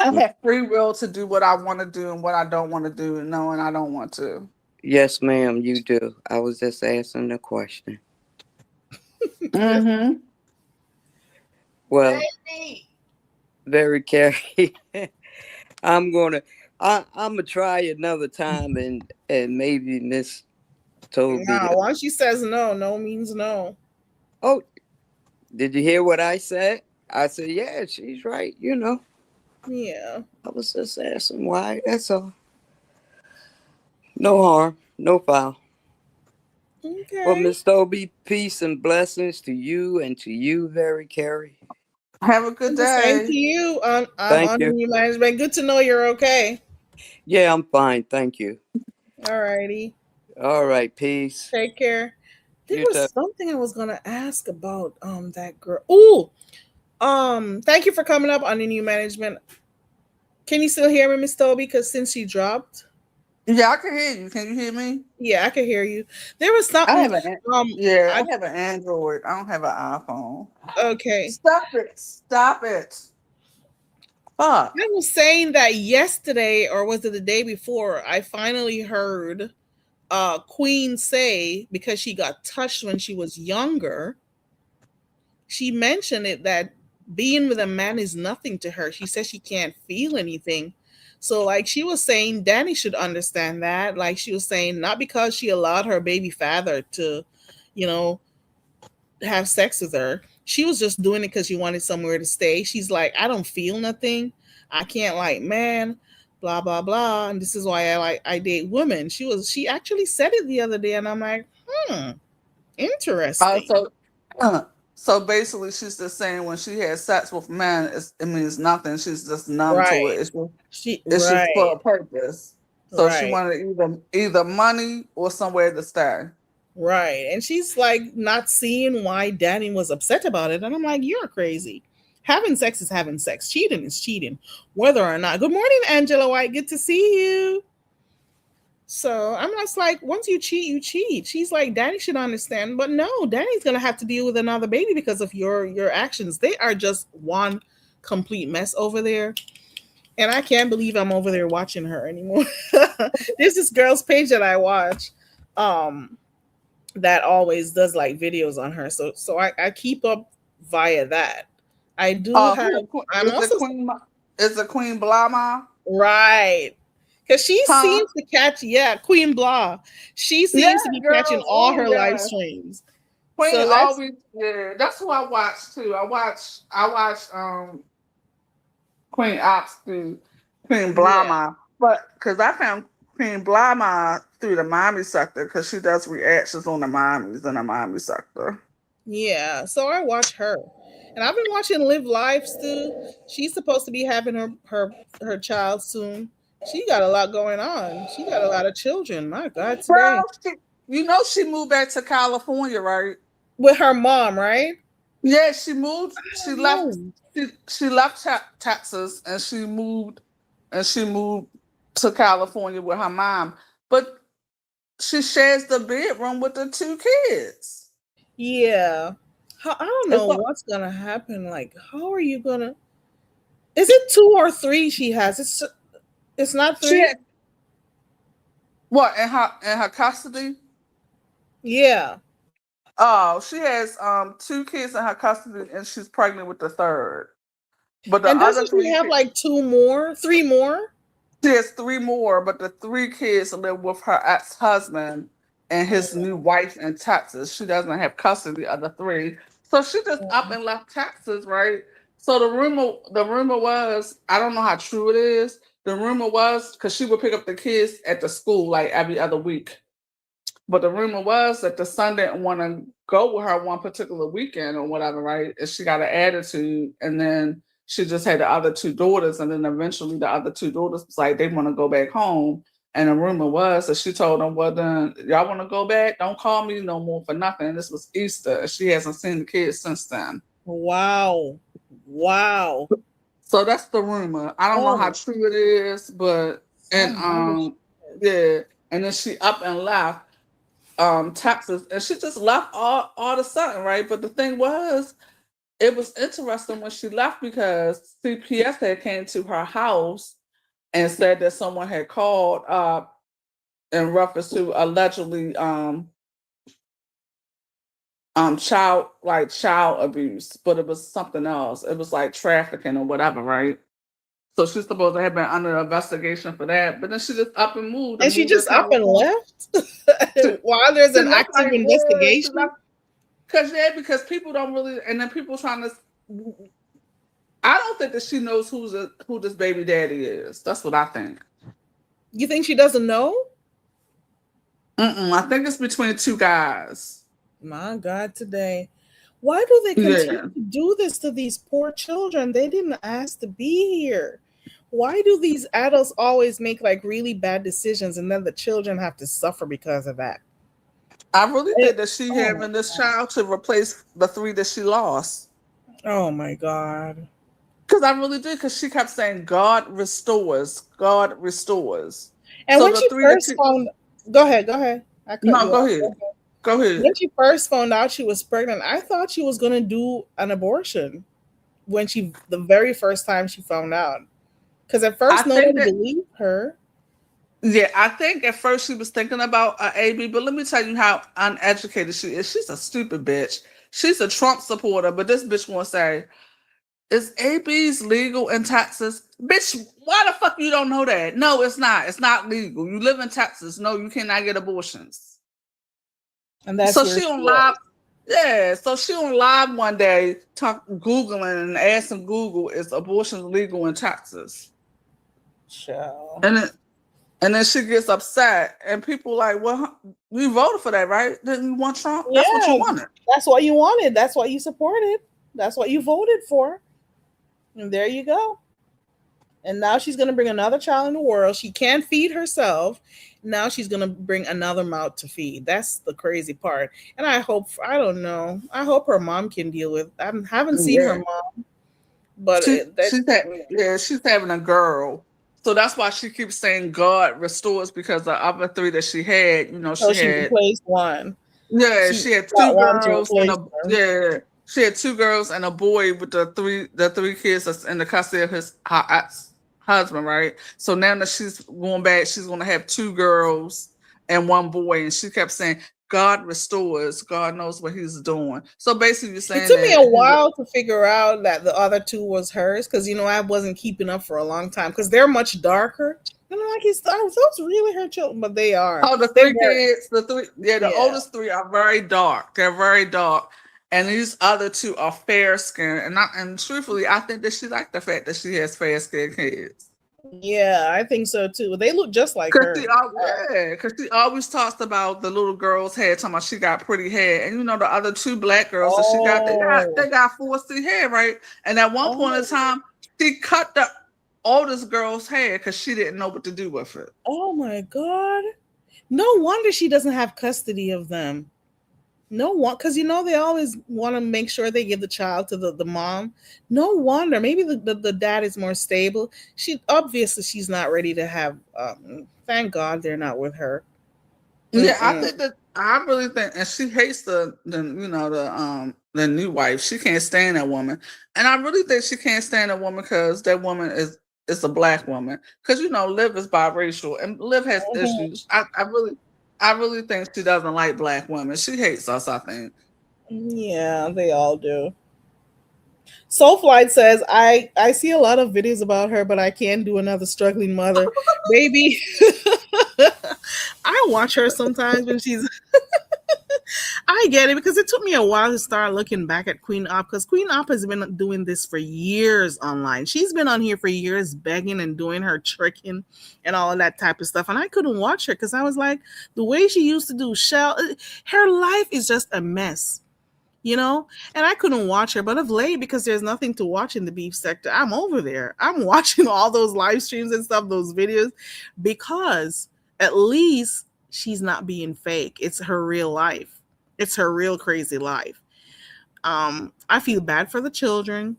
Speaker 3: Mm.
Speaker 2: have free will to do what I want to do and what I don't want to do, knowing I don't want to.
Speaker 3: Yes, ma'am, you do. I was just asking the question.
Speaker 2: Mm-hmm.
Speaker 3: Well, Barry Carey, I'm gonna I'm gonna try another time and maybe Miss told me,
Speaker 1: Nah, once she says no, no means no.
Speaker 3: "Oh, did you hear what I said?" I said, "Yeah, she's right. You know,
Speaker 1: Yeah.
Speaker 3: I was just asking why. That's all. No harm, no foul." Well,
Speaker 1: Okay.
Speaker 3: Miss Toby, peace and blessings to you and to you, very Carrie.
Speaker 2: Have a good
Speaker 1: And the same to
Speaker 2: day.
Speaker 1: you. I'm
Speaker 3: Thank
Speaker 1: on
Speaker 3: you.
Speaker 1: new management. Good to know you're okay.
Speaker 3: Yeah, I'm fine. Thank you.
Speaker 1: Alrighty.
Speaker 3: All right, peace.
Speaker 1: Take care. There
Speaker 3: You too.
Speaker 1: was something I was gonna ask about that girl. Ooh. Thank you for coming up on the new management. Can you still hear me, Miss Toby? Because since she dropped,
Speaker 2: Yeah, I can hear you. Can you hear me?
Speaker 1: yeah, I can hear you. There was
Speaker 2: I
Speaker 1: something.
Speaker 2: have
Speaker 1: I
Speaker 2: I have an Android. I don't have an iPhone.
Speaker 1: okay.
Speaker 2: Stop it. Stop it. Fuck.
Speaker 1: I was saying that yesterday, or was it the day before? I finally heard Queen say, because she got touched when she was younger. She mentioned it, that being with a man is nothing to her. She says she can't feel anything. So, like, she was saying, Danny should understand that. Like, she was saying, not because she allowed her baby father to, you know, have sex with her. She was just doing it because she wanted somewhere to stay. She's like, I don't feel nothing. I can't like man, blah blah blah. And this is why I date women. She actually said it the other day, and I'm like,
Speaker 2: Uh,
Speaker 1: interesting.
Speaker 2: so, uh, so basically, she's just saying when she has sex with men, it means nothing. She's just numb to
Speaker 1: Right.
Speaker 2: it.
Speaker 1: She
Speaker 2: It's just for
Speaker 1: right,
Speaker 2: a purpose. So she
Speaker 1: right,
Speaker 2: wanted either money or somewhere to stay.
Speaker 1: right. And she's like not seeing why Danny was upset about it. And I'm like, you're crazy. Having sex is having sex. Cheating is cheating. Whether or not. Good morning, Angela White. Good to see you. So I'm just like, once you cheat, you cheat. She's like, Danny should understand, but no, Danny's gonna have to deal with another baby because of your actions. They are just one complete mess over there, and I can't believe I'm over there watching her anymore. There's this girl's page that I watch, um, that always does like videos on her. So I keep up via that. I do have. I'm
Speaker 2: Is it
Speaker 1: also
Speaker 2: Is it Queen Blama?
Speaker 1: right. Because she
Speaker 2: Huh?
Speaker 1: seems to catch, yeah, Queen Blah. She
Speaker 2: Yeah,
Speaker 1: seems to be catching
Speaker 2: girl.
Speaker 1: all
Speaker 2: Oh
Speaker 1: her live
Speaker 2: yeah.
Speaker 1: streams.
Speaker 2: Queen
Speaker 1: So that's,
Speaker 2: always, yeah. That's who I watch too. I watch Queen Ops through Queen
Speaker 1: yeah,
Speaker 2: Blama, but because I found Queen Blama through the mommy sector because she does reactions on the mommies in the mommy sector.
Speaker 1: yeah. So I watch her. And I've been watching Live Life too. She's supposed to be having her child soon. She got a lot going on. She got a lot of children. My God, today.
Speaker 2: Girl, she moved back to California, right?
Speaker 1: With her mom, right?
Speaker 2: Yeah, she moved.
Speaker 1: I
Speaker 2: She
Speaker 1: don't
Speaker 2: left.
Speaker 1: know.
Speaker 2: She left Texas and she moved to California with her mom. But she shares the bedroom with the two kids.
Speaker 1: Yeah. I don't
Speaker 2: It's
Speaker 1: know
Speaker 2: what
Speaker 1: what's gonna happen. Like, how are you gonna, is it two or three she has? It's not
Speaker 2: she
Speaker 1: three?
Speaker 2: had what in her custody.
Speaker 1: Yeah.
Speaker 2: Oh, she has two kids in her custody, and she's pregnant with the third. But the
Speaker 1: And
Speaker 2: other
Speaker 1: doesn't she
Speaker 2: three
Speaker 1: have
Speaker 2: kids,
Speaker 1: like two more, three more?
Speaker 2: she has three more. But the three kids live with her ex-husband and his new wife in Texas. She doesn't have custody of the three, so she just up
Speaker 1: Mm.
Speaker 2: and left Texas, right? So the rumor was, I don't know how true it is. The rumor was because she would pick up the kids at the school like every other week. But the rumor was that the son didn't want to go with her one particular weekend or whatever, right? And she got an attitude, and then she just had the other two daughters, and then eventually the other two daughters was like they want to go back home. And the rumor was that she told them, "Well, then y'all want to go back? Don't call me no more for nothing." And this was Easter. She hasn't seen the kids since then.
Speaker 1: Wow. Wow.
Speaker 2: So that's the rumor. I don't know how
Speaker 1: Oh,
Speaker 2: true it is, but and
Speaker 1: some other shit.
Speaker 2: yeah, and then she up and left Texas, and she just left all of a sudden, right? But the thing was, it was interesting when she left because CPS had came to her house and said that someone had called up in reference to allegedly child abuse, but it was something else. It was like trafficking or whatever, right? So she's supposed to have been under investigation for that, but then she just up and moved
Speaker 1: And she
Speaker 2: moved to
Speaker 1: just up and
Speaker 2: California.
Speaker 1: left while there's
Speaker 2: She
Speaker 1: an
Speaker 2: left
Speaker 1: active
Speaker 2: like, she
Speaker 1: investigation.
Speaker 2: left because people don't really, and then people trying to. I don't think that she knows who this baby daddy is. That's what I think.
Speaker 1: You think she doesn't know?
Speaker 2: I think it's between two guys.
Speaker 1: My God, today. Why do they continue
Speaker 2: Yeah.
Speaker 1: to do this to these poor children? They didn't ask to be here. Why do these adults always make like really bad decisions and then the children have to suffer because of that?
Speaker 2: I really
Speaker 1: It-
Speaker 2: think that she
Speaker 1: oh my
Speaker 2: having this
Speaker 1: God.
Speaker 2: child to replace the 3 that she lost.
Speaker 1: Oh my God.
Speaker 2: Because I really did, because she kept saying, God restores. God restores.
Speaker 1: And
Speaker 2: So
Speaker 1: when
Speaker 2: the
Speaker 1: she
Speaker 2: 3 that
Speaker 1: first
Speaker 2: she.
Speaker 1: found, go ahead. I cut
Speaker 2: No,
Speaker 1: you
Speaker 2: go
Speaker 1: off.
Speaker 2: ahead. Go ahead.
Speaker 1: When she first found out she was pregnant, I thought she was going to do an abortion when the very first time she found out. Because at
Speaker 2: I
Speaker 1: first
Speaker 2: think
Speaker 1: nobody
Speaker 2: that,
Speaker 1: believed her.
Speaker 2: yeah, I think at first she was thinking about an AB, but let me tell you how uneducated she is. She's a stupid bitch. She's a Trump supporter, but this bitch won't say, is ABs legal in Texas? Bitch, why the fuck you don't know that? No, it's not. It's not legal. You live in Texas. No, you cannot get abortions.
Speaker 1: And that's
Speaker 2: So
Speaker 1: where
Speaker 2: she
Speaker 1: she
Speaker 2: on
Speaker 1: was.
Speaker 2: live. Yeah, so she on live one day, Googling and asking Google, is abortion legal in Texas?
Speaker 1: Child.
Speaker 2: And then she gets upset, and people like, well, you voted for that, right? Didn't you want Trump?
Speaker 1: Yeah,
Speaker 2: That's what you wanted.
Speaker 1: that's what you wanted. That's what you supported. That's what you voted for. And there you go. And now she's going to bring another child in the world. She can't feed herself. Now she's going to bring another mouth to feed. That's the crazy part. And I don't know. I hope her mom can deal with. I haven't seen her
Speaker 2: Yeah.
Speaker 1: mom, but
Speaker 2: She's having a girl. So that's why she keeps saying God restores, because the other 3 that she had,
Speaker 1: so
Speaker 2: she
Speaker 1: she
Speaker 2: had.
Speaker 1: replaced one.
Speaker 2: Yeah,
Speaker 1: She
Speaker 2: she had
Speaker 1: got
Speaker 2: 2
Speaker 1: one to
Speaker 2: girls and
Speaker 1: replace her.
Speaker 2: she had 2 girls and a boy with the three kids that's in the custody of her ex-husband, right? So now that she's going back, she's gonna have 2 girls and 1 boy, and she kept saying, God restores, God knows what he's doing. So basically you're
Speaker 1: It
Speaker 2: saying
Speaker 1: took me
Speaker 2: that
Speaker 1: a while to figure out that the other 2 was hers because I wasn't keeping up for a long time because they're much darker. And I'm like, those really her children, but they are.
Speaker 2: the
Speaker 1: They're
Speaker 2: 3 kids, the
Speaker 1: yeah.
Speaker 2: oldest 3 are very dark. They're very dark. And these other 2 are fair skinned. And truthfully, I think that she liked the fact that she has fair skinned kids.
Speaker 1: Yeah, I think so too. They look just like
Speaker 2: Cause
Speaker 1: her.
Speaker 2: she always talks about the little girl's hair, talking about she got pretty hair, and the other 2 black girls that she got, they got 4C hair, right? And at one point in time, she cut the oldest girl's hair because she didn't know what to do with it.
Speaker 1: Oh my God! No wonder she doesn't have custody of them. No one, because they always want to make sure they give the child to the mom. No wonder. Maybe the dad is more stable. She's not ready to have. Thank God they're not with her.
Speaker 2: Yeah, I really think, and she hates the new wife. She can't stand that woman, and I really think she can't stand that woman because that woman is a black woman. Because Liv is biracial, and Liv has issues. I really think she doesn't like black women. She hates us, I think.
Speaker 1: Yeah, they all do. Soulflight says, I see a lot of videos about her, but I can't do another struggling mother. Baby, I watch her sometimes when she's I get it because it took me a while to start looking back at Queen Op because Queen Op has been doing this for years online. She's been on here for years begging and doing her tricking and all of that type of stuff. And I couldn't watch her because I was like, the way she used to do her life is just a mess. And I couldn't watch her, but of late, because there's nothing to watch in the beef sector, I'm over there. I'm watching all those live streams and stuff, those videos, because at least she's not being fake. It's her real life. It's her real crazy life. I feel bad for the children,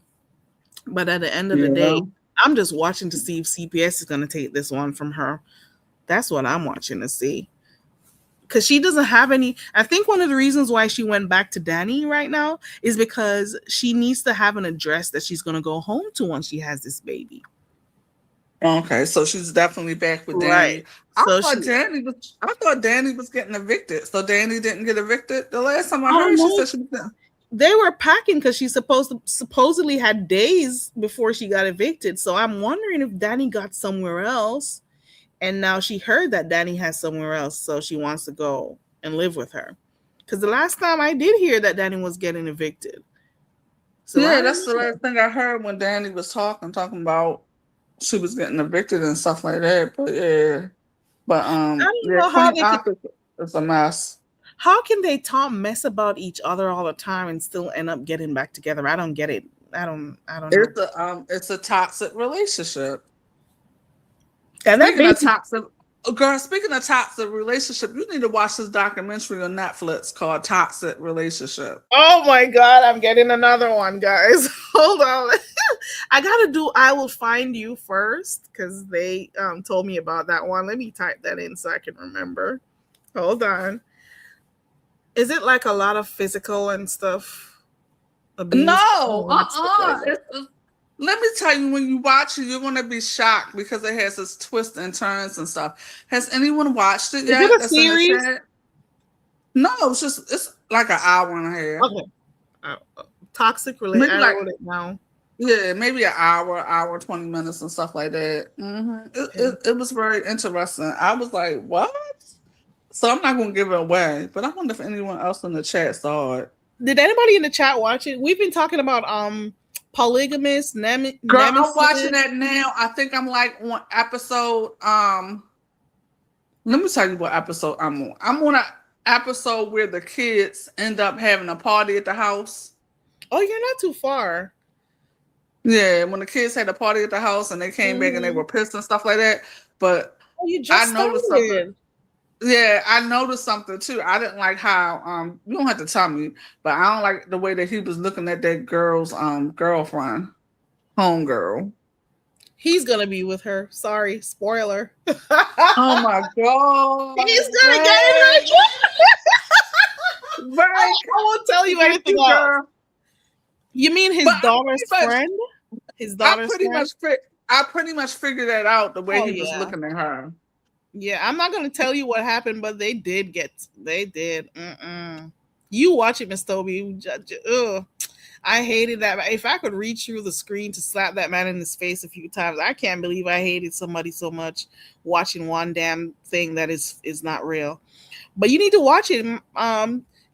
Speaker 1: but at the end of the day, I'm just watching to see if CPS is going to take this one from her. That's what I'm watching to see. Because she doesn't have any. I think one of the reasons why she went back to Danny right now is because she needs to have an address that she's going to go home to once she has this baby.
Speaker 2: Okay, so she's definitely back with Danny.
Speaker 1: Right.
Speaker 2: I thought Danny was getting evicted. So Danny didn't get evicted. The last time I heard, she said she was.
Speaker 1: they were packing because she supposedly had days before she got evicted. So I'm wondering if Danny got somewhere else, and now she heard that Danny has somewhere else, so she wants to go and live with her. Because the last time I did hear that Danny was getting evicted. So
Speaker 2: Yeah, that's the last thing I heard when Danny was talking about she was getting evicted and stuff like that. But yeah, but
Speaker 1: I don't
Speaker 2: yeah,
Speaker 1: know how
Speaker 2: Queen
Speaker 1: they could.
Speaker 2: Opera is a mess.
Speaker 1: How can they mess about each other all the time and still end up getting back together? I don't get it. I don't know.
Speaker 2: It's a toxic relationship.
Speaker 1: And that
Speaker 2: Speaking of
Speaker 1: basically,
Speaker 2: toxic, girl, speaking of toxic relationship, you need to watch this documentary on Netflix called Toxic Relationship.
Speaker 1: oh my God, I'm getting another one, guys. Hold on. I gotta do I Will Find You first because they told me about that one. Let me type that in so I can remember. Hold on. Is it like a lot of physical and stuff? Abuse?
Speaker 2: No,
Speaker 1: What's the flavor?
Speaker 2: Let me tell you, when you watch it, you're gonna be shocked because it has its twists and turns and stuff. Has anyone watched it
Speaker 1: Is
Speaker 2: yet?
Speaker 1: it a
Speaker 2: That's in the
Speaker 1: series?
Speaker 2: chat? No, it's like an hour and a half.
Speaker 1: Okay. Toxic
Speaker 2: Maybe
Speaker 1: relationship. I
Speaker 2: like
Speaker 1: wrote it down.
Speaker 2: yeah, maybe an hour, 20 minutes and stuff like that. It was very interesting. I was like, what? So I'm not gonna give it away, but I wonder if anyone else in the chat saw it.
Speaker 1: Did anybody in the chat watch it? We've been talking about polygamous
Speaker 2: Girl,
Speaker 1: nemesis.
Speaker 2: I'm watching that now. I think I'm like on episode. Let me tell you what episode I'm on. I'm on an episode where the kids end up having a party at the house.
Speaker 1: Oh, you're not too far.
Speaker 2: Yeah, when the kids had a party at the house and they came back and they were pissed and stuff like that. But
Speaker 1: Oh, you just
Speaker 2: I noticed
Speaker 1: started.
Speaker 2: something. Yeah, I noticed something too. I didn't like how you don't have to tell me, but I don't like the way that he was looking at that girl's girlfriend, homegirl.
Speaker 1: He's gonna be with her. Sorry, spoiler.
Speaker 2: Oh my god.
Speaker 1: He's gonna get in her.
Speaker 2: Right.
Speaker 1: I won't tell you anything else.
Speaker 2: Girl.
Speaker 1: You mean his
Speaker 2: But
Speaker 1: daughter's friend? His daughter's friend?
Speaker 2: I pretty much figured that out the way
Speaker 1: Oh,
Speaker 2: he was
Speaker 1: yeah.
Speaker 2: looking at her.
Speaker 1: Yeah, I'm not gonna tell you what happened, but they did. You watch it, Miss Toby. Ugh. I hated that. If I could reach through the screen to slap that man in his face a few times, I can't believe I hated somebody so much watching one damn thing that is not real. But you need to watch it.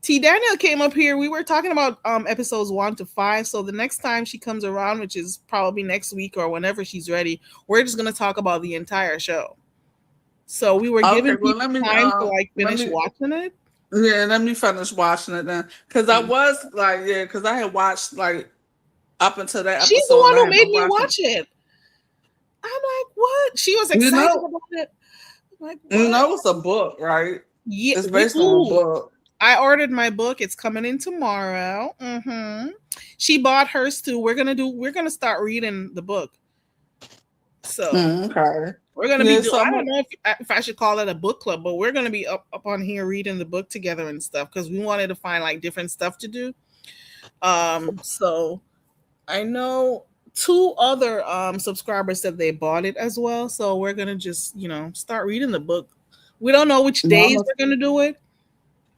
Speaker 1: T. Daniel came up here. We were talking about episodes 1 to 5. So the next time she comes around, which is probably next week or whenever she's ready, we're just gonna talk about the entire show. So we were giving people time to like finish watching it.
Speaker 2: Yeah, let me finish watching it then, because I was like, because I had watched like up until that episode.
Speaker 1: She's the one who made me watch it. I'm like, what? She was excited about it. I'm like, what?
Speaker 2: You know, it's a book, right?
Speaker 1: Yeah,
Speaker 2: it's based on a book.
Speaker 1: I ordered my book. It's coming in tomorrow. She bought hers too. We're gonna start reading the book. So
Speaker 2: okay.
Speaker 1: We're gonna be. I don't know if I should call it a book club, but we're gonna be up on here reading the book together and stuff because we wanted to find like different stuff to do. So I know 2 other subscribers said they bought it as well. So we're gonna just start reading the book. We don't know which days we're gonna do it.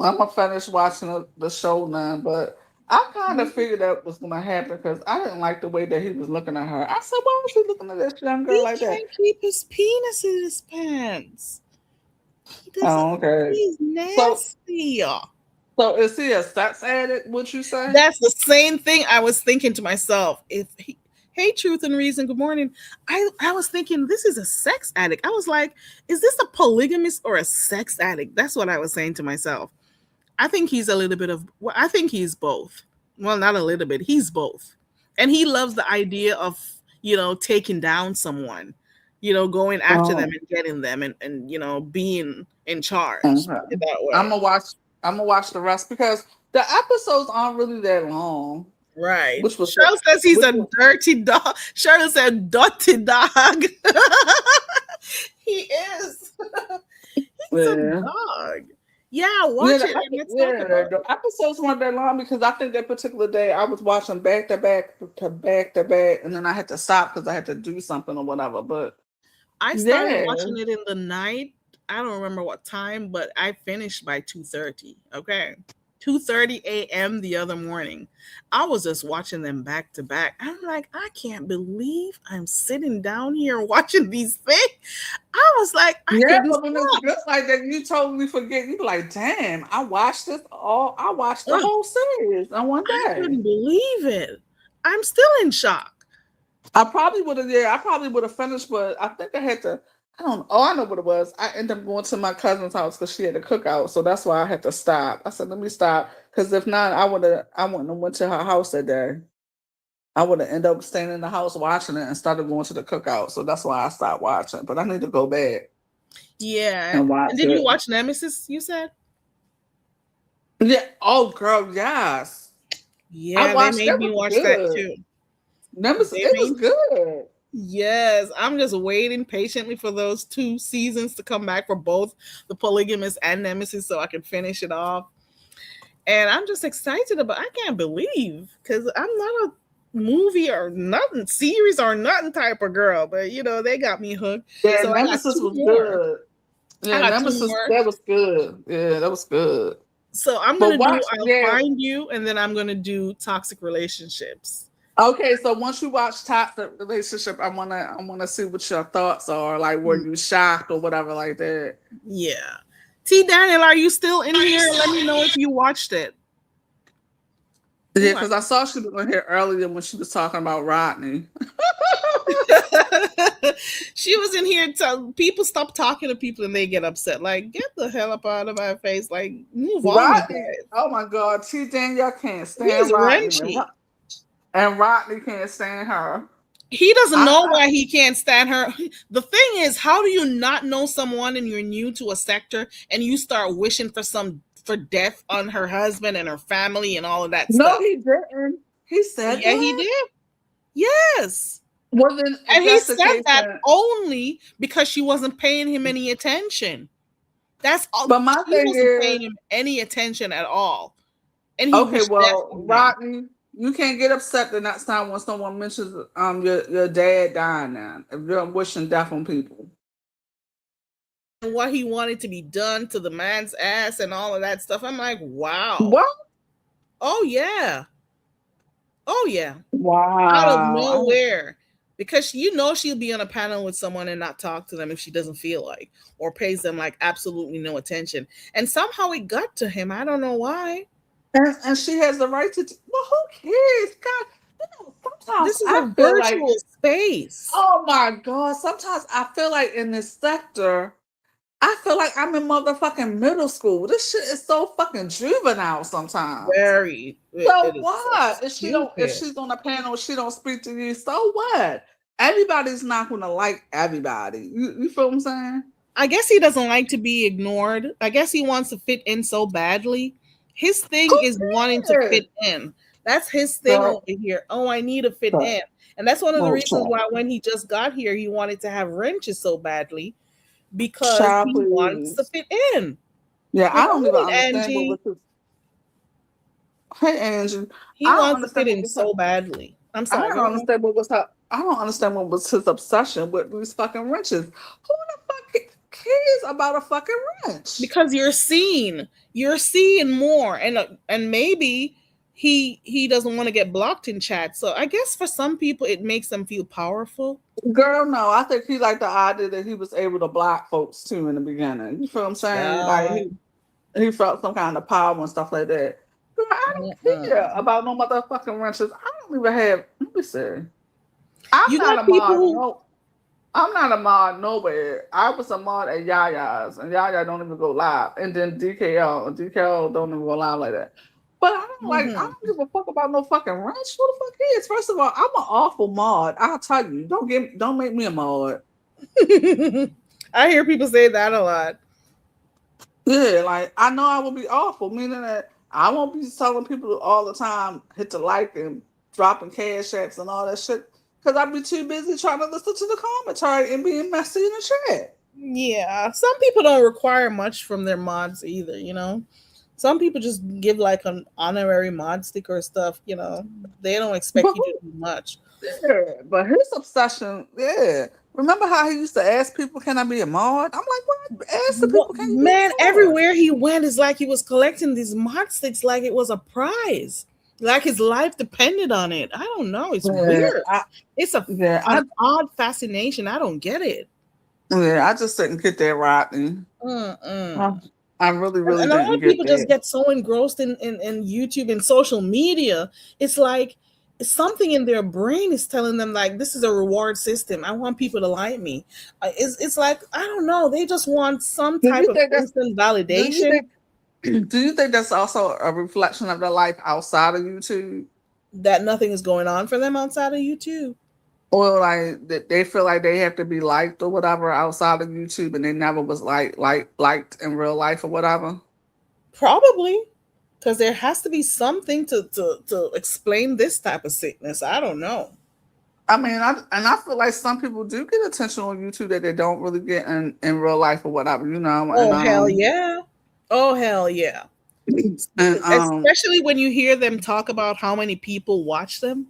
Speaker 2: I'm gonna finish watching the show now, but I kind of figured that was gonna happen because I didn't like the way that he was looking at her. I said, "Why was he looking at this young girl like that?"
Speaker 1: He can't keep his penis in his pants. He doesn't.
Speaker 2: Oh, okay.
Speaker 1: He's nasty.
Speaker 2: So is he a sex addict? Would you say?
Speaker 1: That's the same thing I was thinking to myself. Hey, Truth and Reason, good morning. I was thinking this is a sex addict. I was like, is this a polygamist or a sex addict? That's what I was saying to myself. I think he's a little bit of, I think he's both. Well, not a little bit. He's both. And he loves the idea of, taking down someone, going after them and getting them and being in charge.
Speaker 2: Okay.
Speaker 1: That way.
Speaker 2: I'm gonna watch the rest because the episodes aren't really that long.
Speaker 1: Right.
Speaker 2: Cheryl
Speaker 1: says he's a dirty dog. Cheryl said dirty dog. He is. He's a dog. Yeah, watch it.
Speaker 2: The episodes weren't that long because I think that particular day I was watching back to back, and then I had to stop because I had to do something or whatever. But
Speaker 1: I started watching it in the night. I don't remember what time, but I finished by 2:30. Okay. 2:30 a.m. the other morning. I was just watching them back to back. I'm like, I can't believe I'm sitting down here watching these things. I was like, I
Speaker 2: Yeah,
Speaker 1: couldn't
Speaker 2: but when it's
Speaker 1: stop.
Speaker 2: good like that, you totally forget. You be like, damn, I watched the
Speaker 1: Ugh,
Speaker 2: whole series on one
Speaker 1: I
Speaker 2: day.
Speaker 1: couldn't believe it. I'm still in shock.
Speaker 2: I probably would have finished, but I think I had to. I don't know. Oh, I know what it was. I ended up going to my cousin's house because she had a cookout, so that's why I had to stop. I said, "Let me stop," because if not, I wouldn't have went to her house that day. I would have ended up staying in the house watching it instead of going to the cookout. So that's why I stopped watching. But I need to go back
Speaker 1: Yeah.
Speaker 2: and watch
Speaker 1: And did you
Speaker 2: it.
Speaker 1: watch Nemesis, you said?
Speaker 2: Yeah. Oh, girl, yes. I
Speaker 1: Yeah, they
Speaker 2: watched.
Speaker 1: made
Speaker 2: That
Speaker 1: me
Speaker 2: was
Speaker 1: watch that
Speaker 2: good.
Speaker 1: too.
Speaker 2: Nemesis,
Speaker 1: They
Speaker 2: it was
Speaker 1: made
Speaker 2: good.
Speaker 1: Yes, I'm just waiting patiently for those 2 seasons to come back for both the Polygamous and Nemesis so I can finish it off. And I'm just excited about I can't believe because I'm not a movie or nothing series or nothing type of girl, but they got me hooked.
Speaker 2: Yeah,
Speaker 1: So I got
Speaker 2: Nemesis
Speaker 1: two
Speaker 2: was
Speaker 1: more.
Speaker 2: good.
Speaker 1: I
Speaker 2: Yeah,
Speaker 1: got two
Speaker 2: Nemesis,
Speaker 1: more.
Speaker 2: that was good. Yeah, that was good.
Speaker 1: So I'm
Speaker 2: But
Speaker 1: gonna do
Speaker 2: watch,
Speaker 1: I'll
Speaker 2: yeah.
Speaker 1: Find You, and then I'm gonna do Toxic Relationships.
Speaker 2: Okay, so once you watch Toxic Relationship, I wanna see what your thoughts are. Like, were you shocked or whatever like that?
Speaker 1: Yeah. T Daniel, are you still in here? Let me know if you watched it.
Speaker 2: Yeah, because I saw she was in here earlier when she was talking about Rodney.
Speaker 1: She was in here. People stop talking to people and they get upset. Like, get the hell up out of my face. Like, move on, you
Speaker 2: Rodney,
Speaker 1: guys.
Speaker 2: oh my God, T. Danielle can't
Speaker 1: He's
Speaker 2: stand Rodney,
Speaker 1: wrenchy.
Speaker 2: and Rodney can't stand her.
Speaker 1: He doesn't know
Speaker 2: I,
Speaker 1: why he can't stand her. The thing is, how do you not know someone and you're new to a sector and you start wishing for death on her husband and her family and all of that
Speaker 2: no,
Speaker 1: stuff?
Speaker 2: he didn't. He said
Speaker 1: Yeah, he
Speaker 2: that.
Speaker 1: did. Yes.
Speaker 2: Well, then,
Speaker 1: And
Speaker 2: if
Speaker 1: he
Speaker 2: that's the
Speaker 1: said
Speaker 2: case,
Speaker 1: that
Speaker 2: then.
Speaker 1: only because she wasn't paying him any attention. That's all.
Speaker 2: But my
Speaker 1: She
Speaker 2: thing
Speaker 1: wasn't
Speaker 2: is,
Speaker 1: paying him any attention at all. And he
Speaker 2: okay,
Speaker 1: wished death
Speaker 2: well,
Speaker 1: on him.
Speaker 2: Rodney, you can't get upset the next time when someone mentions your dad dying. Now, if you're wishing death on people.
Speaker 1: And what he wanted to be done to the man's ass and all of that stuff. I'm like, wow.
Speaker 2: What?
Speaker 1: Oh, yeah. Oh, yeah. Out of
Speaker 2: Wow.
Speaker 1: nowhere. Because she'll be on a panel with someone and not talk to them if she doesn't feel like, or pays them like absolutely no attention. And somehow it got to him. I don't know why.
Speaker 2: And she has the right to. Well, who cares? God, sometimes
Speaker 1: This is
Speaker 2: I
Speaker 1: a
Speaker 2: feel like,
Speaker 1: virtual space.
Speaker 2: oh my God, sometimes I feel like in this sector, I feel like I'm in motherfucking middle school. This shit is so fucking juvenile sometimes.
Speaker 1: Very.
Speaker 2: So
Speaker 1: It is so
Speaker 2: what? If
Speaker 1: stupid.
Speaker 2: she's on a panel, she don't speak to you. So what? Everybody's not gonna like everybody. You feel what I'm saying?
Speaker 1: I guess he doesn't like to be ignored. I guess he wants to fit in so badly. His thing
Speaker 2: Who
Speaker 1: is wanting to
Speaker 2: cares?
Speaker 1: fit in. That's his thing
Speaker 2: Girl,
Speaker 1: over here. Oh, I need to fit
Speaker 2: girl,
Speaker 1: in. And that's one of the
Speaker 2: girl,
Speaker 1: reasons
Speaker 2: child,
Speaker 1: why when he just got here, he wanted to have wrenches so badly because
Speaker 2: child,
Speaker 1: he wants to
Speaker 2: please.
Speaker 1: fit in.
Speaker 2: Yeah,
Speaker 1: Good
Speaker 2: I don't even
Speaker 1: morning,
Speaker 2: understand what was
Speaker 1: Angie.
Speaker 2: his. Hey, Angie,
Speaker 1: He
Speaker 2: I don't
Speaker 1: wants to fit
Speaker 2: understand what
Speaker 1: in
Speaker 2: was her.
Speaker 1: so badly. I'm
Speaker 2: I
Speaker 1: sorry.
Speaker 2: don't
Speaker 1: Go ahead.
Speaker 2: understand what was her. I don't understand what was his obsession with these fucking wrenches. Who the fuck cares about a fucking wrench?
Speaker 1: Because you're seeing more, and maybe he doesn't want to get blocked in chat. So I guess for some people it makes them feel powerful.
Speaker 2: Girl, no, I think he liked the idea that he was able to block folks too in the beginning. You feel what I'm saying? Like
Speaker 1: Yeah.
Speaker 2: he felt some kind of power and stuff like that. Girl, I don't care about no motherfucking wrenches. I don't even have. Let me see. I'm
Speaker 1: You
Speaker 2: not
Speaker 1: got
Speaker 2: a
Speaker 1: people
Speaker 2: mod.
Speaker 1: who
Speaker 2: No, I'm not a mod nowhere. I was a mod at Yaya's, and Yaya don't even go live. And then DKL don't even go live like that. But I don't give a fuck about no fucking wrench. Who the fuck is? First of all, I'm an awful mod. I'll tell you. Don't make me a mod.
Speaker 1: I hear people say that a lot.
Speaker 2: Yeah, like I know I will be awful, meaning that I won't be telling people all the time hit the like and dropping cash apps and all that shit. Cause I'd be too busy trying to listen to the commentary and being messy in the chat.
Speaker 1: Yeah, some people don't require much from their mods either. Some people just give like an honorary mod sticker or stuff. They don't expect
Speaker 2: But
Speaker 1: you to do much.
Speaker 2: yeah, but his obsession, yeah. Remember how he used to ask people, "Can I be a mod?" I'm like, "What? Ask the
Speaker 1: What,
Speaker 2: people, can you be
Speaker 1: man,
Speaker 2: a mod?"
Speaker 1: everywhere he went is like he was collecting these mod sticks like it was a prize. Like his life depended on it. I don't know. It's
Speaker 2: Yeah,
Speaker 1: weird. It's
Speaker 2: yeah,
Speaker 1: an odd fascination. I don't get it.
Speaker 2: I just didn't get that right. And
Speaker 1: Mm-mm.
Speaker 2: I really, really
Speaker 1: And a lot
Speaker 2: didn't
Speaker 1: of
Speaker 2: get
Speaker 1: people just
Speaker 2: that.
Speaker 1: get so engrossed in YouTube and social media. It's like something in their brain is telling them like this is a reward system. I want people to like me. It's like I don't know. They just want some
Speaker 2: Do
Speaker 1: type
Speaker 2: you
Speaker 1: of
Speaker 2: think that's?
Speaker 1: instant
Speaker 2: Do you
Speaker 1: validation
Speaker 2: think? Do you think that's also a reflection of their life outside of YouTube?
Speaker 1: that nothing is going on for them outside of YouTube.
Speaker 2: Or like that they feel like they have to be liked or whatever outside of YouTube, and they never was liked in real life or whatever.
Speaker 1: Probably because there has to be something to explain this type of sickness. I don't know.
Speaker 2: I mean, I feel like some people do get attention on YouTube that they don't really get in real life or whatever, you know. And
Speaker 1: Oh hell yeah. Oh hell yeah.
Speaker 2: and
Speaker 1: Especially when you hear them talk about how many people watch them.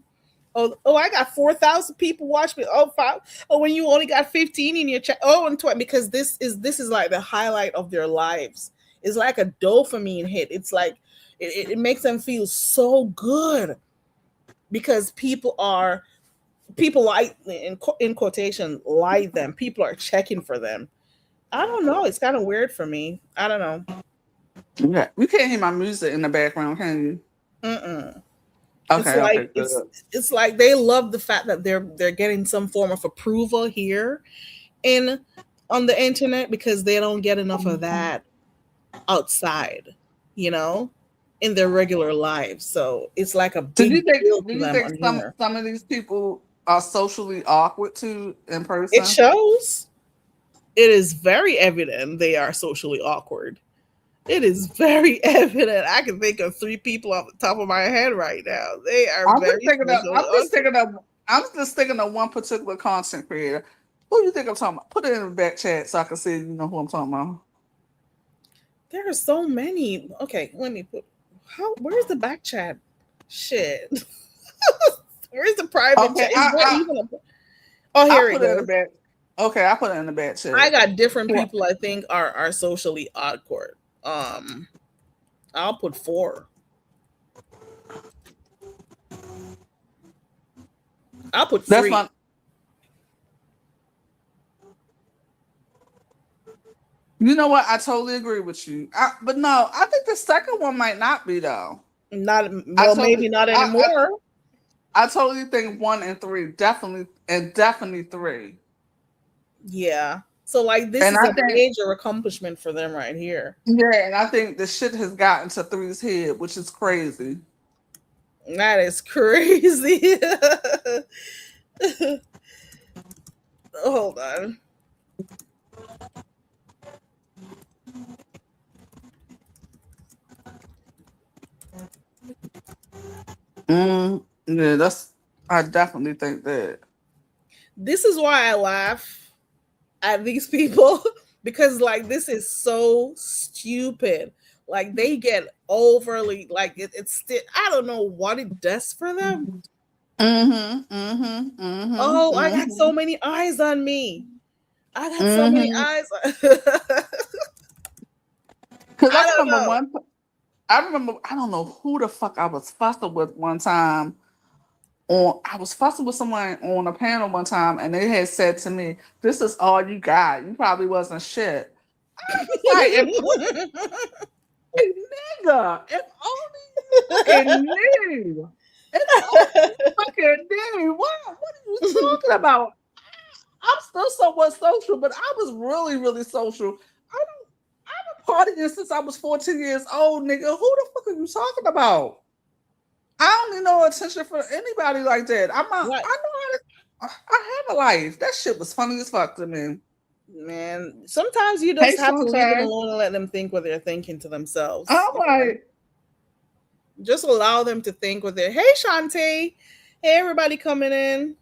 Speaker 1: Oh, I got 4,000 people watch me. Oh, five. Oh, when you only got 15 in your chat. Oh, and 20 because this is like the highlight of their lives. It's like a dopamine hit. It's like it makes them feel so good because people like in quotation like them. People are checking for them. I don't know. It's kind of weird for me. I don't know.
Speaker 2: yeah, you can't hear my music in the background, can you?
Speaker 1: Mm-mm. It's
Speaker 2: Okay, okay,
Speaker 1: like
Speaker 2: good.
Speaker 1: it's like they love the fact that they're getting some form of approval here in on the internet because they don't get enough of that outside, you know, in their regular lives. So it's like a
Speaker 2: Do you
Speaker 1: big
Speaker 2: think?
Speaker 1: deal
Speaker 2: Do
Speaker 1: to
Speaker 2: you
Speaker 1: them
Speaker 2: think
Speaker 1: on here.
Speaker 2: some of these people are socially awkward too in
Speaker 1: It
Speaker 2: person?
Speaker 1: shows. It is very evident they are socially awkward. It is very evident. I can think of 3 people off the top of my head right now. They are
Speaker 2: I'm just
Speaker 1: very
Speaker 2: thinking of.
Speaker 1: socially awkward.
Speaker 2: I'm just thinking of one particular content creator. Who you think I'm talking about? Put it in the back chat so I can see you know who I'm talking about.
Speaker 1: There are so many. Okay, let me put. Where's the back chat? Shit. Where's the private
Speaker 2: Okay,
Speaker 1: chat? Is there even a? Oh,
Speaker 2: I
Speaker 1: here it
Speaker 2: put it in the
Speaker 1: goes.
Speaker 2: back. Okay, I put it in the back
Speaker 1: I
Speaker 2: chat.
Speaker 1: got different
Speaker 2: Yeah.
Speaker 1: people I think are socially awkward. Um, I'll put 4. I'll put
Speaker 2: That's
Speaker 1: 3.
Speaker 2: my. You know what? I totally agree with you. But no, I think the second one might not be though.
Speaker 1: Not
Speaker 2: I
Speaker 1: well,
Speaker 2: totally,
Speaker 1: maybe not
Speaker 2: I,
Speaker 1: anymore.
Speaker 2: I totally think 1 and 3 definitely, and definitely 3.
Speaker 1: Yeah. So like this
Speaker 2: And
Speaker 1: is
Speaker 2: I
Speaker 1: a
Speaker 2: think,
Speaker 1: major accomplishment for them right here.
Speaker 2: yeah, and I think the shit has gotten to 3's head, which is crazy.
Speaker 1: That is crazy. Hold on.
Speaker 2: Yeah, I definitely think that.
Speaker 1: This is why I laugh at these people because like this is so stupid. Like they get overly like it's still I don't know what it does for them. Oh, I got so many eyes on me. I got so many
Speaker 2: Mm-hmm.
Speaker 1: eyes.
Speaker 2: Because
Speaker 1: I don't know.
Speaker 2: I remember, I don't know who the fuck I was fussing with one time. I was fussing with someone on a panel one time, and they had said to me, "This is all you got. You probably wasn't shit." I was like, nigga, if only you fucking knew. If only you fucking knew. What are you talking about? I'm still somewhat social, but I was really, really social. I've been partying since I was 14 years old, nigga. Who the fuck are you talking about? I don't need no attention for anybody like that.
Speaker 1: What?
Speaker 2: I know how to. I have a life. That shit was funny as fuck to me.
Speaker 1: Man, sometimes you
Speaker 2: Hey,
Speaker 1: just have to leave them
Speaker 2: Shantae.
Speaker 1: alone and let them think what they're thinking to themselves.
Speaker 2: I'm like,
Speaker 1: Just allow them to think with their hey Shantae. Hey everybody coming in.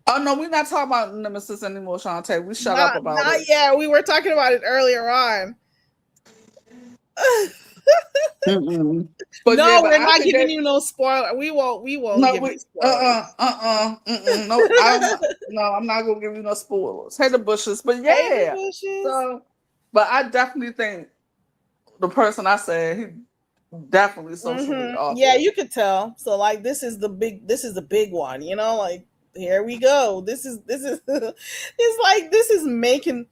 Speaker 2: oh no, we're not talking about Nemesis anymore, Shantae. We shut up about
Speaker 1: Not
Speaker 2: it.
Speaker 1: yet. We were talking about it earlier on.
Speaker 2: Mm-mm. But yeah,
Speaker 1: No,
Speaker 2: but
Speaker 1: we're
Speaker 2: I
Speaker 1: not
Speaker 2: think
Speaker 1: giving
Speaker 2: that
Speaker 1: you no spoiler. We won't
Speaker 2: no,
Speaker 1: give
Speaker 2: we
Speaker 1: you spoilers.
Speaker 2: no, no, I'm not gonna give you no spoilers. Hey, the bushes, but
Speaker 1: Hey, the
Speaker 2: yeah.
Speaker 1: bushes.
Speaker 2: So, but I definitely think the person I said he definitely socially
Speaker 1: Yeah,
Speaker 2: awkward.
Speaker 1: you could tell. So like this is the big one, like here we go. This is it's like this is making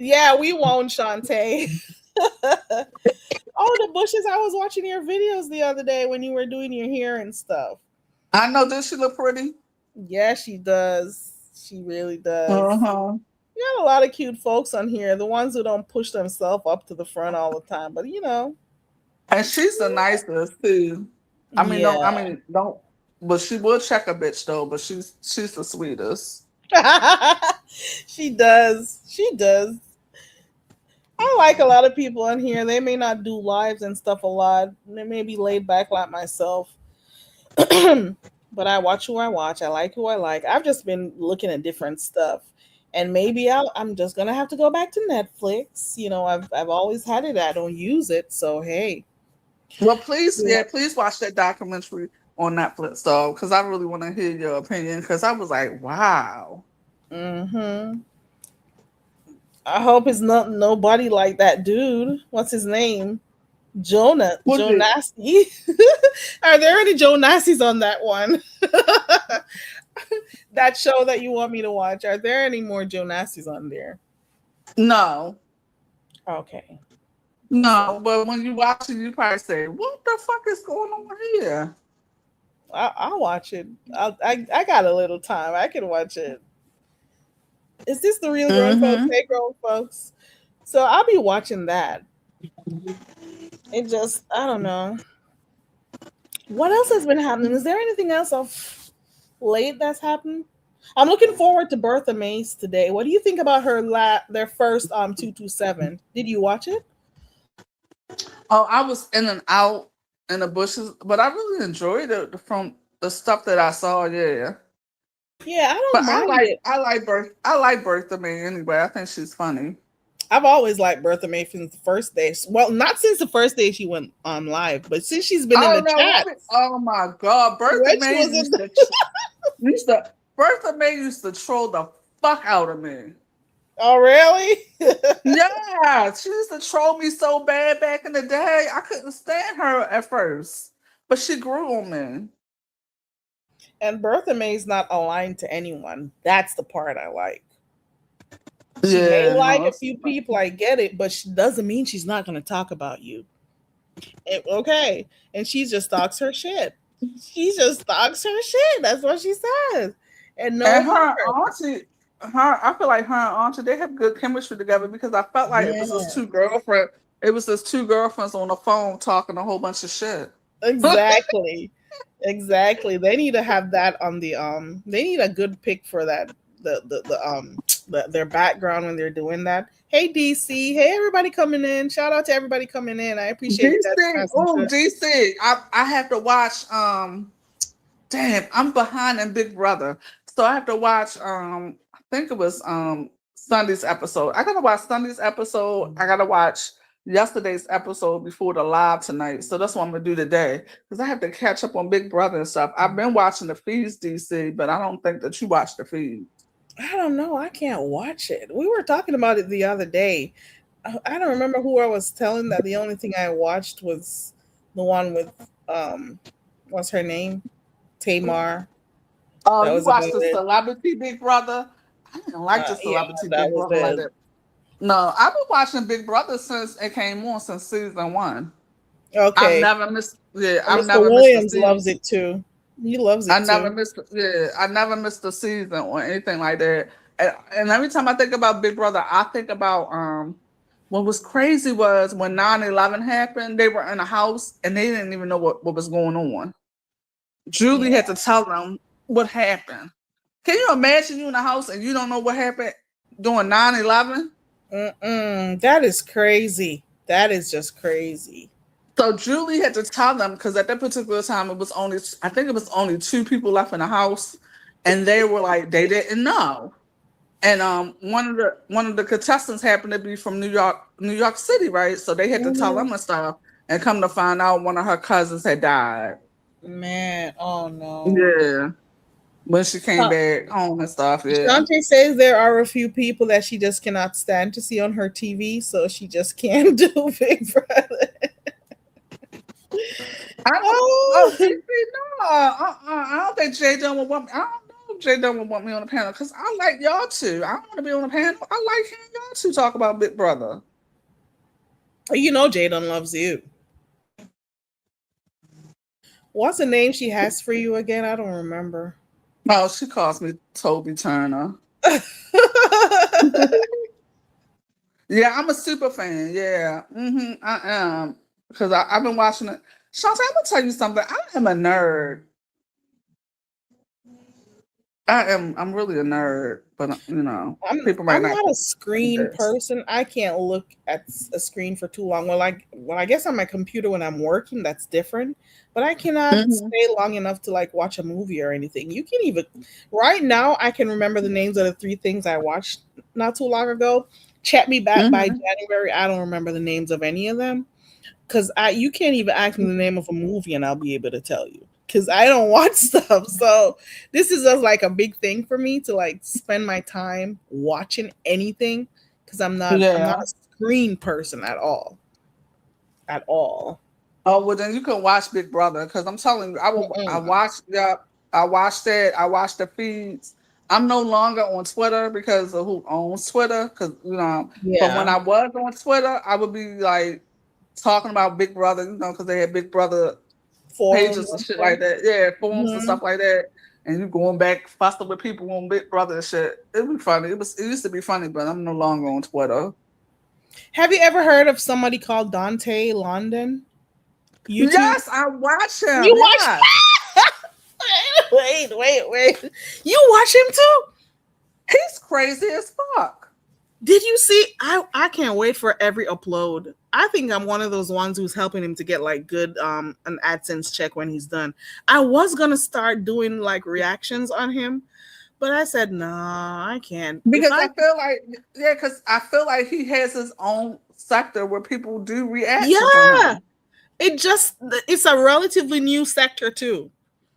Speaker 1: yeah, we won't, Shantae. Oh, the bushes. I was watching your videos the other day when you were doing your hair and stuff.
Speaker 2: I know. Does she look pretty?
Speaker 1: Yeah, she does. She really does.
Speaker 2: Uh-huh.
Speaker 1: You got a lot of cute folks on here. The ones who don't push themselves up to the front all the time, but
Speaker 2: And she's the nicest too. I
Speaker 1: yeah.
Speaker 2: mean, don't. But she will check a bitch though. But she's the sweetest.
Speaker 1: She does. She does. I like a lot of people on here. They may not do lives and stuff a lot. They may be laid back like myself. But I watch who I watch. I like who I like. I've just been looking at different stuff. And maybe I'm just gonna have to go back to Netflix. I've always had it. I don't use it. So hey.
Speaker 2: Well, please,
Speaker 1: Yeah.
Speaker 2: yeah, please watch that documentary on Netflix though, because I really want to hear your opinion. Because I was like, wow.
Speaker 1: Mm-hmm. I hope it's not nobody like that dude. What's his name?
Speaker 2: What
Speaker 1: Joe
Speaker 2: did
Speaker 1: Nasty. Are there any Joe Nasties on that one? That show that you want me to watch? Are there any more Joe Nasties on there?
Speaker 2: no,
Speaker 1: Okay. So
Speaker 2: no. But when you watch it, you probably say, "What the fuck is going on here?"
Speaker 1: I'll watch it. I got a little time. I can watch it. Is this the real grown folks?
Speaker 2: Mm-hmm.
Speaker 1: Hey, grown folks. So I'll be watching that. It just, I don't know. What else has been happening? Is there anything else of late that's happened? I'm looking forward to Bertha Mace today. What do you think about their first 227? Did you watch it?
Speaker 2: Oh, I was in and out in the bushes, but I really enjoyed it from the stuff that I saw. Yeah,
Speaker 1: Yeah, I
Speaker 2: but
Speaker 1: don't mind it.
Speaker 2: I like Bertha May anyway. I think she's funny.
Speaker 1: I've always liked Bertha May since the first day. Well, not since the first day she went on live, but since she's been in
Speaker 2: Oh
Speaker 1: the
Speaker 2: no!
Speaker 1: chats.
Speaker 2: Oh my God! Bertha
Speaker 1: When she
Speaker 2: May
Speaker 1: was in the
Speaker 2: Bertha May used to troll the fuck out of me.
Speaker 1: Oh, really?
Speaker 2: Yeah, she used to troll me so bad back in the day. I couldn't stand her at first, but she grew on me.
Speaker 1: And Bertha May's not aligned to anyone. That's the part I like. She may
Speaker 2: Yeah,
Speaker 1: like
Speaker 2: no,
Speaker 1: a few people, I get it, but she doesn't mean she's not going to talk about you. Okay. And she just talks her shit. She just talks her shit. That's what she says. And no
Speaker 2: and
Speaker 1: more.
Speaker 2: I feel like her and auntie, they have good chemistry together because I felt like it was just
Speaker 1: Yeah,
Speaker 2: two girlfriends. It was just two girlfriends on the phone talking a whole bunch of shit.
Speaker 1: exactly. Exactly. They need to have that on the they need a good pick for that their background when they're doing that. Hey DC, hey everybody coming in. Shout out to everybody coming in. I appreciate that messenger.
Speaker 2: DC. I have to watch damn, I'm behind in Big Brother. So I have to watch I think it was Sunday's episode. I gotta watch Sunday's episode. I gotta watch yesterday's episode before the live tonight. So that's what I'm gonna do today. Because I have to catch up on Big Brother and stuff. I've been watching the feeds, DC, but I don't think that you watch the feed.
Speaker 1: I don't know. I can't watch it. We were talking about it the other day. I don't remember who I was telling that the only thing I watched was the one with what's her name? Tamar.
Speaker 2: Oh,
Speaker 1: That
Speaker 2: you
Speaker 1: was
Speaker 2: watched
Speaker 1: about
Speaker 2: the
Speaker 1: it.
Speaker 2: Celebrity Big Brother? I didn't like the
Speaker 1: Yeah,
Speaker 2: Celebrity
Speaker 1: that
Speaker 2: Big
Speaker 1: was
Speaker 2: Brother like
Speaker 1: it.
Speaker 2: that. No, I've been watching Big Brother since it came on since season one.
Speaker 1: Okay. And
Speaker 2: I've
Speaker 1: Mr.
Speaker 2: never missed a
Speaker 1: Williams
Speaker 2: season.
Speaker 1: loves it too. He loves
Speaker 2: I
Speaker 1: it
Speaker 2: never
Speaker 1: too.
Speaker 2: missed I never missed a season or anything like that. And every time I think about Big Brother, I think about what was crazy was when 9/11 happened, they were in a house and they didn't even know what was going on. Julie
Speaker 1: Yeah.
Speaker 2: had to tell them what happened. Can you imagine you in a house and you don't know what happened during 9/11?
Speaker 1: That is crazy. That is just crazy.
Speaker 2: So Julie had to tell them because at that particular time I think it was only two people left in the house, and they were like they didn't know. And one of the contestants happened to be from New York City, right? So they had to tell
Speaker 1: Mhm.
Speaker 2: them and stuff. and come to find out one of her cousins had died.
Speaker 1: Man, oh no.
Speaker 2: Yeah, when she came back home and stuff. Yeah.
Speaker 1: Shantae says there are a few people that she just cannot stand to see on her TV, so she just can't do Big Brother.
Speaker 2: Oh, no, I don't think Jay Dunn would want me. I don't know if Jay Dunn would want me on the panel because I like y'all two. I don't want to be on the panel. I like hearing y'all two talk about Big Brother.
Speaker 1: You know Jay Dunn loves you. What's the name she has for you again? I don't remember.
Speaker 2: Oh, she calls me Toby Turner. Yeah, I'm a super fan. Yeah, I am because I've been watching it. Shantae, I'm gonna tell you something. I am a nerd. I'm really a nerd, but people might
Speaker 1: I'm
Speaker 2: not.
Speaker 1: not a screen person. I can't look at a screen for too long. Well, I guess on my computer when I'm working, that's different. But I cannot stay long enough to like watch a movie or anything. You can even right now I can remember the names of the 3 things I watched not too long ago. Chat Me Back by January. I don't remember the names of any of them. Because you can't even ask me the name of a movie and I'll be able to tell you. Because I don't watch stuff. So this is just like a big thing for me to like spend my time watching anything. Because I'm not a screen person at all. At all.
Speaker 2: Oh well, then you can watch Big Brother because I'm telling you, I watched it. I watched the feeds. I'm no longer on Twitter because of who owns Twitter. Because but when I was on Twitter, I would be like talking about Big Brother, because they had Big Brother pages and shit like that. Yeah, forums and stuff like that. And you going back fussing with people on Big Brother and shit. It'd be funny. It used to be funny, but I'm no longer on Twitter.
Speaker 1: Have you ever heard of somebody called Dante London?
Speaker 2: YouTube? Yes, I watch him.
Speaker 1: You watch? Wait. You watch him too?
Speaker 2: He's crazy as fuck.
Speaker 1: Did you see? I can't wait for every upload. I think I'm one of those ones who's helping him to get like good an AdSense check when he's done. I was gonna start doing like reactions on him, but I said no, I can't.
Speaker 2: Because I feel like he has his own sector where people do react.
Speaker 1: Yeah. It's a relatively new sector too.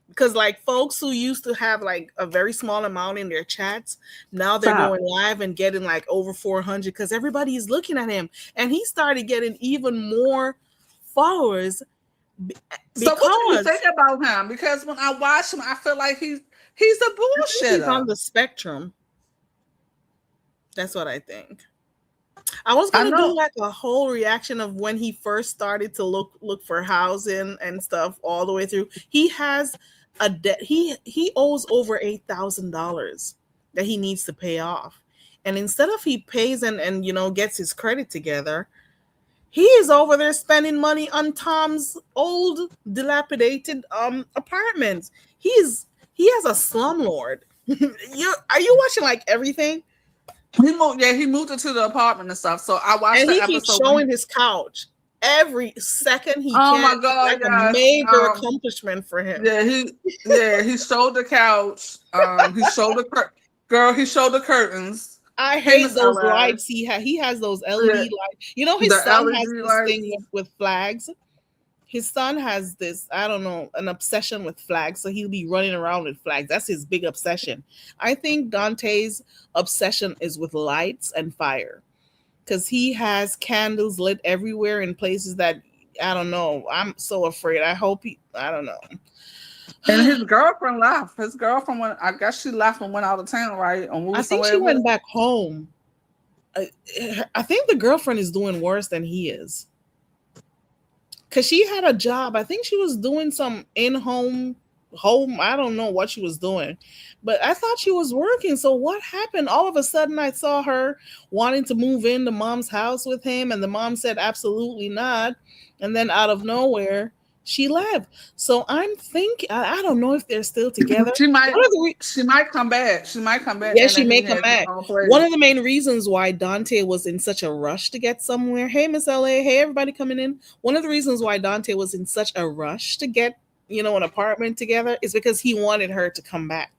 Speaker 1: Because like folks who used to have like a very small amount in their chats, now they're going live and getting like over 400 because everybody is looking at him, and he started getting even more followers.
Speaker 2: So what do you think about him? Because when I watch him, I feel like he's a bullshitter.
Speaker 1: He's on the spectrum. That's what I think. I was gonna do like a whole reaction of when he first started to look for housing and stuff all the way through. He has a debt. He owes over $8,000 that he needs to pay off, and instead of he pays and gets his credit together, he is over there spending money on Tom's old dilapidated apartments. He has a slumlord. Are you watching like everything?
Speaker 2: He moved into the apartment and stuff. So I watched the episode.
Speaker 1: And he keeps showing his couch every second he can.
Speaker 2: Oh my God!
Speaker 1: It's like a major accomplishment for him.
Speaker 2: Yeah, he showed the couch. He showed he showed the curtains.
Speaker 1: I hate those lights he has. He has those LED lights. His son has this thing with flags. His son has this, I don't know, an obsession with flags. So he'll be running around with flags. That's his big obsession. I think Dante's obsession is with lights and fire. Because he has candles lit everywhere in places that, I don't know. I'm so afraid. I don't know.
Speaker 2: And his girlfriend left. I guess she left and went out of town, right?
Speaker 1: I think she went back home. I think the girlfriend is doing worse than he is. Because she had a job. I think she was doing some home. I don't know what she was doing. But I thought she was working. So what happened? All of a sudden, I saw her wanting to move into mom's house with him. And the mom said, absolutely not. And then out of nowhere, she left. So I'm thinking, I don't know if they're still together.
Speaker 2: She might come back.
Speaker 1: Yeah, she may come back. One of the main reasons why Dante was in such a rush to get somewhere. Hey, Miss LA. Hey, everybody coming in. One of the reasons why Dante was in such a rush to get, an apartment together is because he wanted her to come back.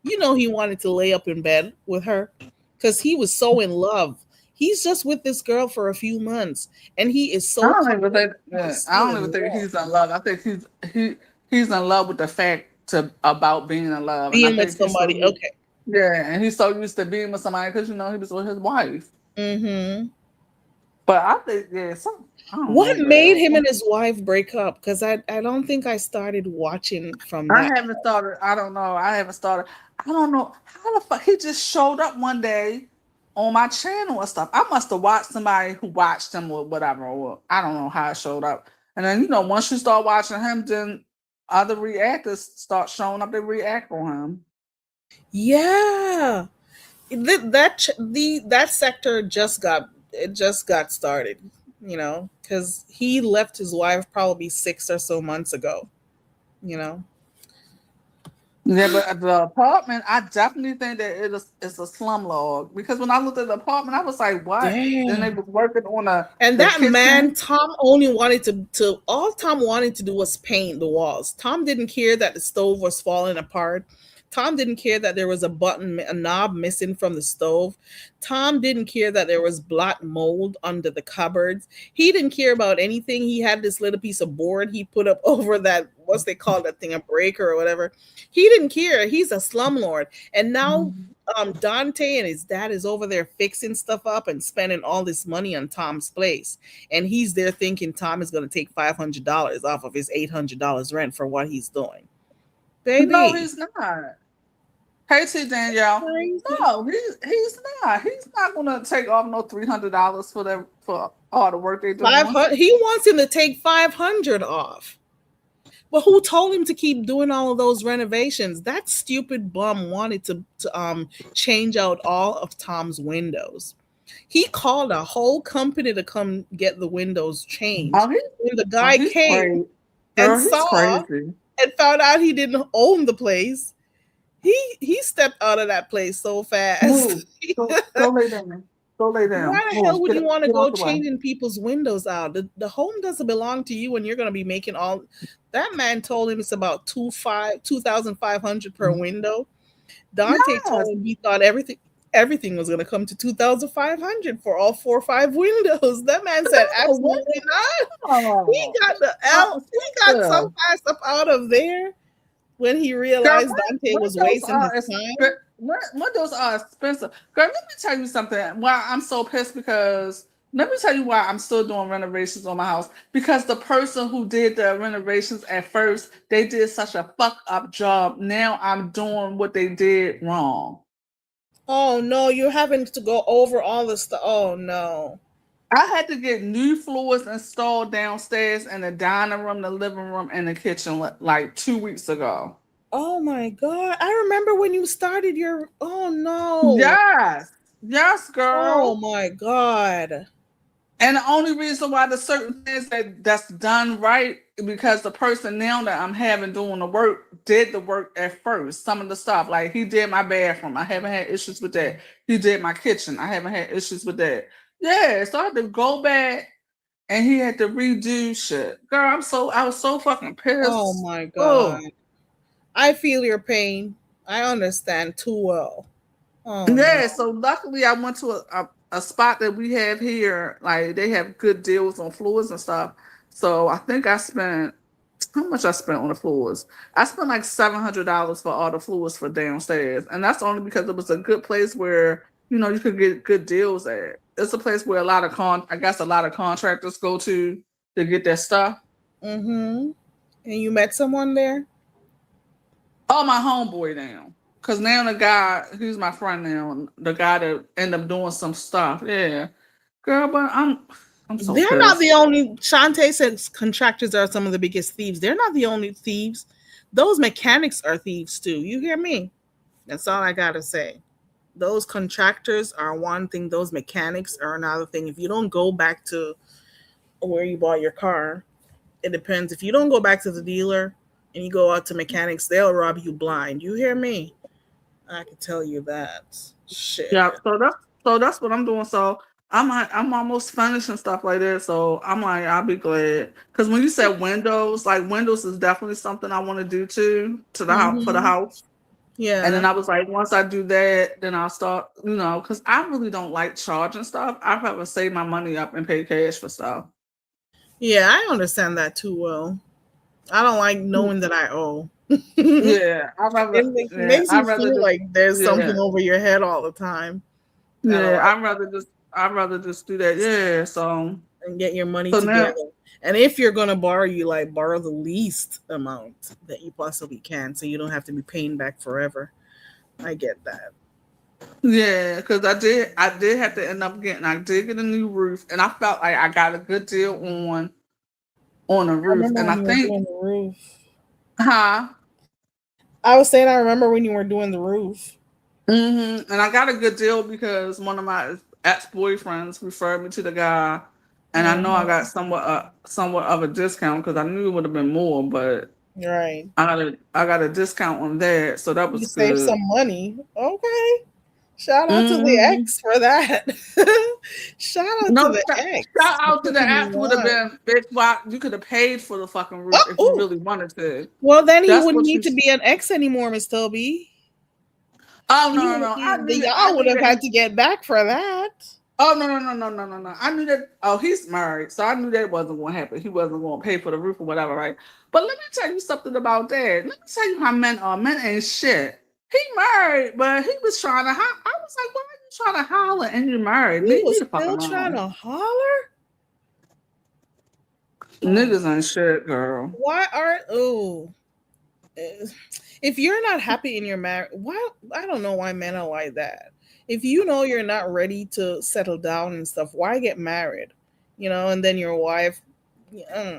Speaker 1: He wanted to lay up in bed with her because he was so in love. He's just with this girl for a few months, and he is
Speaker 2: I
Speaker 1: so
Speaker 2: don't even think. I
Speaker 1: still
Speaker 2: don't
Speaker 1: in
Speaker 2: even think
Speaker 1: love,
Speaker 2: he's in love. I think he's in love with the fact about being in love, and I
Speaker 1: being with
Speaker 2: think he's so
Speaker 1: somebody. Okay.
Speaker 2: yeah, and he's so used to being with somebody because he was with his wife.
Speaker 1: Mm-hmm.
Speaker 2: But I think I don't know,
Speaker 1: What made
Speaker 2: girl.
Speaker 1: him and his wife break up? Because I don't think I started watching from
Speaker 2: I
Speaker 1: that.
Speaker 2: haven't started. I don't know. I haven't started. I don't know how the fuck he just showed up one day on my channel and stuff. I must have watched somebody who watched him or whatever. Or I don't know how it showed up. And then once you start watching him, then other reactors start showing up. They react on him.
Speaker 1: Yeah, that sector just got started. Because he left his wife probably 6 or so months ago. You know.
Speaker 2: Yeah, but at the apartment, I definitely think that it's a slum log because when I looked at the apartment, I was like, "What?" Then they
Speaker 1: Damn.
Speaker 2: was working on
Speaker 1: And
Speaker 2: the
Speaker 1: that man,
Speaker 2: kitchen.
Speaker 1: Tom only wanted to all Tom wanted to do was paint the walls. Tom didn't care that the stove was falling apart. Tom didn't care that there was a knob missing from the stove. Tom didn't care that there was black mold under the cupboards. He didn't care about anything. He had this little piece of board he put up over that, what's they call that thing, a breaker or whatever. He didn't care. He's a slumlord. And now Dante and his dad is over there fixing stuff up and spending all this money on Tom's place, and he's there thinking Tom is going to take $500 off of his $800 rent for what he's doing.
Speaker 2: No,
Speaker 1: Baby,
Speaker 2: he's not. Hey, T Danielle.
Speaker 1: crazy.
Speaker 2: No, he's not. He's not gonna take off no $300 for all the work they're doing.
Speaker 1: 500. He wants him to take 500 off. But who told him to keep doing all of those renovations? That stupid bum wanted to change out all of Tom's windows. He called a whole company to come get the windows changed.
Speaker 2: Oh,
Speaker 1: When the guy
Speaker 2: he's
Speaker 1: came
Speaker 2: crazy.
Speaker 1: and
Speaker 2: Girl, he's
Speaker 1: saw
Speaker 2: crazy.
Speaker 1: and found out he didn't own the place, he stepped out of that place so
Speaker 2: Move.
Speaker 1: fast.
Speaker 2: Go lay down. Go lay down.
Speaker 1: Why the hell
Speaker 2: Move.
Speaker 1: would you want to
Speaker 2: Get
Speaker 1: go
Speaker 2: out the way.
Speaker 1: changing people's windows out? The home doesn't belong to you, and you're going to be making all. That man told him it's about 2,500 per window. Dante
Speaker 2: Yes.
Speaker 1: told him he thought everything was going to come to 2,500 for all 4 or 5 windows. That man said
Speaker 2: No, what?
Speaker 1: absolutely not.
Speaker 2: Oh,
Speaker 1: He got so fast up out of there when he realized Dante was wasting his time.
Speaker 2: Windows are expensive. Girl, let me tell you something. Why I'm so pissed because let me tell you why I'm still doing renovations on my house. Because the person who did the renovations at first, they did such a fuck up job. Now I'm doing what they did wrong.
Speaker 1: Oh no, you're having to go over all the stuff. Oh no.
Speaker 2: I had to get new floors installed downstairs in the dining room, the living room, and the kitchen like 2 weeks ago.
Speaker 1: Oh my god. I remember when you started your oh no.
Speaker 2: Yes,
Speaker 1: Oh
Speaker 2: girl.
Speaker 1: my god.
Speaker 2: And the only reason why the certain things that's done right because the person now that I'm having doing the work did the work at first. Some of the stuff like he did my bathroom, I haven't had issues with that. He did my kitchen, I haven't had issues with that. Yeah, so I had to go back and he had to redo shit. Girl, I was so fucking pissed.
Speaker 1: Oh my god.
Speaker 2: Oh.
Speaker 1: I feel your pain. I understand too well. Oh
Speaker 2: Yeah,
Speaker 1: no.
Speaker 2: so luckily I went to a spot that we have here. Like they have good deals on floors and stuff. So I think I spent how much I spent on the floors. I spent like $700 for all the floors for downstairs, and that's only because it was a good place where you could get good deals at. It's a place where I guess a lot of contractors go to get their stuff.
Speaker 1: Mm-hmm. And you met someone there?
Speaker 2: Oh, my homeboy now. Cause now the guy, who's my friend now, the guy that ended up doing some stuff. Yeah. Girl, but I'm so
Speaker 1: They're not the
Speaker 2: pissed.
Speaker 1: only. Shantae says contractors are some of the biggest thieves. They're not the only thieves. Those mechanics are thieves too. You hear me? That's all I gotta say. Those contractors are one thing. Those mechanics are another thing. If you don't go back to where you bought your car, it depends. If you don't go back to the dealer and you go out to mechanics, they'll rob you blind. You hear me? I can tell you that. Shit.
Speaker 2: Yeah, so that's what I'm doing. So I'm almost finished and stuff like that. So I'm like, I'll be glad. Cause when you said windows, like windows is definitely something I want to do too to the house for the
Speaker 1: Mm-hmm.
Speaker 2: house. And then
Speaker 1: Yeah.
Speaker 2: I was like, once I do that, then I'll start, because I really don't like charging stuff. I'd rather save my money up and pay cash for stuff.
Speaker 1: Yeah, I understand that too well. I don't like knowing that I owe.
Speaker 2: Yeah,
Speaker 1: Makes you
Speaker 2: I'd rather
Speaker 1: feel
Speaker 2: just,
Speaker 1: like there's
Speaker 2: yeah,
Speaker 1: something over your head all the time. I don't
Speaker 2: yeah,
Speaker 1: like
Speaker 2: I'd rather just do that. Yeah,
Speaker 1: and get your money
Speaker 2: so now,
Speaker 1: together. And if you're gonna borrow, you like borrow the least amount that you possibly can, so you don't have to be paying back forever. I get that.
Speaker 2: yeah, because I did have to end up I did get a new roof, and I felt like I got a good deal on a
Speaker 1: I
Speaker 2: roof,
Speaker 1: remember
Speaker 2: and I
Speaker 1: when you were
Speaker 2: think,
Speaker 1: doing the roof.
Speaker 2: huh?
Speaker 1: I was saying I remember when you were doing the roof.
Speaker 2: And I got a good deal because one of my ex-boyfriends referred me to the guy, and I know I
Speaker 1: Mhm.
Speaker 2: got somewhat of a discount because I knew it would have been more, but
Speaker 1: Right.
Speaker 2: I got a discount on that, so that
Speaker 1: You
Speaker 2: was
Speaker 1: saved
Speaker 2: good.
Speaker 1: some money. Okay. Shout out to the
Speaker 2: hmm
Speaker 1: ex for that. Shout out to
Speaker 2: No,
Speaker 1: the
Speaker 2: shout
Speaker 1: ex for
Speaker 2: out to the
Speaker 1: putting
Speaker 2: app
Speaker 1: you
Speaker 2: would have
Speaker 1: on.
Speaker 2: been bitch. Why you could have paid for the fucking roof
Speaker 1: Oh,
Speaker 2: if you
Speaker 1: ooh.
Speaker 2: really wanted to.
Speaker 1: Well, then he
Speaker 2: That's
Speaker 1: wouldn't
Speaker 2: what
Speaker 1: need
Speaker 2: you.
Speaker 1: to be an ex anymore, Miss Toby.
Speaker 2: Oh no no no! I
Speaker 1: Y'all would
Speaker 2: knew
Speaker 1: have
Speaker 2: that
Speaker 1: had to get back for that.
Speaker 2: Oh no! I knew that. Oh, he's married, so I knew that wasn't going to happen. He wasn't going to pay for the roof or whatever, right? But let me tell you something about that. Let me tell you how men are. Men ain't shit. He married, but he was trying to. I was like, why are you trying to holler and you married?
Speaker 1: He
Speaker 2: Leave me
Speaker 1: was
Speaker 2: the fuck
Speaker 1: still trying
Speaker 2: alone.
Speaker 1: to holler. Oh,
Speaker 2: Niggas ain't shit, girl.
Speaker 1: why aren't if you're not happy in your marriage, why I don't know why men are like that. If you know you're not ready to settle down and stuff, why get married? And then your wife.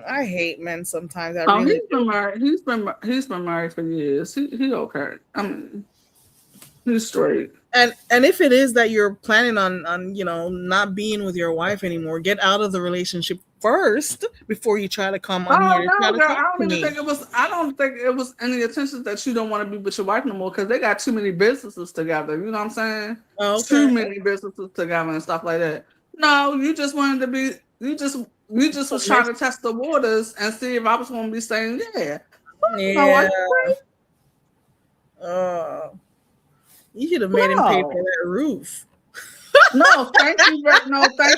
Speaker 1: I hate men sometimes. I
Speaker 2: Oh,
Speaker 1: really
Speaker 2: he's
Speaker 1: do.
Speaker 2: been married. He's been married for years. He okay. I mean, he's straight.
Speaker 1: And if it is that you're planning on not being with your wife anymore, get out of the relationship first before you try to come on here
Speaker 2: Oh
Speaker 1: to try
Speaker 2: no,
Speaker 1: to
Speaker 2: girl!
Speaker 1: talk to me.
Speaker 2: I don't think it was any attention that you don't want to be with your wife no more because they got too many businesses together. You know what I'm saying?
Speaker 1: Okay.
Speaker 2: Too many businesses together and stuff like that. No, you just wanted to be. You just was trying to test the waters and see if I was going to be saying yeah. No, are
Speaker 1: Yeah.
Speaker 2: you free?
Speaker 1: uh you should have made him pay for
Speaker 2: No,
Speaker 1: that roof.
Speaker 2: no. Thank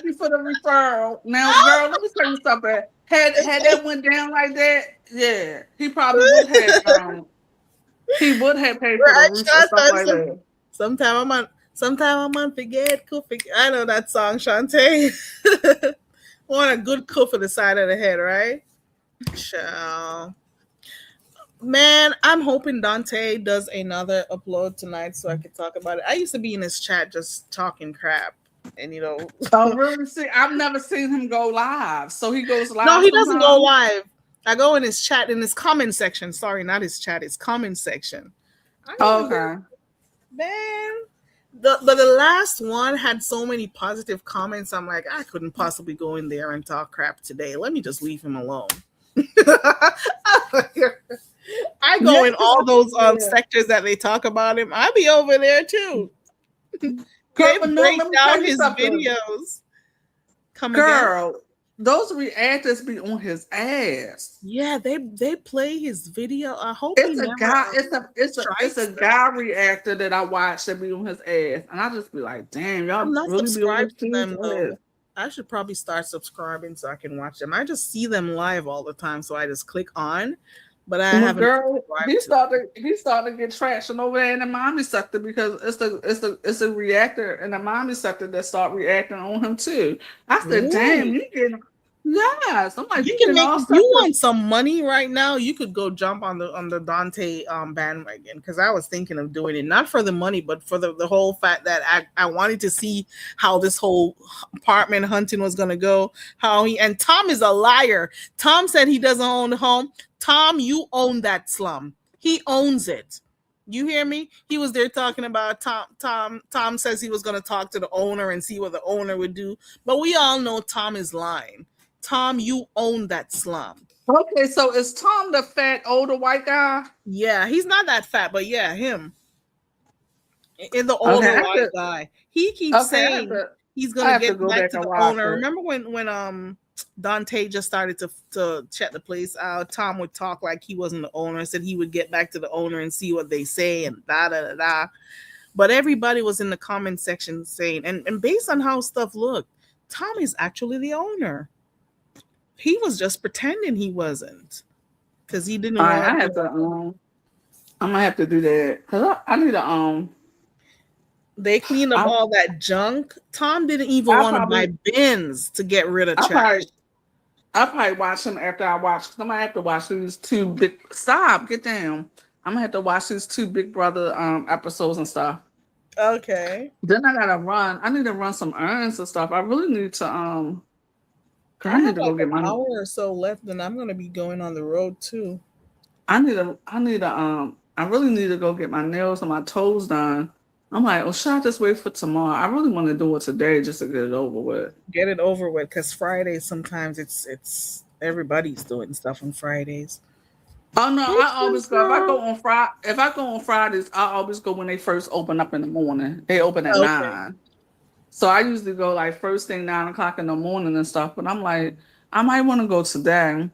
Speaker 2: you for the referral. Now, girl, let me tell you something. Had that went down like that, yeah, he probably would have. He would have paid for the
Speaker 1: Right,
Speaker 2: roof or stuff like
Speaker 1: Shantae?
Speaker 2: that.
Speaker 1: Sometime I'm on forget, cool forget. I know that song, Shantae. Want a good coup for the side of the head, right? Ciao. Man, I'm hoping Dante does another upload tonight so I can talk about it. I used to be in his chat just talking crap. And
Speaker 2: Oh, really? See, I've never seen him go live. So he goes
Speaker 1: no,
Speaker 2: live
Speaker 1: he doesn't go
Speaker 2: sometimes.
Speaker 1: live. I go in his chat, in his comment section. Sorry, not his chat, his comment section. I don't even go,
Speaker 2: Okay.
Speaker 1: man. The last one had so many positive comments. I'm like, I couldn't possibly go in there and talk crap today. Let me just leave him alone. I go
Speaker 2: Yeah,
Speaker 1: in all those
Speaker 2: yeah.
Speaker 1: sectors that they talk about him. I be over there too.
Speaker 2: Girl,
Speaker 1: They
Speaker 2: but no,
Speaker 1: break
Speaker 2: let me tell
Speaker 1: down
Speaker 2: you
Speaker 1: his
Speaker 2: something.
Speaker 1: videos. Come again?
Speaker 2: Girl, those reactors be on his ass.
Speaker 1: Yeah, they play his video. I hope he
Speaker 2: It's a
Speaker 1: never
Speaker 2: guy, it's
Speaker 1: strikes
Speaker 2: a
Speaker 1: them.
Speaker 2: guy reactor that I watch that be on his ass. And I just be like, damn,
Speaker 1: I'm
Speaker 2: y'all
Speaker 1: not
Speaker 2: really be on this
Speaker 1: subscribed to
Speaker 2: dude's
Speaker 1: them
Speaker 2: ass.
Speaker 1: though. I should probably start subscribing so I can watch them. I just see them live all the time, so I just click on, but I
Speaker 2: Well,
Speaker 1: haven't
Speaker 2: girl,
Speaker 1: subscribed to
Speaker 2: he started to get traction over there in the mommy sector because it's a reactor in the mommy sector that start reacting on him too. I
Speaker 1: them.
Speaker 2: said, damn,
Speaker 1: Ooh.
Speaker 2: you getting yes. I'm like,
Speaker 1: You
Speaker 2: you
Speaker 1: can
Speaker 2: getting
Speaker 1: make,
Speaker 2: all
Speaker 1: if you
Speaker 2: stuff to
Speaker 1: want some money right now, you could go jump on the Dante bandwagon, because I was thinking of doing it not for the money but for the whole fact that I wanted to see how this whole apartment hunting was gonna go. How he, and Tom is a liar. Tom said he doesn't own the home. Tom, you own that slum. He owns it. You hear me? He was there talking about Tom says he was going to talk to the owner and see what the owner would do, but we all know Tom is lying. Tom, you own that slum.
Speaker 2: Okay, so is Tom the fat older white guy?
Speaker 1: Yeah, he's not that fat, but yeah, him. In the
Speaker 2: Okay,
Speaker 1: older white guy. He keeps
Speaker 2: okay,
Speaker 1: saying he's
Speaker 2: I
Speaker 1: gonna
Speaker 2: have to
Speaker 1: get
Speaker 2: go
Speaker 1: back
Speaker 2: back
Speaker 1: to
Speaker 2: and
Speaker 1: the
Speaker 2: watch
Speaker 1: owner.
Speaker 2: it.
Speaker 1: Remember when Dante just started to check the place out. Tom would talk like he wasn't the owner, said he would get back to the owner and see what they say and da da da da. But everybody was in the comment section saying, and based on how stuff looked, Tom is actually the owner. He was just pretending he wasn't because he didn't
Speaker 2: All right,
Speaker 1: want
Speaker 2: I have to I'm gonna have to do that because I need to
Speaker 1: They cleaned up all that junk. Tom didn't even want to buy bins to get rid of trash.
Speaker 2: I'll probably watch them after I watch. Cause I'm gonna have to watch these two big. Stop, get down. I'm gonna have to watch these two Big Brother episodes and stuff.
Speaker 1: Okay.
Speaker 2: Then I gotta run. I need to run some errands and stuff. I really need to
Speaker 1: I need to go get my hour or so left, and I'm gonna be going on the road too.
Speaker 2: I really need to go get my nails and my toes done. I'm like, oh, should I just wait for tomorrow? I really want to do it today just to get it over with.
Speaker 1: Get it over with, because Fridays sometimes it's everybody's doing stuff on Fridays.
Speaker 2: Oh no, I always go. If I go on Fridays, I always go when they first open up in the morning. They open at 9. So I usually go like first thing 9 o'clock in the morning and stuff. But I'm like, I might want to go today.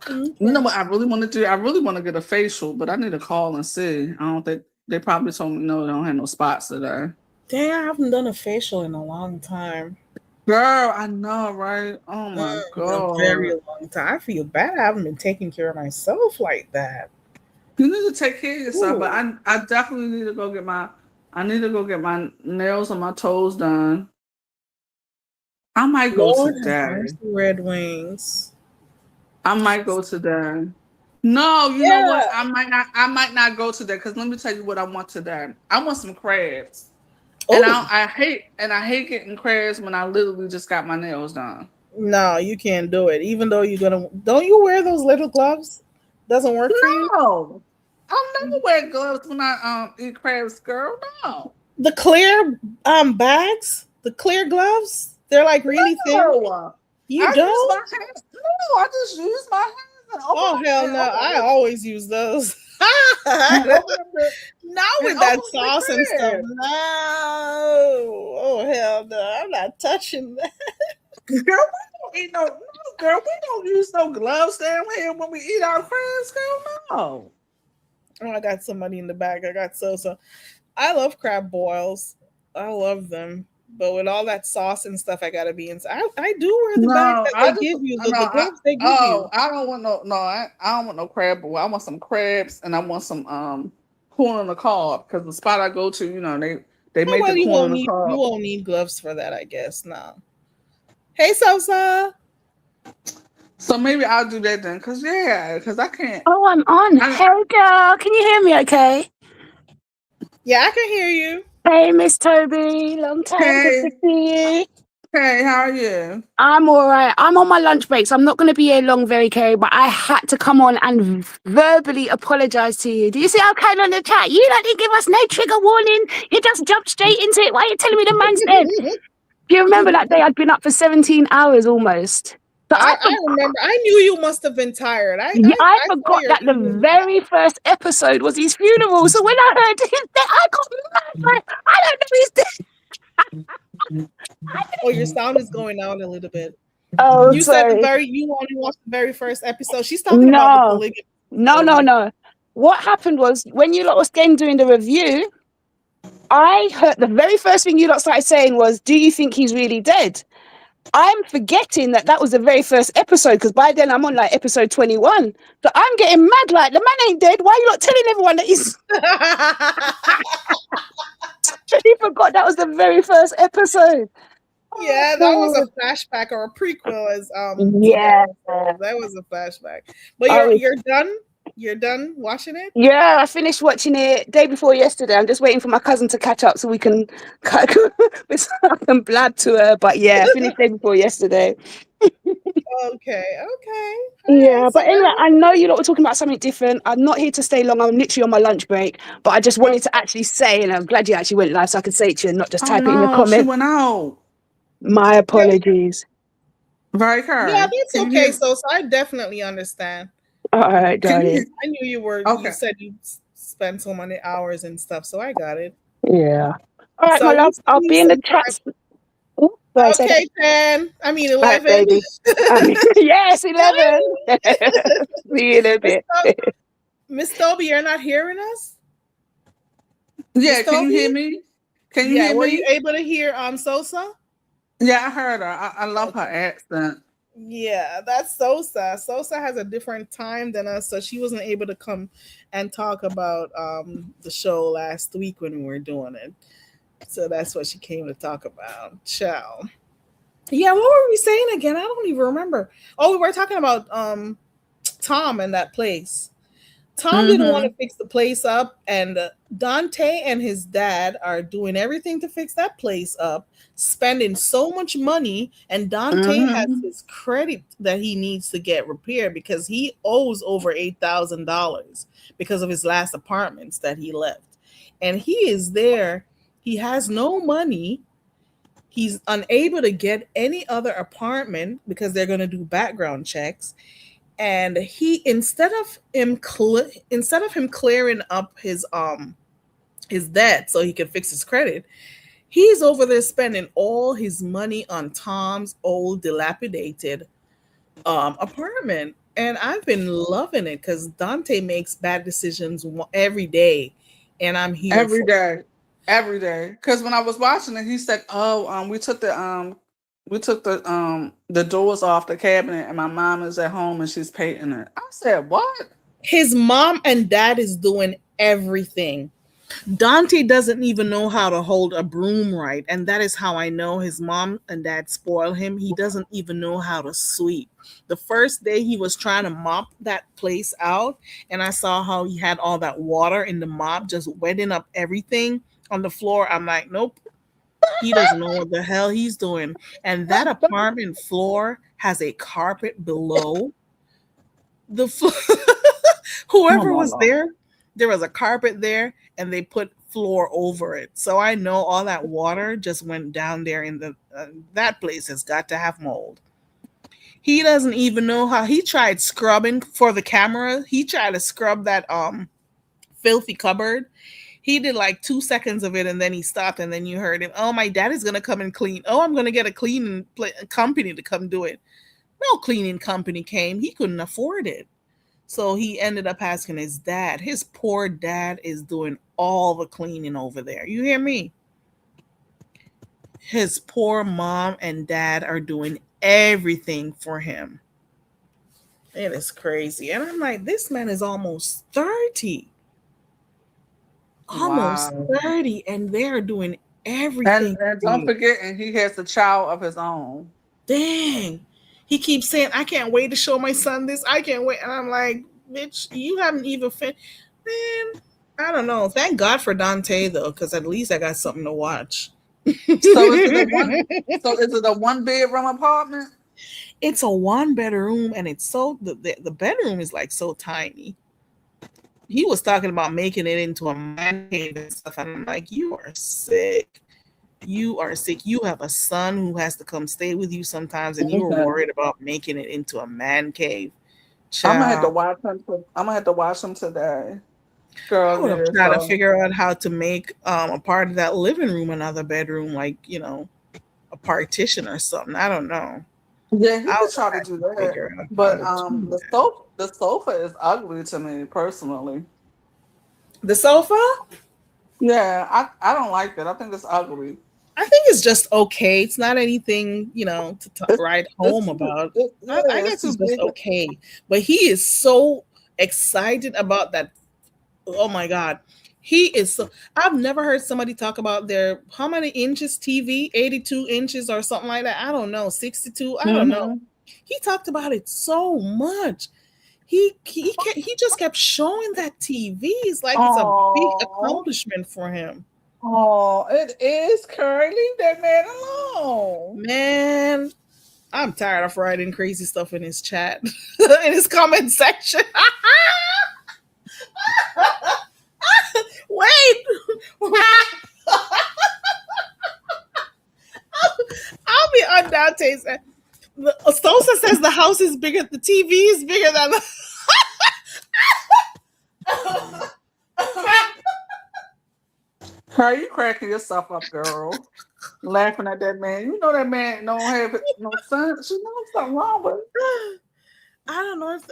Speaker 2: You know what I really want to do? I really want to get a facial, but I need to call and see. I don't think they probably told me no, they don't have no spots today.
Speaker 1: Dang, I haven't done a facial in a long time.
Speaker 2: Girl, I know, right? Oh my God.
Speaker 1: A very long time. I feel bad. I haven't been taking care of myself like that.
Speaker 2: You need to take care of yourself, but I definitely need to go get my nails and my toes done. I might go today.
Speaker 1: Red Wings.
Speaker 2: I might go today. No, you know what? I might not go today because let me tell you what I want today. I want some crabs. And I hate getting crabs when I literally just got my nails done.
Speaker 1: No, you can't do it. Even though don't you wear those little gloves? Doesn't work for you?
Speaker 2: No. I'll never wear gloves when I eat crabs, girl. No.
Speaker 1: The clear bags, the clear gloves, they're like really thin. You don't?
Speaker 2: I just use my hands.
Speaker 1: Oh hell no! I always use those. Not with that sauce and stuff. No. Oh hell no! I'm not touching that.
Speaker 2: Girl, we don't use no gloves down here when we eat our crabs, girl. No.
Speaker 1: Oh, I got somebody in the back. I got so. I love crab boils. I love them. But with all that sauce and stuff, I gotta be inside. I do wear the bags that they give you. The gloves they give you.
Speaker 2: I don't want I don't want no crab boil. I want some crabs and I want some corn on the cob because the spot I go to, they make the corn on the cob.
Speaker 1: You won't need gloves for that, I guess. No. Hey, Sosa.
Speaker 2: So maybe I'll do that then, because I can't.
Speaker 4: Oh, I'm on. Hey, girl. Can you hear me okay?
Speaker 1: Yeah, I can hear you.
Speaker 4: Hey, Miss Toby. Long time.
Speaker 2: Hey.
Speaker 4: Good to see you.
Speaker 2: Hey, how are you?
Speaker 4: I'm all right. I'm on my lunch break, so I'm not going to be here long, very Kerry, but I had to come on and verbally apologize to you. Do you see how kind on the chat? You didn't give us no trigger warning. You just jumped straight into it. Why are you telling me the man's dead? Do you remember that day I'd been up for 17 hours almost?
Speaker 1: I remember. I knew you must have been tired. I
Speaker 4: forgot that the very first episode was his funeral. So when I heard his death, I got mad. I don't know his death.
Speaker 1: Oh, your sound is going out a little bit.
Speaker 4: Oh,
Speaker 1: you
Speaker 4: sorry.
Speaker 1: said you only watched the very first episode. She's talking about the polygamy.
Speaker 4: No. What happened was when you lot was again doing the review, I heard the very first thing you lot started saying was, "Do you think he's really dead?" I'm forgetting that was the very first episode because by then I'm on like episode 21. So I'm getting mad like the man ain't dead. Why are you not telling everyone that he's? She forgot that was the very first episode.
Speaker 1: Yeah, that was a flashback or a prequel, as
Speaker 4: Yeah,
Speaker 1: that was a flashback. But you're done. You're done watching it?
Speaker 4: Yeah, I finished watching it day before yesterday. I'm just waiting for my cousin to catch up so we can blab to her. But yeah, I finished day before yesterday.
Speaker 1: Okay.
Speaker 4: Yeah, but anyway, I know you lot were talking about something different. I'm not here to stay long. I'm literally on my lunch break. But I just wanted to actually say, and I'm glad you actually went live so I could say it to you and not just type it in the comments.
Speaker 2: She went out.
Speaker 4: My apologies.
Speaker 2: Very correct.
Speaker 1: Yeah, that's okay. So I definitely understand.
Speaker 4: All right, darling.
Speaker 1: I knew you were. Okay. You said you spent so many hours and stuff, so I got it.
Speaker 4: Yeah. All right, my love. I'll be in the chat. Ooh, sorry, say that.
Speaker 1: Okay, 10. I mean,
Speaker 4: Right,
Speaker 1: 11.
Speaker 4: baby. Yes, 11. See you in a
Speaker 1: Miss
Speaker 4: bit.
Speaker 1: Miss Toby, you're not hearing us?
Speaker 2: Yeah,
Speaker 1: Miss
Speaker 2: can you hear
Speaker 1: Toby?
Speaker 2: me? Can you
Speaker 1: Yeah,
Speaker 2: hear
Speaker 1: were you
Speaker 2: me?
Speaker 1: able to hear Sosa?
Speaker 2: Yeah, I heard her. I love her accent.
Speaker 1: Yeah, that's Sosa. Sosa has a different time than us, so she wasn't able to come and talk about the show last week when we were doing it. So that's what she came to talk about. Ciao. Yeah, what were we saying again? I don't even remember. Oh, we were talking about Tom and that place. Tom didn't want to
Speaker 2: Mm-hmm.
Speaker 1: fix the place up, and Dante and his dad are doing everything to fix that place up, spending so much money. And Dante has
Speaker 2: Mm-hmm.
Speaker 1: his credit that he needs to get repaired because he owes over $8,000 because of his last apartments that he left. And he is there, he has no money. He's unable to get any other apartment because they're going to do background checks, and he instead of him clearing up his debt so he can fix his credit, he's over there spending all his money on Tom's old dilapidated apartment. And I've been loving it because Dante makes bad decisions every day, and I'm here
Speaker 2: Every
Speaker 1: for
Speaker 2: day. Every day. Because when I was watching it, he said, "Oh, we took the doors off the cabinet, and my mom is at home and she's painting it." I said, "What?"
Speaker 1: his mom and dad is doing everything. Dante doesn't even know how to hold a broom right, and that is how I know his mom and dad spoil him. He doesn't even know how to sweep. The first day he was trying to mop that place out, and I saw how he had all that water in the mop just wetting up everything on the floor. I'm like, nope, he doesn't know what the hell he's doing. And that apartment floor has a carpet below the floor.
Speaker 2: Oh
Speaker 1: Whoever
Speaker 2: my
Speaker 1: was
Speaker 2: lord.
Speaker 1: there was a carpet there, and they put floor over it. So I know all that water just went down there in the that place has got to have mold. He doesn't even know how. He tried scrubbing for the camera. He tried to scrub that filthy cupboard. He did like 2 seconds of it, and then he stopped, and then you heard him, oh, my dad is going to come and clean. Oh, I'm going to get a cleaning company to come do it. No cleaning company came. He couldn't afford it. So he ended up asking his dad. His poor dad is doing all the cleaning over there. You hear me? His poor mom and dad are doing everything for him. It is crazy. And I'm like, this man is almost 30. Almost
Speaker 2: Wow.
Speaker 1: 30. And they're doing everything
Speaker 2: And
Speaker 1: for
Speaker 2: don't
Speaker 1: you.
Speaker 2: forget, and he has a child of his own.
Speaker 1: Dang. He keeps saying, I can't wait to show my son this. I can't wait. And I'm like, bitch, you haven't even Man, I don't know. Thank God for Dante though, because at least I got something to watch.
Speaker 2: So is it a one? So is it a one bedroom apartment?
Speaker 1: It's a one bedroom, and it's so the bedroom is like so tiny. He was talking about making it into a man cave and stuff, and I'm like, you are sick. You are sick. You have a son who has to come stay with you sometimes, and you are
Speaker 2: Okay.
Speaker 1: worried about making it into a man cave.
Speaker 2: I'm gonna have to
Speaker 1: Child,
Speaker 2: watch him. I'm gonna have to watch him today,
Speaker 1: I
Speaker 2: girl.
Speaker 1: would have
Speaker 2: Yeah.
Speaker 1: tried to
Speaker 2: So
Speaker 1: figure out how to make a part of that living room another bedroom, like a partition or something. I don't know.
Speaker 2: yeah, he
Speaker 1: I
Speaker 2: could
Speaker 1: would
Speaker 2: try to
Speaker 1: have
Speaker 2: do
Speaker 1: to
Speaker 2: that.
Speaker 1: figure out how
Speaker 2: But
Speaker 1: to do that.
Speaker 2: the sofa is ugly to me personally.
Speaker 1: The sofa,
Speaker 2: Yeah, I don't like that. I think it's ugly.
Speaker 1: I think it's just okay. It's not anything, to
Speaker 2: It's
Speaker 1: write
Speaker 2: it's
Speaker 1: home
Speaker 2: too,
Speaker 1: about. I
Speaker 2: yeah, it's
Speaker 1: guess
Speaker 2: too
Speaker 1: it's just
Speaker 2: big.
Speaker 1: okay. But he is so excited about that. Oh my God. He is so. I've never heard somebody talk about their how many inches TV, 82 inches or something like that. I don't know, 62. I don't know.
Speaker 2: Hmm.
Speaker 1: He talked about it so much. He just kept showing that TV. It's like it's a big
Speaker 2: Oh,
Speaker 1: accomplishment for him.
Speaker 2: oh, it is Curry. Leave that man alone.
Speaker 1: Man, I'm tired of writing crazy stuff in his chat, in his comment section. Wait, I'll be on Dante's. Sosa says the house is bigger, the TV is bigger than the.
Speaker 2: Curry, you cracking yourself up, girl. Laughing at that man. You know that man don't have no sense. You know something wrong with it.
Speaker 1: I don't know if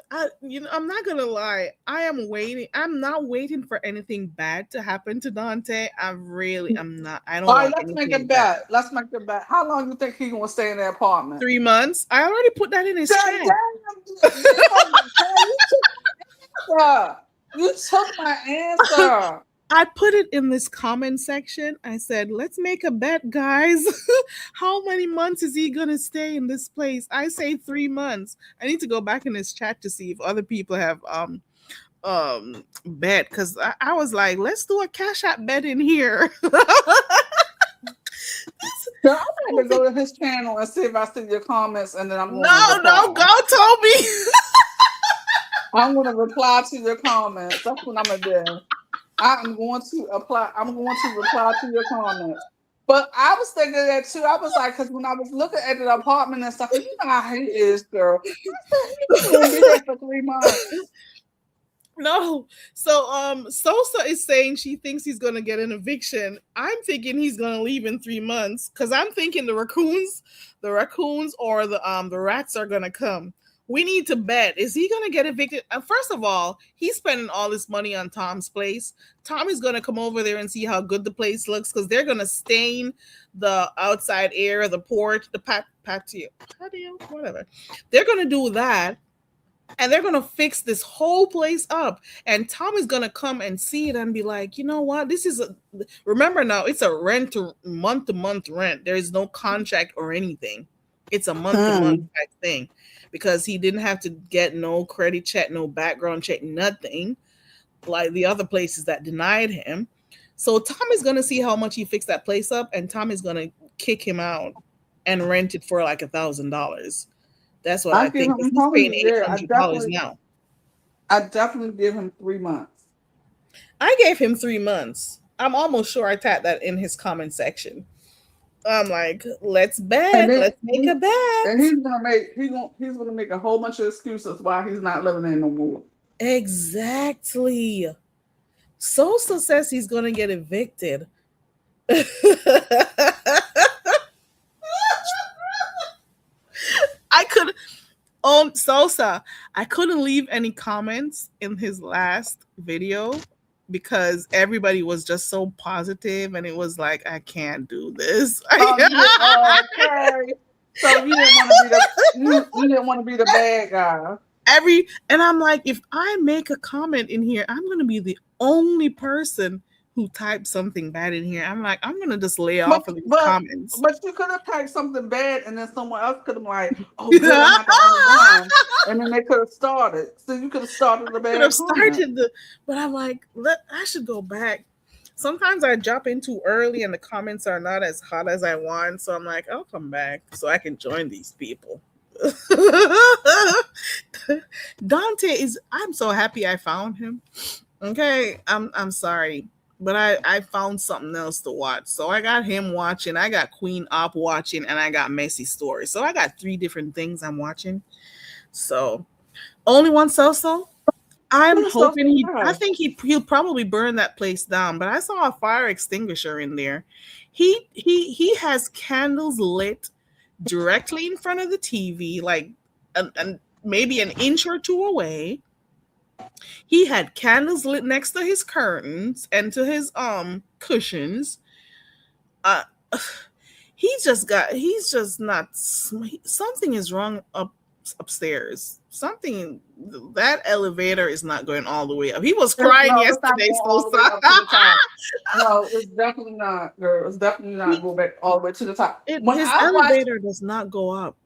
Speaker 1: I'm not gonna lie. I'm waiting. I'm not waiting for anything bad to happen to Dante. I'm not. I don't
Speaker 2: All right,
Speaker 1: want
Speaker 2: let's make
Speaker 1: anything
Speaker 2: it
Speaker 1: bad.
Speaker 2: bet. Let's make it bet. How long you think he gonna stay in the apartment?
Speaker 1: 3 months. I already put that in his
Speaker 2: God
Speaker 1: chat.
Speaker 2: damn, you took my answer.
Speaker 1: I put it in this comment section. I said, let's make a bet, guys. How many months is he going to stay in this place? I say 3 months. I need to go back in this chat to see if other people have bet, because I was like, let's do a Cash App bet in here.
Speaker 2: So I'm gonna go to his channel and see if I see your comments, and then I'm going
Speaker 1: No, go, Toby.
Speaker 2: I'm gonna reply to your comments. That's what I'm gonna do. I'm going to reply to your comments. But I was thinking that too. I was like, because when I was looking at the apartment and stuff, you know how he is, girl. I said, he's gonna be there for 3 months.
Speaker 1: No. So Sosa is saying she thinks he's gonna get an eviction. I'm thinking he's gonna leave in 3 months, because I'm thinking the raccoons or the rats are gonna come. We need to bet. Is he gonna get evicted? First of all, he's spending all this money on Tom's place. Tom is gonna come over there and see how good the place looks, because they're gonna stain the outside air, the porch, the patio, whatever. They're gonna do that. And they're going to fix this whole place up. And Tom is going to come and see it and be like, you know what? Remember now, it's a month-to-month rent. There is no contract or anything. It's a month-to-month type thing, because he didn't have to get no credit check, no background check, nothing like the other places that denied him. So Tom is going to see how much he fixed that place up, and Tom is going to kick him out and rent it for like $1,000. That's what I think. He's paying $800 now.
Speaker 2: I definitely give him 3 months.
Speaker 1: I gave him 3 months. I'm almost sure I tapped that in his comment section. I'm like, let's bet. Let's make a bet.
Speaker 2: And he's gonna make a whole bunch of excuses why he's not living there no more.
Speaker 1: Exactly. Sosa says he's gonna get evicted. Sosa, I couldn't leave any comments in his last video because everybody was just so positive, and it was like, I can't do this.
Speaker 2: Okay. So you didn't want to be the bad guy.
Speaker 1: And I'm like, if I make a comment in here, I'm gonna be the only person who typed something bad in here. I'm like, I'm gonna just lay off of these comments.
Speaker 2: But you could have typed something bad, and then someone else could have like, oh, good, I'm not the only one. And then they could have started. So you could have started the bad.
Speaker 1: But I'm like, I should go back. Sometimes I jump in too early, and the comments are not as hot as I want. So I'm like, I'll come back so I can join these people. Dante I'm so happy I found him. Okay, I'm sorry. But I found something else to watch. So I got him watching, I got Queen Op watching, and I got Messy Story. So I got 3 different things I'm watching. So only one Sosa. I'm hoping I think he'll probably burn that place down. But I saw a fire extinguisher in there. He has candles lit directly in front of the TV, like and maybe an inch or 2 away. He had candles lit next to his curtains and to his cushions. He's just not. Something is wrong upstairs. Something, that elevator is not going all the way up. He was crying yesterday.
Speaker 2: No, it's definitely not, girl. It's definitely not go back all the way to the top.
Speaker 1: His elevator does not go up.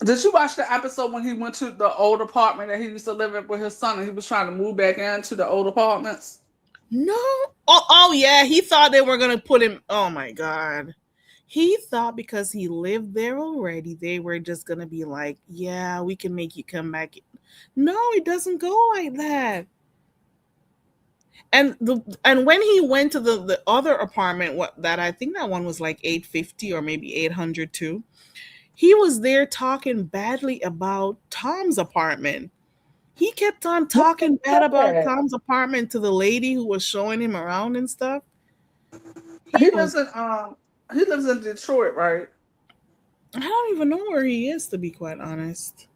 Speaker 2: Did you watch the episode when he went to the old apartment that he used to live in with his son, and he was trying to move back into the old apartments?
Speaker 1: No. Oh yeah. He thought they were gonna put him. Oh my God. He thought because he lived there already, they were just gonna be like, yeah, we can make you come back. No, it doesn't go like that. And when he went to the other apartment, I think that one was like $850 or maybe $800 too. He was there talking badly about Tom's apartment. He kept on talking bad about Tom's apartment to the lady who was showing him around and stuff.
Speaker 2: He lives in He lives in Detroit, right?
Speaker 1: I don't even know where he is, to be quite honest.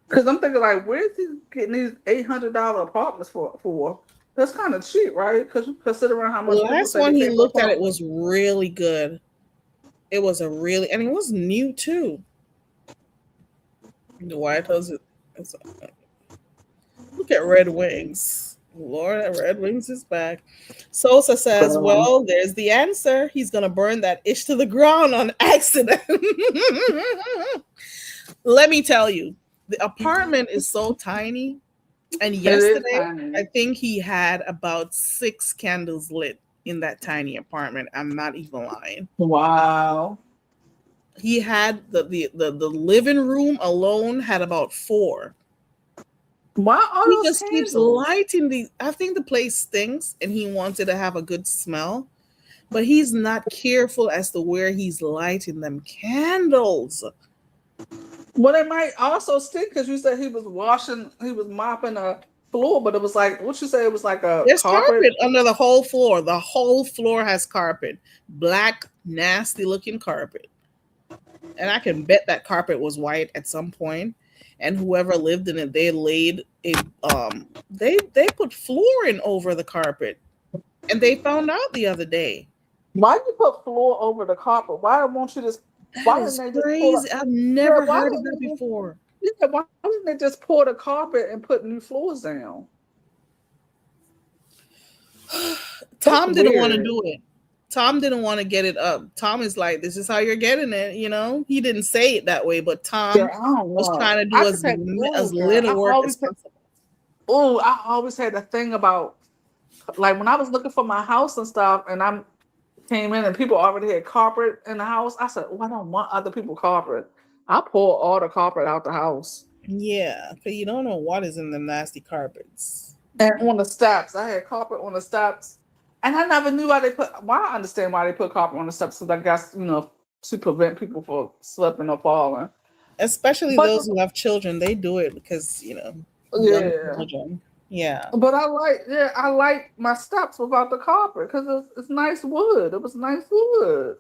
Speaker 2: Because I'm thinking, like, where's he getting these $800 apartments for? That's kind of cheap, right? Because considering how
Speaker 1: The
Speaker 2: much people
Speaker 1: last
Speaker 2: say they
Speaker 1: one he
Speaker 2: pay for
Speaker 1: looked at, it
Speaker 2: apartments.
Speaker 1: was really good. It was and it was new too. The White House. Look at Red Wings. Lord, Red Wings is back. Sosa says,
Speaker 2: Um,
Speaker 1: well, there's the answer. He's going to burn that ish to the ground on accident. Let me tell you, the apartment is so tiny. And
Speaker 2: it is
Speaker 1: yesterday, I
Speaker 2: tiny.
Speaker 1: think he had about 6 candles lit in that tiny apartment. I'm not even lying.
Speaker 2: Wow.
Speaker 1: He had the living room alone had about 4.
Speaker 2: Why all
Speaker 1: He
Speaker 2: those
Speaker 1: just keeps
Speaker 2: candles?
Speaker 1: lighting I think the place stinks and he wanted to have a good smell, but he's not careful as to where he's lighting them candles.
Speaker 2: Well, it might also stink because you said he was mopping a floor, but it was like, what you say? It was like a
Speaker 1: There's
Speaker 2: carpet.
Speaker 1: carpet under the whole floor. The whole floor has carpet. Black, nasty looking carpet. And I can bet that carpet was white at some point. And whoever lived in it, they laid a they put flooring over the carpet. And they found out the other day.
Speaker 2: Why you put floor over the carpet? Why won't you just?
Speaker 1: That
Speaker 2: Why didn't
Speaker 1: is
Speaker 2: they just pull up?
Speaker 1: crazy. I've
Speaker 2: Yeah,
Speaker 1: never
Speaker 2: why
Speaker 1: heard of
Speaker 2: didn't
Speaker 1: that
Speaker 2: they just?
Speaker 1: before.
Speaker 2: Yeah, why didn't they just pour the carpet and put new floors down? That's
Speaker 1: Tom didn't want to
Speaker 2: weird.
Speaker 1: do it. Tom didn't want to get it up. Tom is like, this is how you're getting it, you know? He didn't say it that way, but
Speaker 2: Yeah,
Speaker 1: Tom
Speaker 2: I don't
Speaker 1: was
Speaker 2: know.
Speaker 1: trying to do
Speaker 2: I just had
Speaker 1: as
Speaker 2: girl.
Speaker 1: little work as possible.
Speaker 2: I always had a thing about like when I was looking for my house and stuff, and I came in and people already had carpet in the house. I said, "Oh, I don't want other people carpet. I pull all the carpet out the house."
Speaker 1: Yeah, because you don't know what is in the nasty carpets.
Speaker 2: And on the steps, I had carpet on the steps, and I never knew why they put. Well, I understand why they put carpet on the steps, because I guess to prevent people from slipping or falling.
Speaker 1: Especially
Speaker 2: But
Speaker 1: those who have children, they do it because, young
Speaker 2: yeah,
Speaker 1: children. Yeah.
Speaker 2: but I like my steps without the carpet because it's nice wood. It was nice wood.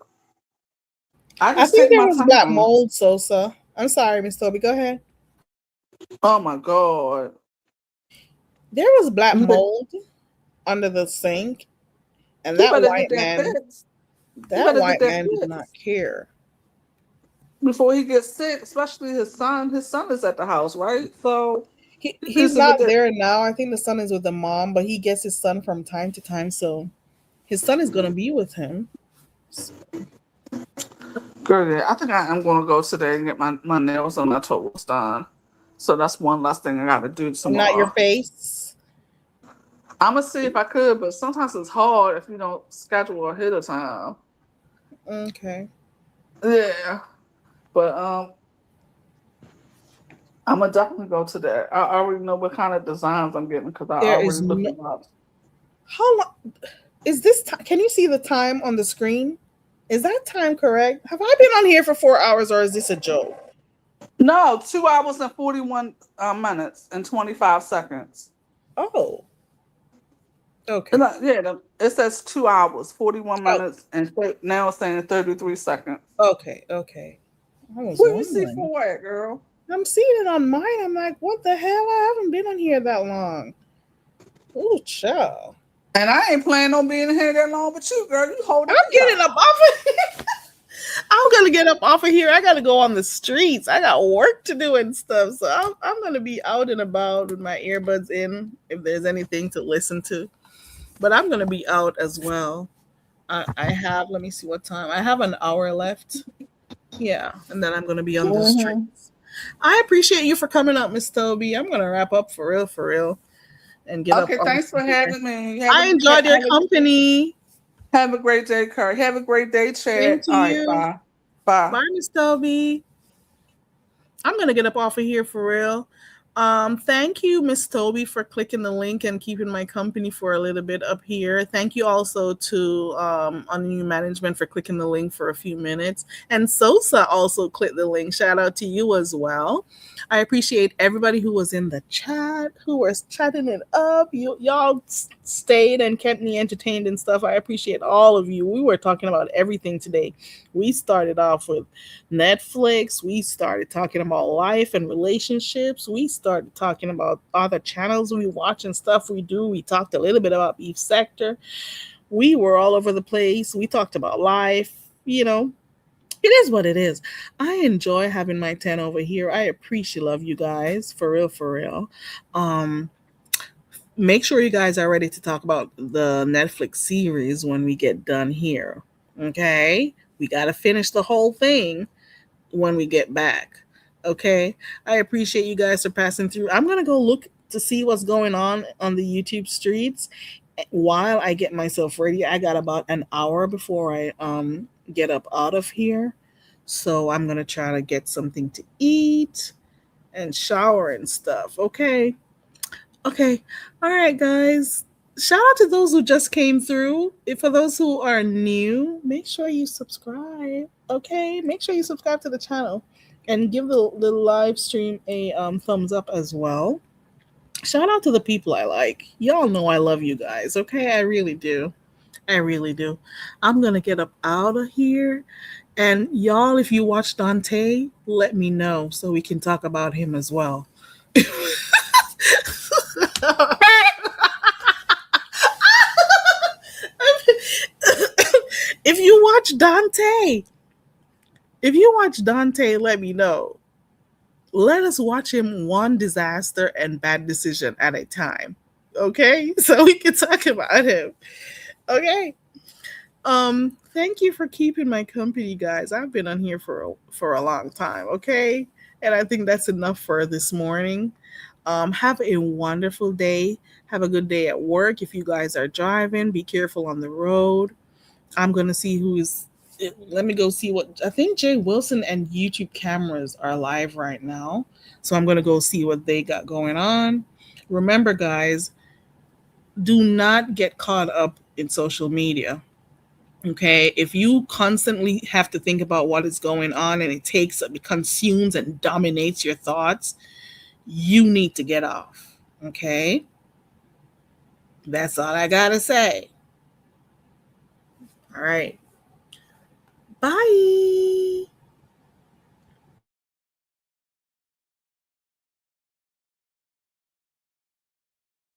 Speaker 2: I
Speaker 1: I
Speaker 2: just
Speaker 1: think
Speaker 2: take
Speaker 1: there
Speaker 2: my
Speaker 1: was black
Speaker 2: time.
Speaker 1: mold, Sosa. I'm sorry, Miss Toby. Go ahead.
Speaker 2: Oh my god!
Speaker 1: There was black
Speaker 2: You bet-
Speaker 1: mold under the sink, and
Speaker 2: He better get that fixed. He
Speaker 1: that
Speaker 2: better get
Speaker 1: white
Speaker 2: that
Speaker 1: man did not
Speaker 2: fixed
Speaker 1: care.
Speaker 2: before he gets sick. Especially his son. His son is at the house, right? So he
Speaker 1: He's
Speaker 2: needs to get
Speaker 1: not
Speaker 2: that.
Speaker 1: there now. I think the son is with the mom, but he gets his son from time to time. So his son is gonna be with him.
Speaker 2: Girl, yeah, I think I am going to go today and get my nails and my toes done. So that's one last thing I got to do
Speaker 1: And not your
Speaker 2: tomorrow.
Speaker 1: face.
Speaker 2: I'm gonna see if I could, but sometimes it's hard if you don't schedule ahead of time.
Speaker 1: Okay.
Speaker 2: Yeah, but I'm gonna definitely go to that. I already know what kind of designs I'm getting because I
Speaker 1: There
Speaker 2: already
Speaker 1: is
Speaker 2: looked
Speaker 1: no.
Speaker 2: them up.
Speaker 1: How long is this? Can you see the time on the screen? Is that time correct? Have I been on here for 4 hours, or is this a joke?
Speaker 2: No, 2 hours and 41 minutes and 25 seconds.
Speaker 1: Oh, okay.
Speaker 2: It says 2 hours, 41
Speaker 1: Oh,
Speaker 2: minutes, and now it's saying 33 seconds.
Speaker 1: okay. Okay. I was
Speaker 2: Where you see
Speaker 1: wondering.
Speaker 2: 4 at, girl?
Speaker 1: I'm seeing it on mine. I'm like, what the hell? I haven't been on here that long. Ooh, child.
Speaker 2: And I ain't planning on being here that long, but you, girl, you holding
Speaker 1: I'm
Speaker 2: me
Speaker 1: getting
Speaker 2: up.
Speaker 1: up off of I'm gonna get up off of here. I gotta go on the streets. I got work to do and stuff. So I'm gonna be out and about with my earbuds in if there's anything to listen to. But I'm gonna be out as well. I have, let me see what time. I have an hour left. Yeah, and then I'm gonna be on the
Speaker 2: Mm-hmm.
Speaker 1: streets. I appreciate you for coming up, Miss Toby. I'm gonna wrap up for real, and get up
Speaker 2: Okay,
Speaker 1: off
Speaker 2: thanks for
Speaker 1: of here.
Speaker 2: having me.
Speaker 1: I enjoyed your company.
Speaker 2: Have a great day, Kurt. Have a great day,
Speaker 1: Same
Speaker 2: Chad.
Speaker 1: to
Speaker 2: All right,
Speaker 1: you.
Speaker 2: bye. Bye.
Speaker 1: Bye, Miss Toby. I'm gonna get up off of here for real. Thank you, Miss Toby, for clicking the link and keeping my company for a little bit up here. Thank you also to on New Management for clicking the link for a few minutes. And Sosa also clicked the link. Shout out to you as well. I appreciate everybody who was in the chat, who was chatting it up. Y'all stayed and kept me entertained and stuff. I appreciate all of you. We were talking about everything today. We started off with Netflix. We started talking about life and relationships. We started talking about other channels we watch and stuff we do. We talked a little bit about Beef Sector. We were all over the place. We talked about life. It is what it is. I enjoy having my 10 over here. I appreciate love you guys. For real, for real. Make sure you guys are ready to talk about the Netflix series when we get done here. Okay? We got to finish the whole thing when we get back. Okay? I appreciate you guys for passing through. I'm going to go look to see what's going on the YouTube streets while I get myself ready. I got about an hour before I get up out of here. So I'm going to try to get something to eat and shower and stuff. Okay? Okay. All right, guys. Shout out to those who just came through. For those who are new, make sure you subscribe. Okay? Make sure you subscribe to the channel and give the live stream a thumbs up as well. Shout out to the people I like. Y'all know I love you guys. Okay? I really do. I really do. I'm going to get up out of here. And y'all, if you watch Dante, let me know so we can talk about him as well. If you watch Dante, let me know. Let us watch him one disaster and bad decision at a time. Okay? So we can talk about him. Okay? Thank you for keeping my company, guys. I've been on here for a long time, okay? And I think that's enough for this morning. Have a wonderful day. Have a good day at work. If you guys are driving, be careful on the road. I'm going to see let me go see what, I think Jay Wilson and YouTube cameras are live right now. So I'm going to go see what they got going on. Remember, guys, do not get caught up in social media. Okay, if you constantly have to think about what is going on and it consumes and dominates your thoughts, you need to get off. Okay, that's all I gotta say. All right, bye.